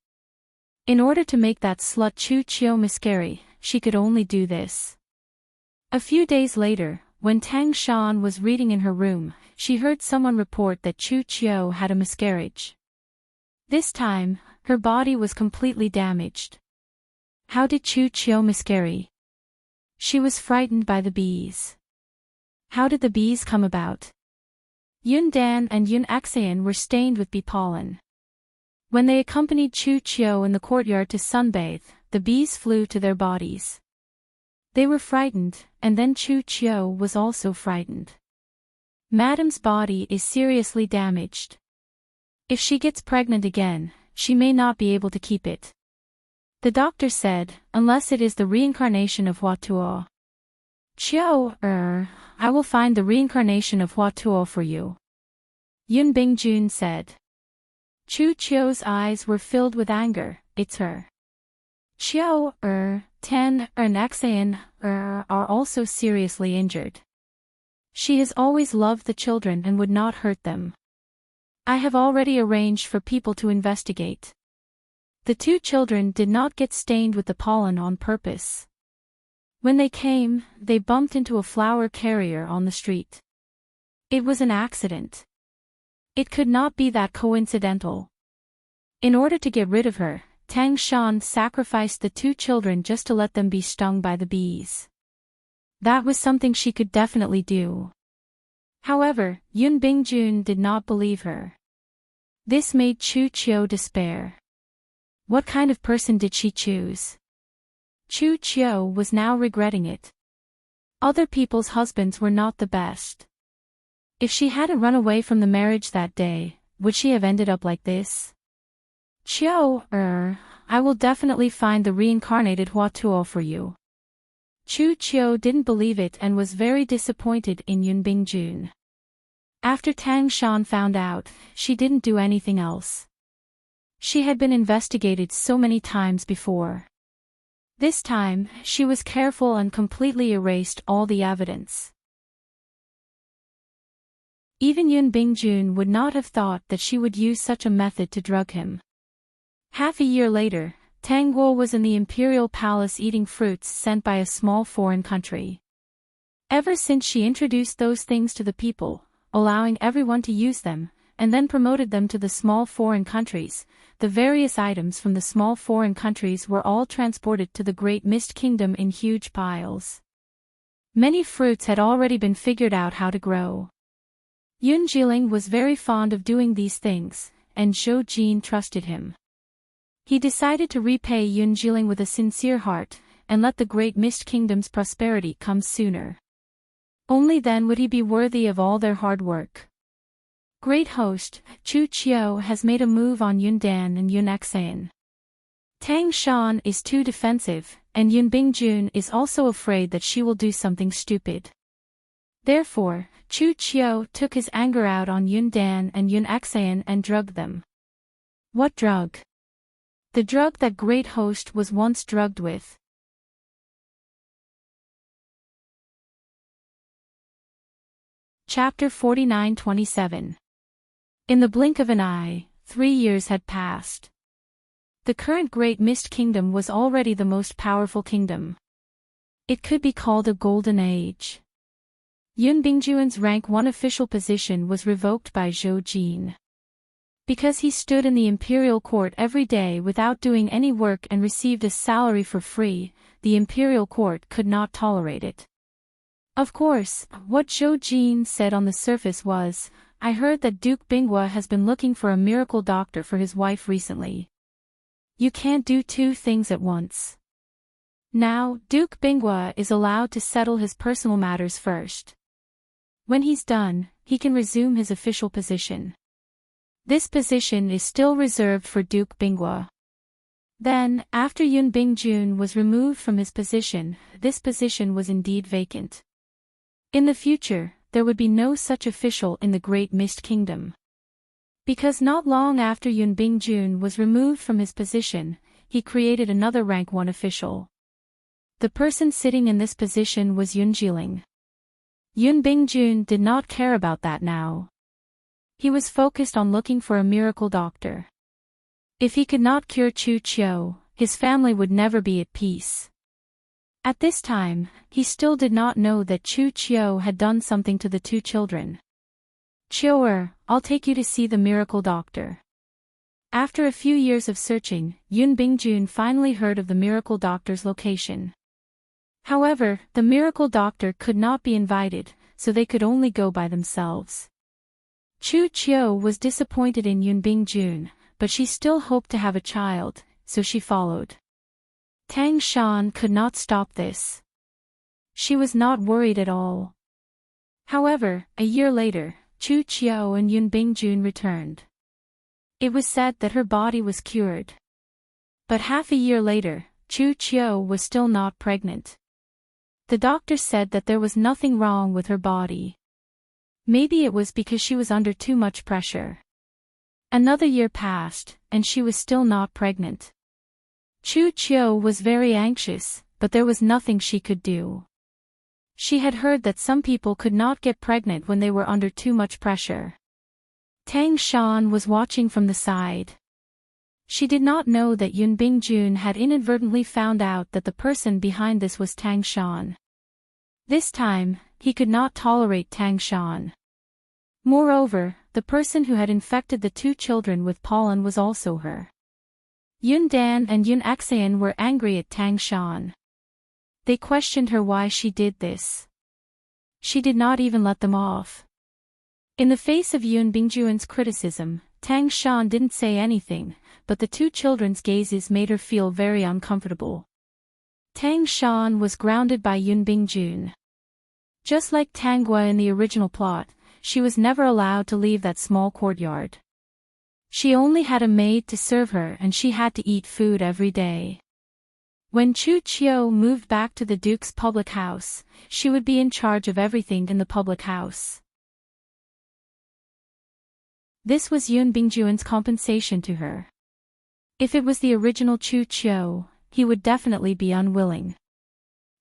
In order to make that slut Chu Chiu miscarry, she could only do this. A few days later, when Tang Shan was reading in her room, she heard someone report that Chu Chiu had a miscarriage. This time, her body was completely damaged. How did Chu Chiu miscarry? She was frightened by the bees. How did the bees come about? Yun Dan and Yun Axean were stained with bee pollen. When they accompanied Chu Chiu in the courtyard to sunbathe, the bees flew to their bodies. They were frightened, and then Chu Chiu was also frightened. Madam's body is seriously damaged. If she gets pregnant again, she may not be able to keep it. The doctor said, unless it is the reincarnation of Hua Tuo. Chiu, I will find the reincarnation of Hua Tuo for you. Yun Bingjun said. Chu Chiu's eyes were filled with anger. It's her. Chiu, Tan, and Axean, are also seriously injured. She has always loved the children and would not hurt them. I have already arranged for people to investigate. The two children did not get stained with the pollen on purpose. When they came, they bumped into a flower carrier on the street. It was an accident. It could not be that coincidental. In order to get rid of her, Tang Shan sacrificed the 2 children just to let them be stung by the bees. That was something she could definitely do. However, Yun Bingjun did not believe her. This made Chu Qiu despair. What kind of person did she choose? Chu Qiu was now regretting it. Other people's husbands were not the best. If she hadn't run away from the marriage that day, would she have ended up like this? I will definitely find the reincarnated Huatuo for you. Chu Qiu didn't believe it and was very disappointed in Yun Bingjun. After Tang Shan found out, she didn't do anything else. She had been investigated so many times before. This time, she was careful and completely erased all the evidence. Even Yun Bingjun would not have thought that she would use such a method to drug him. Half a year later, Tang Guo was in the imperial palace eating fruits sent by a small foreign country. Ever since she introduced those things to the people, allowing everyone to use them, and then promoted them to the small foreign countries, the various items from the small foreign countries were all transported to the Great Mist Kingdom in huge piles. Many fruits had already been figured out how to grow. Yun Jiling was very fond of doing these things, and Zhou Jin trusted him. He decided to repay Yun Jiling with a sincere heart, and let the Great Mist Kingdom's prosperity come sooner. Only then would he be worthy of all their hard work. Great host, Chu Qiu has made a move on Yun Dan and Yun Xan. Tang Shan is too defensive, and Yun Bingjun is also afraid that she will do something stupid. Therefore, Chu Qiu took his anger out on Yun Dan and Yun Xan and drugged them. What drug? The drug that Great Host was once drugged with. Chapter 49-27. In the blink of an eye, 3 years had passed. The current Great Mist Kingdom was already the most powerful kingdom. It could be called a golden age. Yun Bingjun's rank 1 official position was revoked by Zhou Jin. Because he stood in the imperial court every day without doing any work and received a salary for free, the imperial court could not tolerate it. Of course, what Zhou Jin said on the surface was, "I heard that Duke Binghua has been looking for a miracle doctor for his wife recently. You can't do 2 things at once. Now, Duke Binghua is allowed to settle his personal matters first. When he's done, he can resume his official position. This position is still reserved for Duke Binghua." Then, after Yun Bingjun was removed from his position, this position was indeed vacant. In the future, there would be no such official in the Great Mist Kingdom. Because not long after Yun Bingjun was removed from his position, he created another rank 1 official. The person sitting in this position was Yun Jiling. Yun Bingjun did not care about that now. He was focused on looking for a miracle doctor. If he could not cure Chu Qiu, his family would never be at peace. At this time, he still did not know that Chu Qiu had done something to the 2 children. "Qiu, I'll take you to see the miracle doctor." After a few years of searching, Yun Bingjun finally heard of the miracle doctor's location. However, the miracle doctor could not be invited, so they could only go by themselves. Chu Qiu was disappointed in Yun Bingjun, but she still hoped to have a child, so she followed. Tang Shan could not stop this. She was not worried at all. However, a year later, Chu Qiu and Yun Bingjun returned. It was said that her body was cured. But half a year later, Chu Qiu was still not pregnant. The doctor said that there was nothing wrong with her body. Maybe it was because she was under too much pressure. Another year passed, and she was still not pregnant. Chu Qiu was very anxious, but there was nothing she could do. She had heard that some people could not get pregnant when they were under too much pressure. Tang Shan was watching from the side. She did not know that Yun Bingjun had inadvertently found out that the person behind this was Tang Shan. This time, he could not tolerate Tang Shan. Moreover, the person who had infected the two children with pollen was also her. Yun Dan and Yun Axayan were angry at Tang Shan. They questioned her why she did this. She did not even let them off. In the face of Yun Bingjuan's criticism, Tang Shan didn't say anything, but the two children's gazes made her feel very uncomfortable. Tang Shan was grounded by Yun Bingjun. Just like Tang Gua in the original plot, she was never allowed to leave that small courtyard. She only had a maid to serve her and she had to eat food every day. When Chu Chiu moved back to the Duke's public house, she would be in charge of everything in the public house. This was Yun Bingjuan's compensation to her. If it was the original Chu Chiu, he would definitely be unwilling.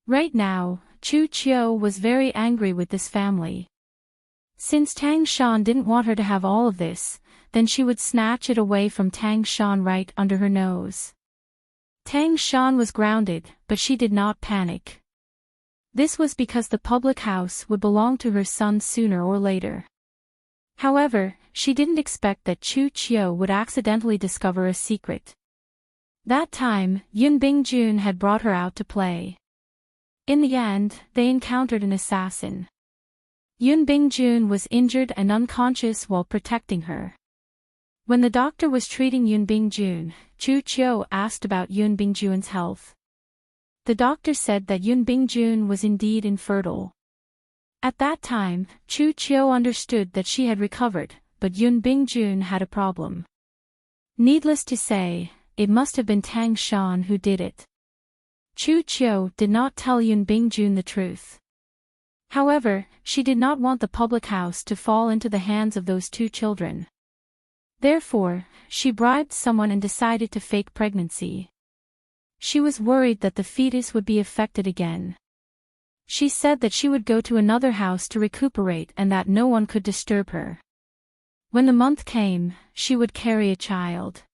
Right now, Chu Chiu was very angry with this family. Since Tang Shan didn't want her to have all of this, then she would snatch it away from Tang Shan right under her nose. Tang Shan was grounded, but she did not panic. This was because the public house would belong to her son sooner or later. However, she didn't expect that Chu Chiu would accidentally discover a secret. That time, Yun Bingjun had brought her out to play. In the end, they encountered an assassin. Yun Bingjun was injured and unconscious while protecting her. When the doctor was treating Yun Bingjun, Chu Chiu asked about Yun Bingjun's health. The doctor said that Yun Bingjun was indeed infertile. At that time, Chu Chiu understood that she had recovered, but Yun Bingjun had a problem. Needless to say, it must have been Tang Shan who did it. Chu Chiu did not tell Yun Bingjun the truth. However, she did not want the public house to fall into the hands of those two children. Therefore, she bribed someone and decided to fake pregnancy. She was worried that the fetus would be affected again. She said that she would go to another house to recuperate and that no one could disturb her. When the month came, she would carry a child.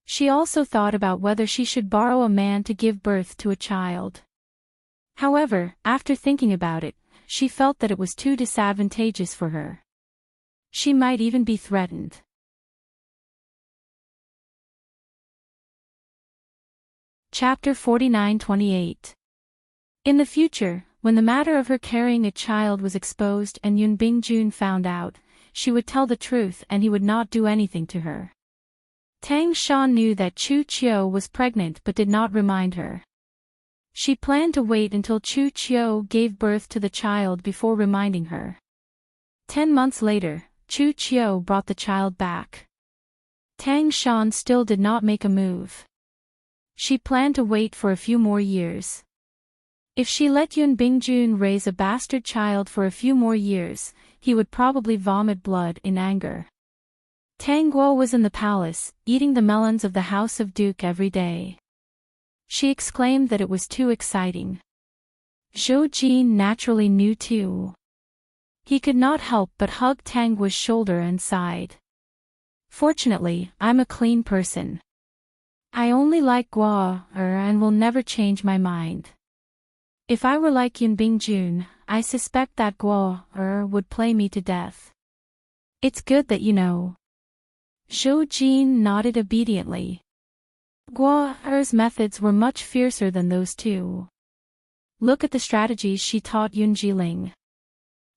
She also thought about whether she should borrow a man to give birth to a child. However, after thinking about it, she felt that it was too disadvantageous for her. She might even be threatened. Chapter 49-28. In the future, when the matter of her carrying a child was exposed and Yun Bingjun found out, she would tell the truth and he would not do anything to her. Tang Shan knew that Chu Chiu was pregnant but did not remind her. She planned to wait until Chu Chiu gave birth to the child before reminding her. 10 months later, Chu Chiu brought the child back. Tang Shan still did not make a move. She planned to wait for a few more years. If she let Yun Bingjun raise a bastard child for a few more years, he would probably vomit blood in anger. Tang Guo was in the palace, eating the melons of the House of Duke every day. She exclaimed that it was too exciting. Zhou Jin naturally knew too. He could not help but hug Tang Guo's shoulder and sighed. Fortunately, I'm a clean person. I only like Guo and will never change my mind. If I were like Yun Bingjun, I suspect that Guo would play me to death. It's good that you know. Zhou Jin nodded obediently. Guo's methods were much fiercer than those two. Look at the strategies she taught Yun Jiling.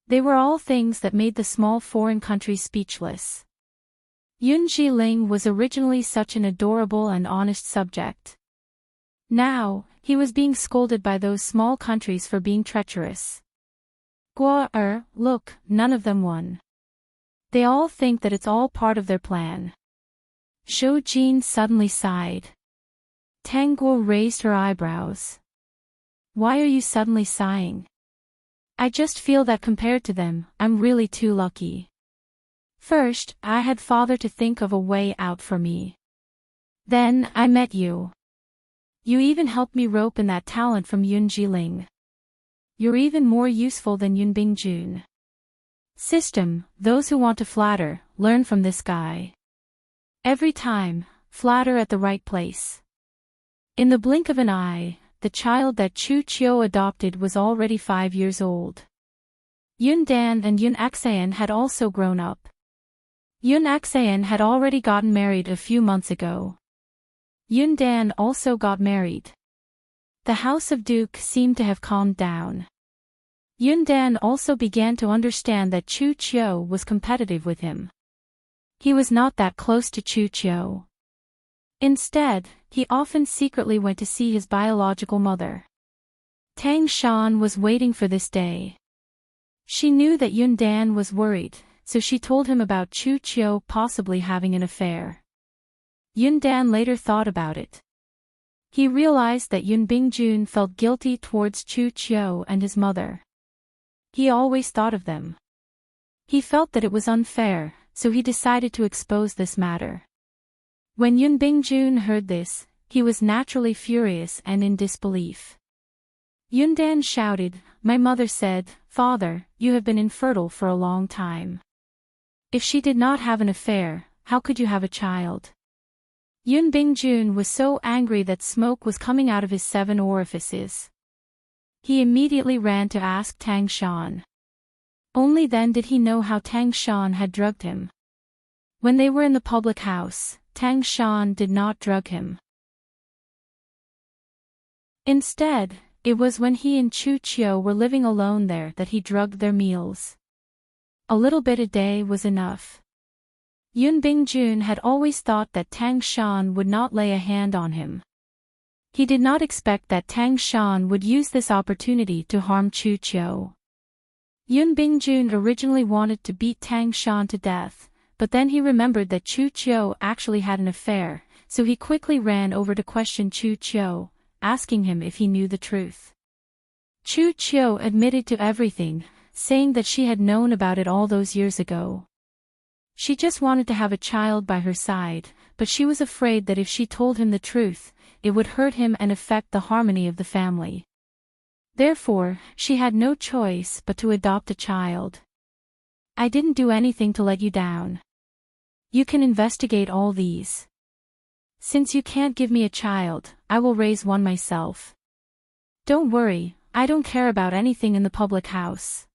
They were all things that made the small foreign country speechless. Yun Jiling was originally such an adorable and honest subject. Now, he was being scolded by those small countries for being treacherous. Guo look, none of them won. They all think that it's all part of their plan. Zhou Jin suddenly sighed. Tang Guo raised her eyebrows. Why are you suddenly sighing? I just feel that compared to them, I'm really too lucky. First, I had father to think of a way out for me. Then, I met you. You even helped me rope in that talent from Yun Jiling. You're even more useful than Yun Bingjun. System, those who want to flatter, learn from this guy. Every time, flatter at the right place. In the blink of an eye, the child that Chu Chiu adopted was already 5 years old. Yun Dan and Yun Axayan had also grown up. Yoon Aksayan had already gotten married a few months ago. Yoon Dan also got married. The House of Duke seemed to have calmed down. Yoon Dan also began to understand that Chu Chio was competitive with him. He was not that close to Chu Chio. Instead, he often secretly went to see his biological mother. Tang Shan was waiting for this day. She knew that Yoon Dan was worried, so she told him about Chu Chio possibly having an affair. Yoon Dan later thought about it. He realized that Yoon Bingjun felt guilty towards Chu Chio and his mother. He always thought of them. He felt that it was unfair, so he decided to expose this matter. When Yoon Bingjun heard this, he was naturally furious and in disbelief. Yoon Dan shouted, "My mother said, 'Father, you have been infertile for a long time. If she did not have an affair, how could you have a child?'" Yoon Bingjun was so angry that smoke was coming out of his 7 orifices. He immediately ran to ask Tang Shan. Only then did he know how Tang Shan had drugged him. When they were in the public house, Tang Shan did not drug him. Instead, it was when he and Chu Chio were living alone there that he drugged their meals. A little bit a day was enough. Yoon Bingjun had always thought that Tang Shan would not lay a hand on him. He did not expect that Tang Shan would use this opportunity to harm Chu Chio. Yoon Bingjun originally wanted to beat Tang Shan to death, but then he remembered that Chu Chio actually had an affair, so he quickly ran over to question Chu Chio, asking him if he knew the truth. Chu Chio admitted to everything, saying that she had known about it all those years ago. She just wanted to have a child by her side, but she was afraid that if she told him the truth, it would hurt him and affect the harmony of the family. Therefore, she had no choice but to adopt a child. "I didn't do anything to let you down. You can investigate all these. Since you can't give me a child, I will raise one myself. Don't worry, I don't care about anything in the public house.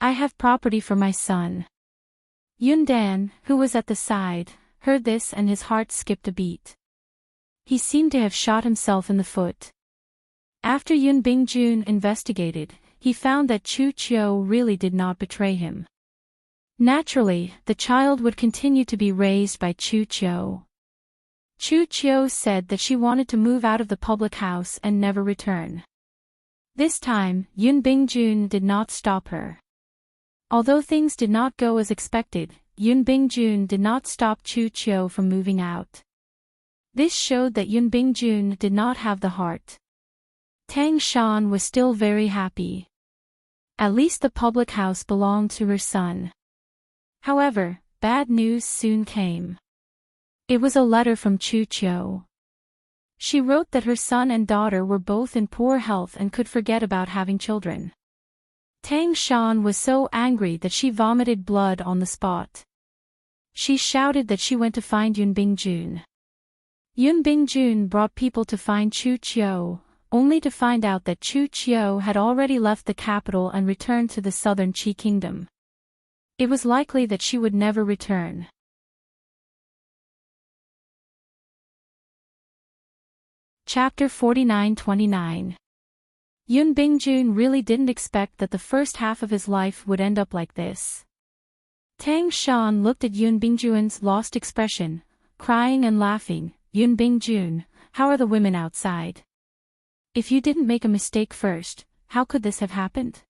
I have property for my son." Yoon Dan, who was at the side, heard this and his heart skipped a beat. He seemed to have shot himself in the foot. After Yoon Bingjun investigated, he found that Chu Chio really did not betray him. Naturally, the child would continue to be raised by Chu Chio. Chu Chio said that she wanted to move out of the public house and never return. This time, Yoon Bingjun did not stop her. Although things did not go as expected, Yoon Bingjun did not stop Chu Chio from moving out. This showed that Yoon Bingjun did not have the heart. Tang Shan was still very happy. At least the public house belonged to her son. However, bad news soon came. It was a letter from Chu Chio. She wrote that her son and daughter were both in poor health and could forget about having children. Tang Shan was so angry that she vomited blood on the spot. She shouted that she went to find Yoon Bingjun. Yoon Bingjun brought people to find Chu Chio, only to find out that Chu Chio had already left the capital and returned to the southern Qi kingdom. It was likely that she would never return. Chapter 49-29. Yoon Bingjun really didn't expect that the first half of his life would end up like this. Tang Shan looked at Yoon Bingjun's lost expression, crying and laughing. "Yoon Bingjun, how are the women outside? If you didn't make a mistake first, how could this have happened?"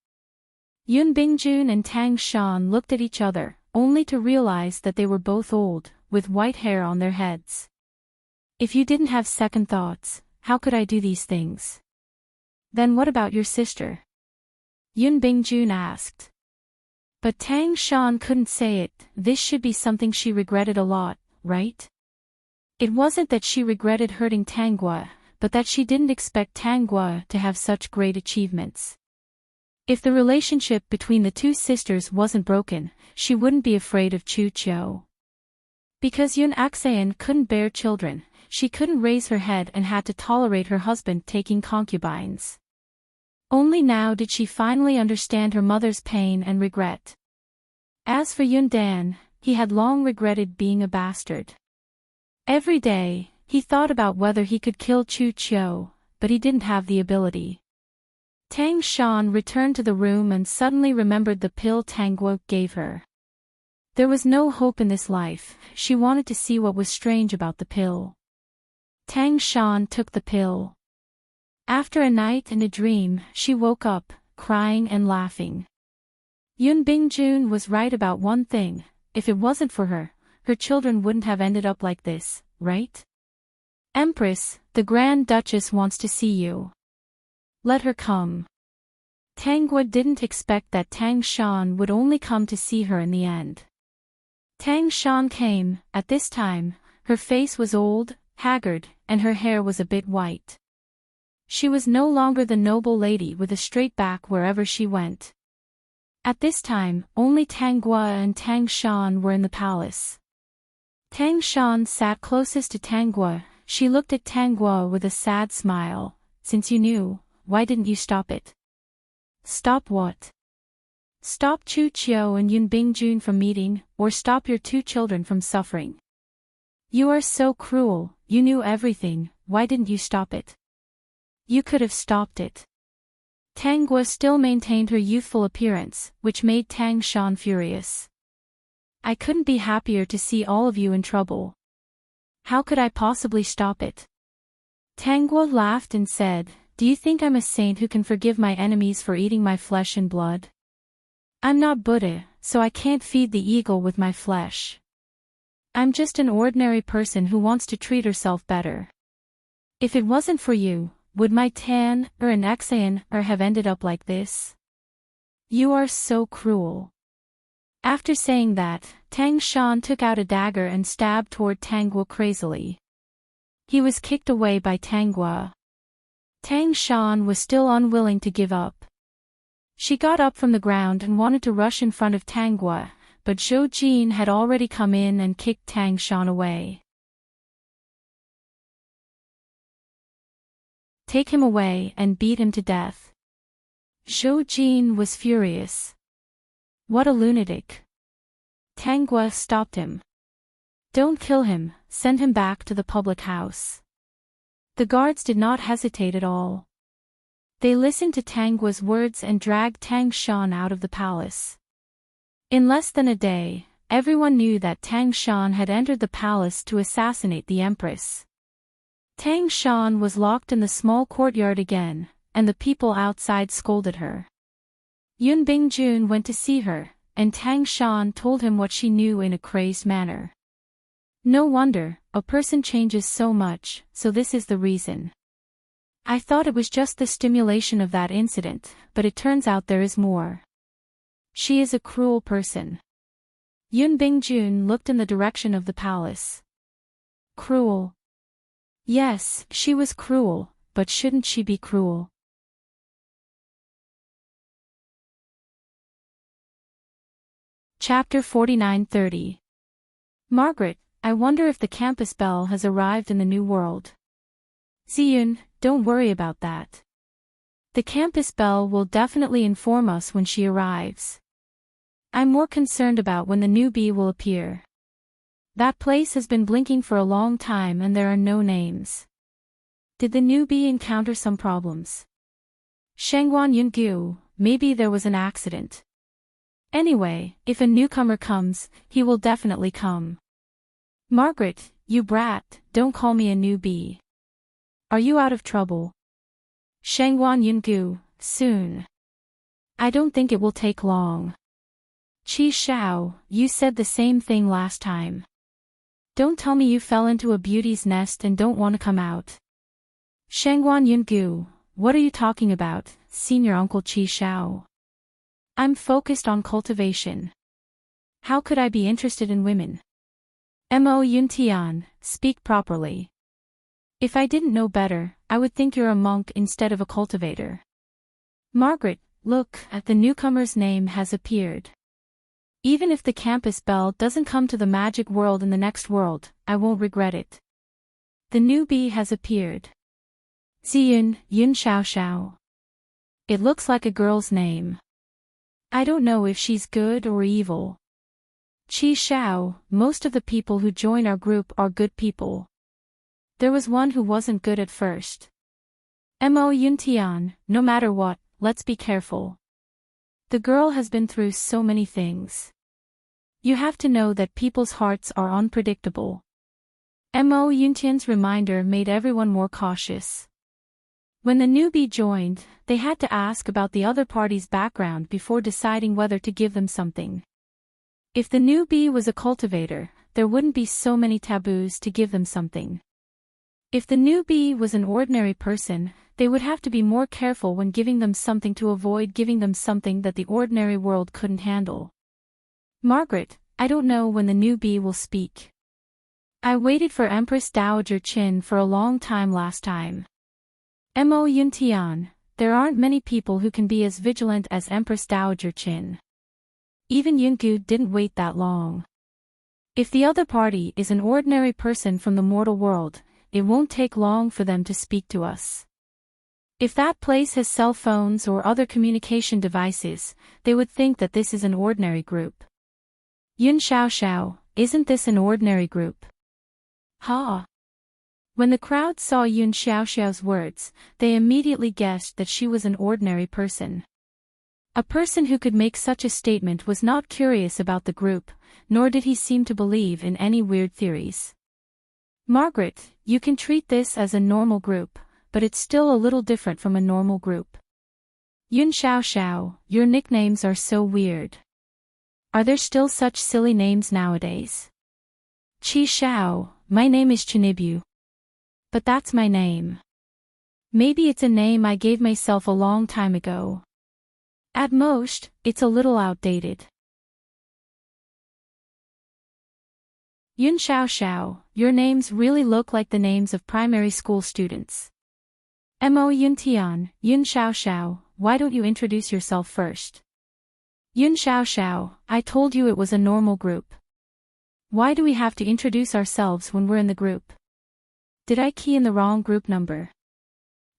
Yoon Bingjun and Tang Shan looked at each other, only to realize that they were both old, with white hair on their heads. "If you didn't have second thoughts, how could I do these things?" "Then what about your sister?" Yoon Bingjun asked. But Tang Shan couldn't say it. This should be something she regretted a lot, right? It wasn't that she regretted hurting Tanggua, but that she didn't expect Tanggua to have such great achievements. If the relationship between the two sisters wasn't broken, she wouldn't be afraid of Chu Chio. Because Yoon Aksayan couldn't bear children, she couldn't raise her head and had to tolerate her husband taking concubines. Only now did she finally understand her mother's pain and regret. As for Yoon Dan, he had long regretted being a bastard. Every day, he thought about whether he could kill Chu Qiu, but he didn't have the ability. Tang Shan returned to the room and suddenly remembered the pill Tang Guo gave her. There was no hope in this life. She wanted to see what was strange about the pill. Tang Shan took the pill. After a night and a dream, she woke up, crying and laughing. Yun Bingjun was right about one thing: if it wasn't for her, her children wouldn't have ended up like this, right? Empress, the Grand Duchess wants to see you. Let her come. Tang Guo didn't expect that Tang Shan would only come to see her in the end. Tang Shan came. At this time, her face was old, haggard, and her hair was a bit white. She was no longer the noble lady with a straight back wherever she went. At this time, only Tang Guo and Tang Shan were in the palace. Tang Shan sat closest to Tang Guo. She looked at Tang Guo with a sad smile. Since you knew, why didn't you stop it? Stop what? Stop Chu Qiu and Yun Bingjun from meeting, or stop your two children from suffering. You are so cruel. You knew everything. Why didn't you stop it? You could have stopped it. Tang Guo still maintained her youthful appearance, which made Tang Shan furious. I couldn't be happier to see all of you in trouble. How could I possibly stop it? Tang Guo laughed and said, do you think I'm a saint who can forgive my enemies for eating my flesh and blood? I'm not Buddha, so I can't feed the eagle with my flesh. I'm just an ordinary person who wants to treat herself better. If it wasn't for you, would my Tan or an Exayan or have ended up like this? You are so cruel. After saying that, Tang Shan took out a dagger and stabbed toward Tang Guo crazily. He was kicked away by Tang Guo. Tang Shan was still unwilling to give up. She got up from the ground and wanted to rush in front of Tang Guo, but Zhou Jin had already come in and kicked Tang Shan away. Take him away and beat him to death. Zhou Jin was furious. What a lunatic. Tang Guo stopped him. Don't kill him, send him back to the public house. The guards did not hesitate at all. They listened to Tang Guo's words and dragged Tang Shan out of the palace. In less than a day, everyone knew that Tang Shan had entered the palace to assassinate the empress. Tang Shan was locked in the small courtyard again, and the people outside scolded her. Yun Bingjun went to see her, and Tang Shan told him what she knew in a crazed manner. No wonder, a person changes so much, so this is the reason. I thought it was just the stimulation of that incident, but it turns out there is more. She is a cruel person. Yun Bingjun looked in the direction of the palace. Cruel. Yes, she was cruel, but shouldn't she be cruel? Chapter 49-30. Margaret, I wonder if the campus belle has arrived in the new world. Ziyun, don't worry about that. The campus belle will definitely inform us when she arrives. I'm more concerned about when the new bee will appear. That place has been blinking for a long time and there are no names. Did the new bee encounter some problems? Shangguan Yungu, maybe there was an accident. Anyway, if a newcomer comes, he will definitely come. Margaret, you brat, don't call me a new bee. Are you out of trouble? Shangguan Yungu, soon. I don't think it will take long. Qi Shao, you said the same thing last time. Don't tell me you fell into a beauty's nest and don't want to come out. Shangguan Yungu, what are you talking about, Senior Uncle Qi Shao? I'm focused on cultivation. How could I be interested in women? Mo Yuntian, speak properly. If I didn't know better, I would think you're a monk instead of a cultivator. Margaret, look, the newcomer's name has appeared. Even if the campus belle doesn't come to the magic world in the next world, I won't regret it. The new bee has appeared. Ziyun, Yun Xiao Xiao. It looks like a girl's name. I don't know if she's good or evil. Qi Xiao, most of the people who join our group are good people. There was one who wasn't good at first. Mo Yuntian, no matter what, let's be careful. The girl has been through so many things. You have to know that people's hearts are unpredictable. Mo Yuntian's reminder made everyone more cautious. When the newbie joined, they had to ask about the other party's background before deciding whether to give them something. If the newbie was a cultivator, there wouldn't be so many taboos to give them something. If the newbie was an ordinary person, they would have to be more careful when giving them something to avoid giving them something that the ordinary world couldn't handle. Margaret, I don't know when the newbie will speak. I waited for Empress Dowager Qin for a long time last time. Mo Yuntian, there aren't many people who can be as vigilant as Empress Dowager Qin. Even Yungu didn't wait that long. If the other party is an ordinary person from the mortal world, it won't take long for them to speak to us. If that place has cell phones or other communication devices, they would think that this is an ordinary group. Yun Xiaoxiao, isn't this an ordinary group? Ha! When the crowd saw Yun Xiaoxiao's words, they immediately guessed that she was an ordinary person. A person who could make such a statement was not curious about the group, nor did he seem to believe in any weird theories. Margaret, you can treat this as a normal group, but it's still a little different from a normal group. Yun Xiaoxiao, your nicknames are so weird. Are there still such silly names nowadays? Qi Xiao, my name is Chinibu. But that's my name. Maybe it's a name I gave myself a long time ago. At most, it's a little outdated. Yun Xiaoxiao, your names really look like the names of primary school students. Mo Yuntian, Yun Xiaoxiao, why don't you introduce yourself first? Yun Xiaoxiao, I told you it was a normal group. Why do we have to introduce ourselves when we're in the group? Did I key in the wrong group number?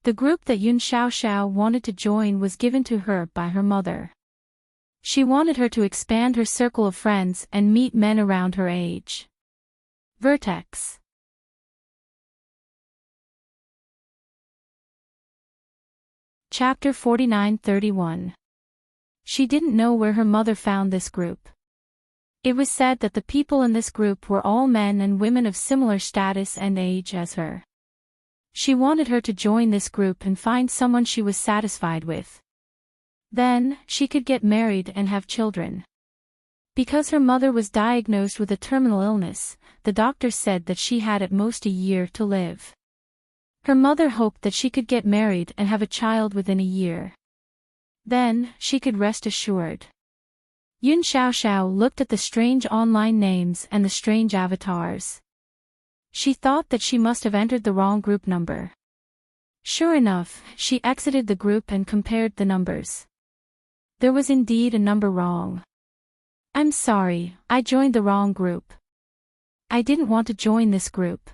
The group that Yun Xiaoxiao wanted to join was given to her by her mother. She wanted her to expand her circle of friends and meet men around her age. Vertex. Chapter 49-31. She didn't know where her mother found this group. It was said that the people in this group were all men and women of similar status and age as her. She wanted her to join this group and find someone she was satisfied with. Then, she could get married and have children. Because her mother was diagnosed with a terminal illness, the doctor said that she had at most a year to live. Her mother hoped that she could get married and have a child within a year. Then, she could rest assured. Yun Xiaoxiao looked at the strange online names and the strange avatars. She thought that she must have entered the wrong group number. Sure enough, she exited the group and compared the numbers. There was indeed a number wrong. I'm sorry, I joined the wrong group. I didn't want to join this group.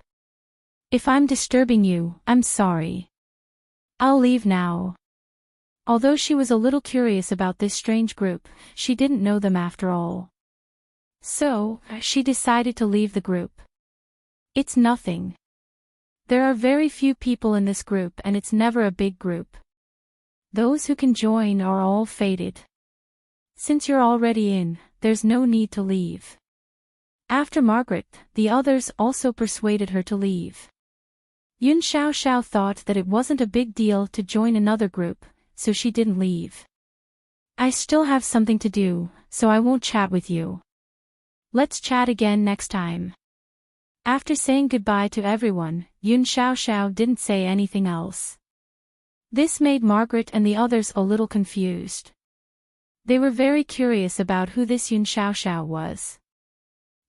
If I'm disturbing you, I'm sorry. I'll leave now. Although she was a little curious about this strange group, she didn't know them after all. So, she decided to leave the group. It's nothing. There are very few people in this group and it's never a big group. Those who can join are all fated. Since you're already in, there's no need to leave. After Margaret, the others also persuaded her to leave. Yun Xiaoxiao thought that it wasn't a big deal to join another group, so she didn't leave. I still have something to do, so I won't chat with you. Let's chat again next time. After saying goodbye to everyone, Yun Xiaoxiao didn't say anything else. This made Margaret and the others a little confused. They were very curious about who this Yun Xiaoxiao was.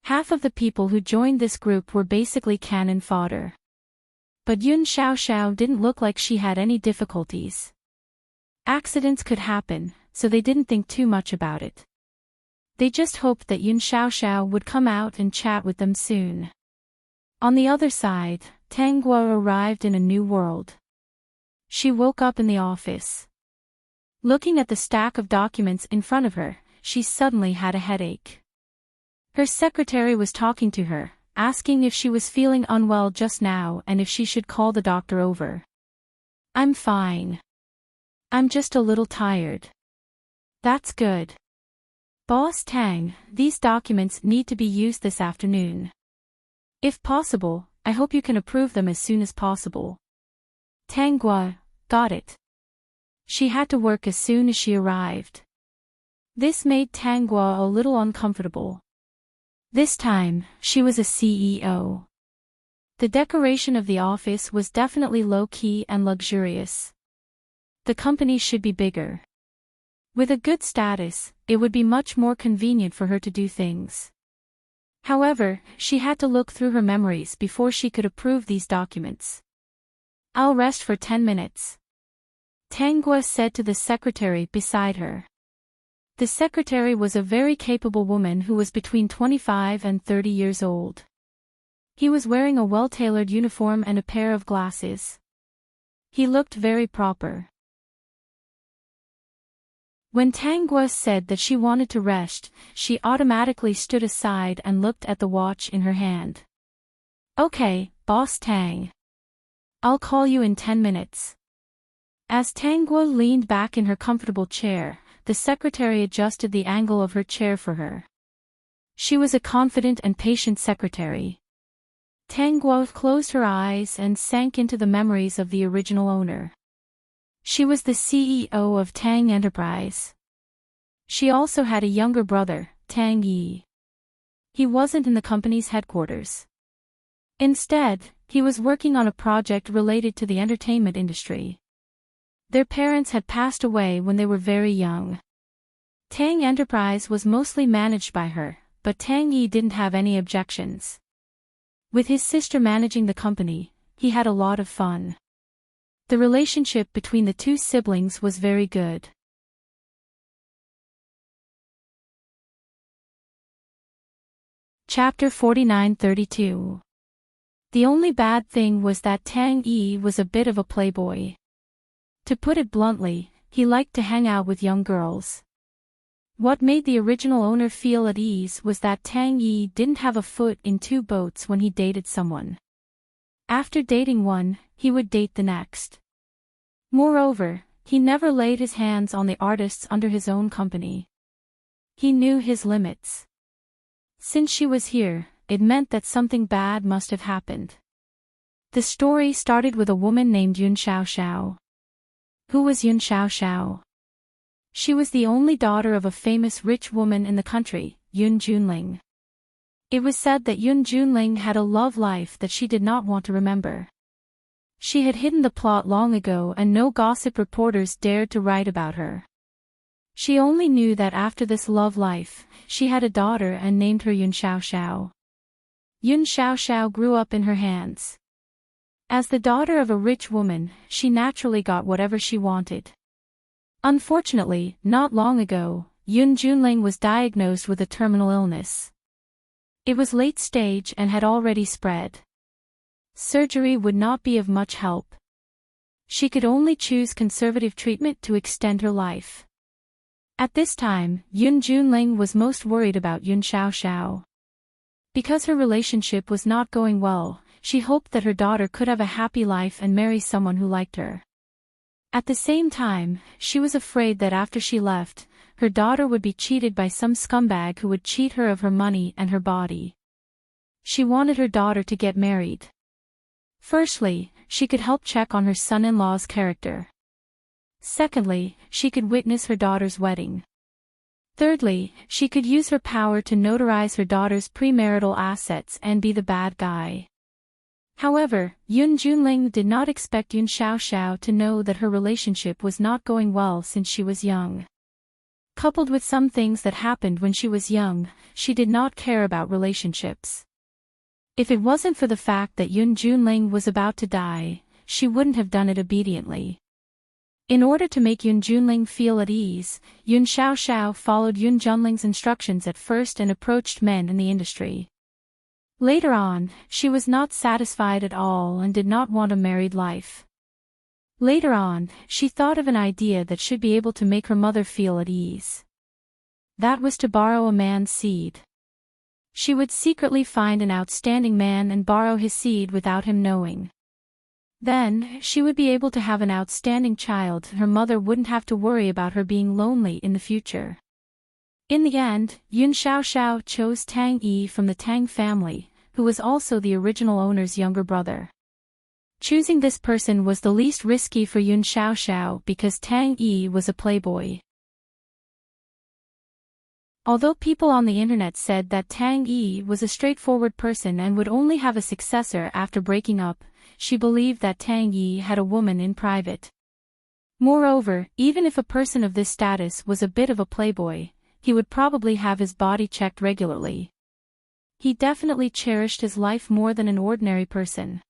Half of the people who joined this group were basically cannon fodder. But Yun Xiaoxiao didn't look like she had any difficulties. Accidents could happen, so they didn't think too much about it. They just hoped that Yun Xiaoxiao would come out and chat with them soon. On the other side, Tang Guo arrived in a new world. She woke up in the office. Looking at the stack of documents in front of her, she suddenly had a headache. Her secretary was talking to her, asking if she was feeling unwell just now and if she should call the doctor over. "I'm fine. I'm just a little tired." "That's good. Boss Tang, these documents need to be used this afternoon. If possible, I hope you can approve them as soon as possible." Tang Gua, got it. She had to work as soon as she arrived. This made Tang Gua a little uncomfortable. This time, she was a CEO. The decoration of the office was definitely low-key and luxurious. The company should be bigger. With a good status, it would be much more convenient for her to do things. However, she had to look through her memories before she could approve these documents. "I'll rest for 10 minutes. Tang Gua said to the secretary beside her. The secretary was a very capable woman who was between 25 and 30 years old. He was wearing a well-tailored uniform and a pair of glasses. He looked very proper. When Tang Gua said that she wanted to rest, she automatically stood aside and looked at the watch in her hand. "Okay, Boss Tang. I'll call you in 10 minutes. As Tang Gua leaned back in her comfortable chair, the secretary adjusted the angle of her chair for her. She was a confident and patient secretary. Tang Gua closed her eyes and sank into the memories of the original owner. She was the CEO of Tang Enterprise. She also had a younger brother, Tang Yi. He wasn't in the company's headquarters. Instead, he was working on a project related to the entertainment industry. Their parents had passed away when they were very young. Tang Enterprise was mostly managed by her, but Tang Yi didn't have any objections. With his sister managing the company, he had a lot of fun. The relationship between the two siblings was very good. Chapter 49-32. The only bad thing was that Tang Yi was a bit of a playboy. To put it bluntly, he liked to hang out with young girls. What made the original owner feel at ease was that Tang Yi didn't have a foot in two boats when he dated someone. After dating one, he would date the next. Moreover, he never laid his hands on the artists under his own company. He knew his limits. Since she was here, it meant that something bad must have happened. The story started with a woman named Yun Xiaoxiao. Who was Yun Xiaoxiao? She was the only daughter of a famous rich woman in the country, Yun Junling. It was said that Yun Junling had a love life that she did not want to remember. She had hidden the plot long ago and no gossip reporters dared to write about her. She only knew that after this love life, she had a daughter and named her Yun Xiaoxiao. Yun Xiaoxiao grew up in her hands. As the daughter of a rich woman, she naturally got whatever she wanted. Unfortunately, not long ago, Yun Junling was diagnosed with a terminal illness. It was late stage and had already spread. Surgery would not be of much help. She could only choose conservative treatment to extend her life. At this time, Yun Junling was most worried about Yun Xiaoxiao. Because her relationship was not going well, she hoped that her daughter could have a happy life and marry someone who liked her. At the same time, she was afraid that after she left, her daughter would be cheated by some scumbag who would cheat her of her money and her body. She wanted her daughter to get married. Firstly, she could help check on her son-in-law's character. Secondly, she could witness her daughter's wedding. Thirdly, she could use her power to notarize her daughter's premarital assets and be the bad guy. However, Yun Junling did not expect Yun Xiaoxiao to know that her relationship was not going well since she was young. Coupled with some things that happened when she was young, she did not care about relationships. If it wasn't for the fact that Yun Junling was about to die, she wouldn't have done it obediently. In order to make Yun Junling feel at ease, Yun Xiaoxiao followed Yun Junling's instructions at first and approached men in the industry. Later on, she was not satisfied at all and did not want a married life. Later on, she thought of an idea that should be able to make her mother feel at ease. That was to borrow a man's seed. She would secretly find an outstanding man and borrow his seed without him knowing. Then, she would be able to have an outstanding child. Her mother wouldn't have to worry about her being lonely in the future. In the end, Yun Xiaoxiao chose Tang Yi from the Tang family, who was also the original owner's younger brother. Choosing this person was the least risky for Yun Xiaoxiao because Tang Yi was a playboy. Although people on the internet said that Tang Yi was a straightforward person and would only have a successor after breaking up, she believed that Tang Yi had a woman in private. Moreover, even if a person of this status was a bit of a playboy, he would probably have his body checked regularly. He definitely cherished his life more than an ordinary person.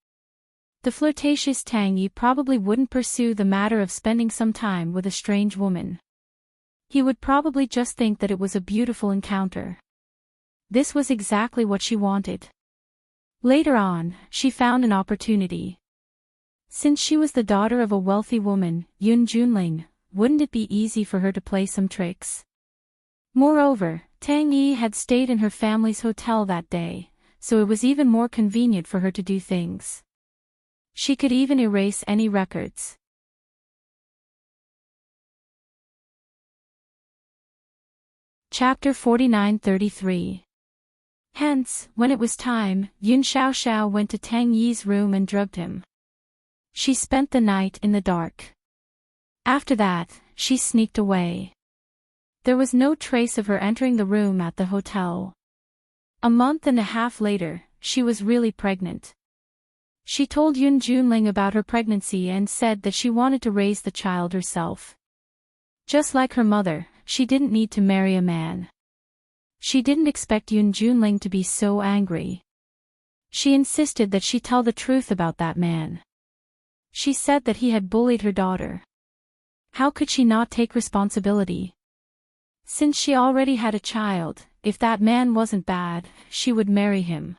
The flirtatious Tang Yi probably wouldn't pursue the matter of spending some time with a strange woman. He would probably just think that it was a beautiful encounter. This was exactly what she wanted. Later on, she found an opportunity. Since she was the daughter of a wealthy woman, Yun Junling, wouldn't it be easy for her to play some tricks? Moreover, Tang Yi had stayed in her family's hotel that day, so it was even more convenient for her to do things. She could even erase any records. Chapter 49-33. Hence, when it was time, Yun Xiaoxiao went to Tang Yi's room and drugged him. She spent the night in the dark. After that, she sneaked away. There was no trace of her entering the room at the hotel. A month and a half later, she was really pregnant. She told Yun Junling about her pregnancy and said that she wanted to raise the child herself. Just like her mother, she didn't need to marry a man. She didn't expect Yun Junling to be so angry. She insisted that she tell the truth about that man. She said that he had bullied her daughter. How could she not take responsibility? Since she already had a child, if that man wasn't bad, she would marry him.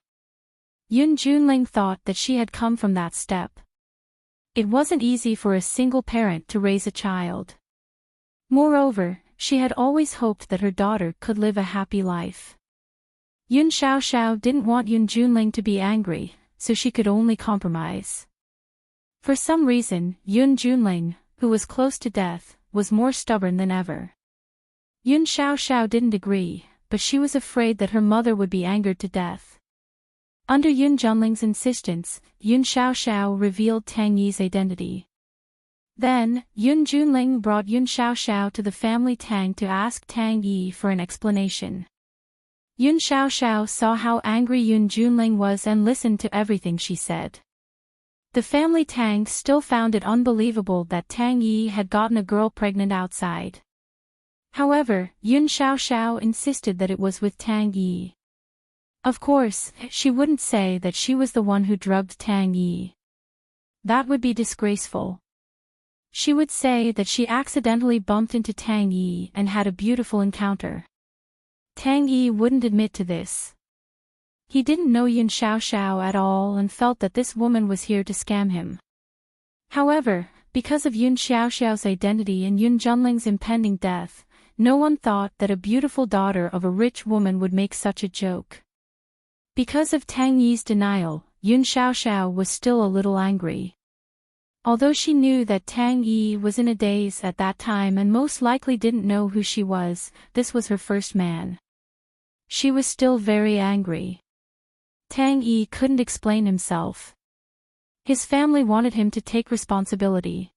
Yun Junling thought that she had come from that step. It wasn't easy for a single parent to raise a child. Moreover, she had always hoped that her daughter could live a happy life. Yun Xiaoxiao didn't want Yun Junling to be angry, so she could only compromise. For some reason, Yun Junling, who was close to death, was more stubborn than ever. Yun Xiaoxiao didn't agree, but she was afraid that her mother would be angered to death. Under Yun Junling's insistence, Yun Xiaoxiao revealed Tang Yi's identity. Then, Yun Junling brought Yun Xiaoxiao to the family Tang to ask Tang Yi for an explanation. Yun Xiaoxiao saw how angry Yun Junling was and listened to everything she said. The family Tang still found it unbelievable that Tang Yi had gotten a girl pregnant outside. However, Yun Xiaoxiao insisted that it was with Tang Yi. Of course, she wouldn't say that she was the one who drugged Tang Yi. That would be disgraceful. She would say that she accidentally bumped into Tang Yi and had a beautiful encounter. Tang Yi wouldn't admit to this. He didn't know Yun Xiaoxiao at all and felt that this woman was here to scam him. However, because of Yun Xiaoxiao's identity and Yun Junling's impending death, no one thought that a beautiful daughter of a rich woman would make such a joke. Because of Tang Yi's denial, Yun Xiaoxiao was still a little angry. Although she knew that Tang Yi was in a daze at that time and most likely didn't know who she was, this was her first man. She was still very angry. Tang Yi couldn't explain himself. His family wanted him to take responsibility.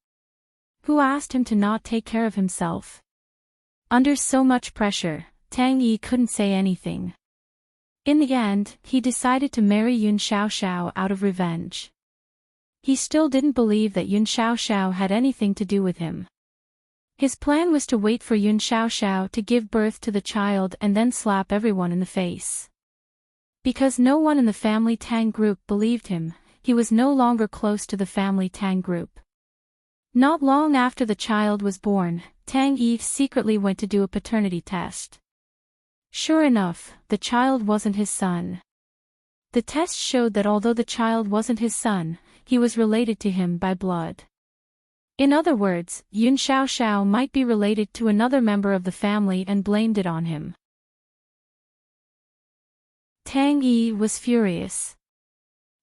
Who asked him to not take care of himself? Under so much pressure, Tang Yi couldn't say anything. In the end, he decided to marry Yun Xiaoxiao out of revenge. He still didn't believe that Yun Xiaoxiao had anything to do with him. His plan was to wait for Yun Xiaoxiao to give birth to the child and then slap everyone in the face. Because no one in the family Tang group believed him, he was no longer close to the family Tang group. Not long after the child was born, Tang Yi secretly went to do a paternity test. Sure enough, the child wasn't his son. The test showed that although the child wasn't his son, he was related to him by blood. In other words, Yun Xiaoxiao might be related to another member of the family and blamed it on him. Tang Yi was furious.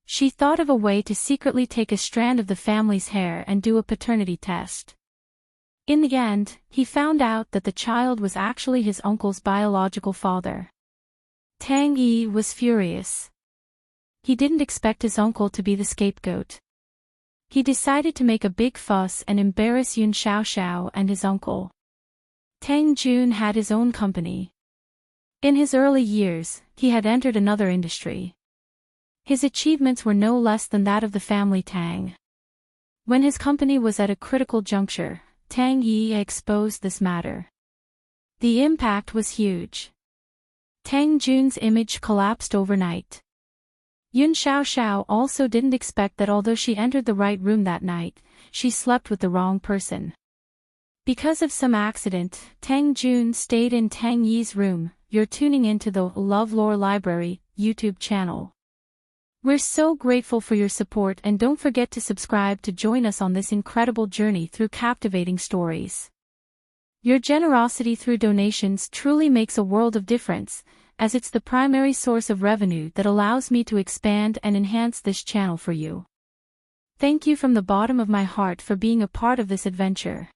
She thought of a way to secretly take a strand of the family's hair and do a paternity test. In the end, he found out that the child was actually his uncle's biological father. Tang Yi was furious. He didn't expect his uncle to be the scapegoat. He decided to make a big fuss and embarrass Yun Xiaoxiao and his uncle. Tang Jun had his own company. In his early years, he had entered another industry. His achievements were no less than that of the family Tang. When his company was at a critical juncture, Tang Yi exposed this matter. The impact was huge. Tang Jun's image collapsed overnight. Yun Xiaoxiao also didn't expect that although she entered the right room that night, she slept with the wrong person. Because of some accident, Tang Jun stayed in Tang Yi's room. You're tuning into the LoveLore Library YouTube channel. We're so grateful for your support, and don't forget to subscribe to join us on this incredible journey through captivating stories. Your generosity through donations truly makes a world of difference, as it's the primary source of revenue that allows me to expand and enhance this channel for you. Thank you from the bottom of my heart for being a part of this adventure.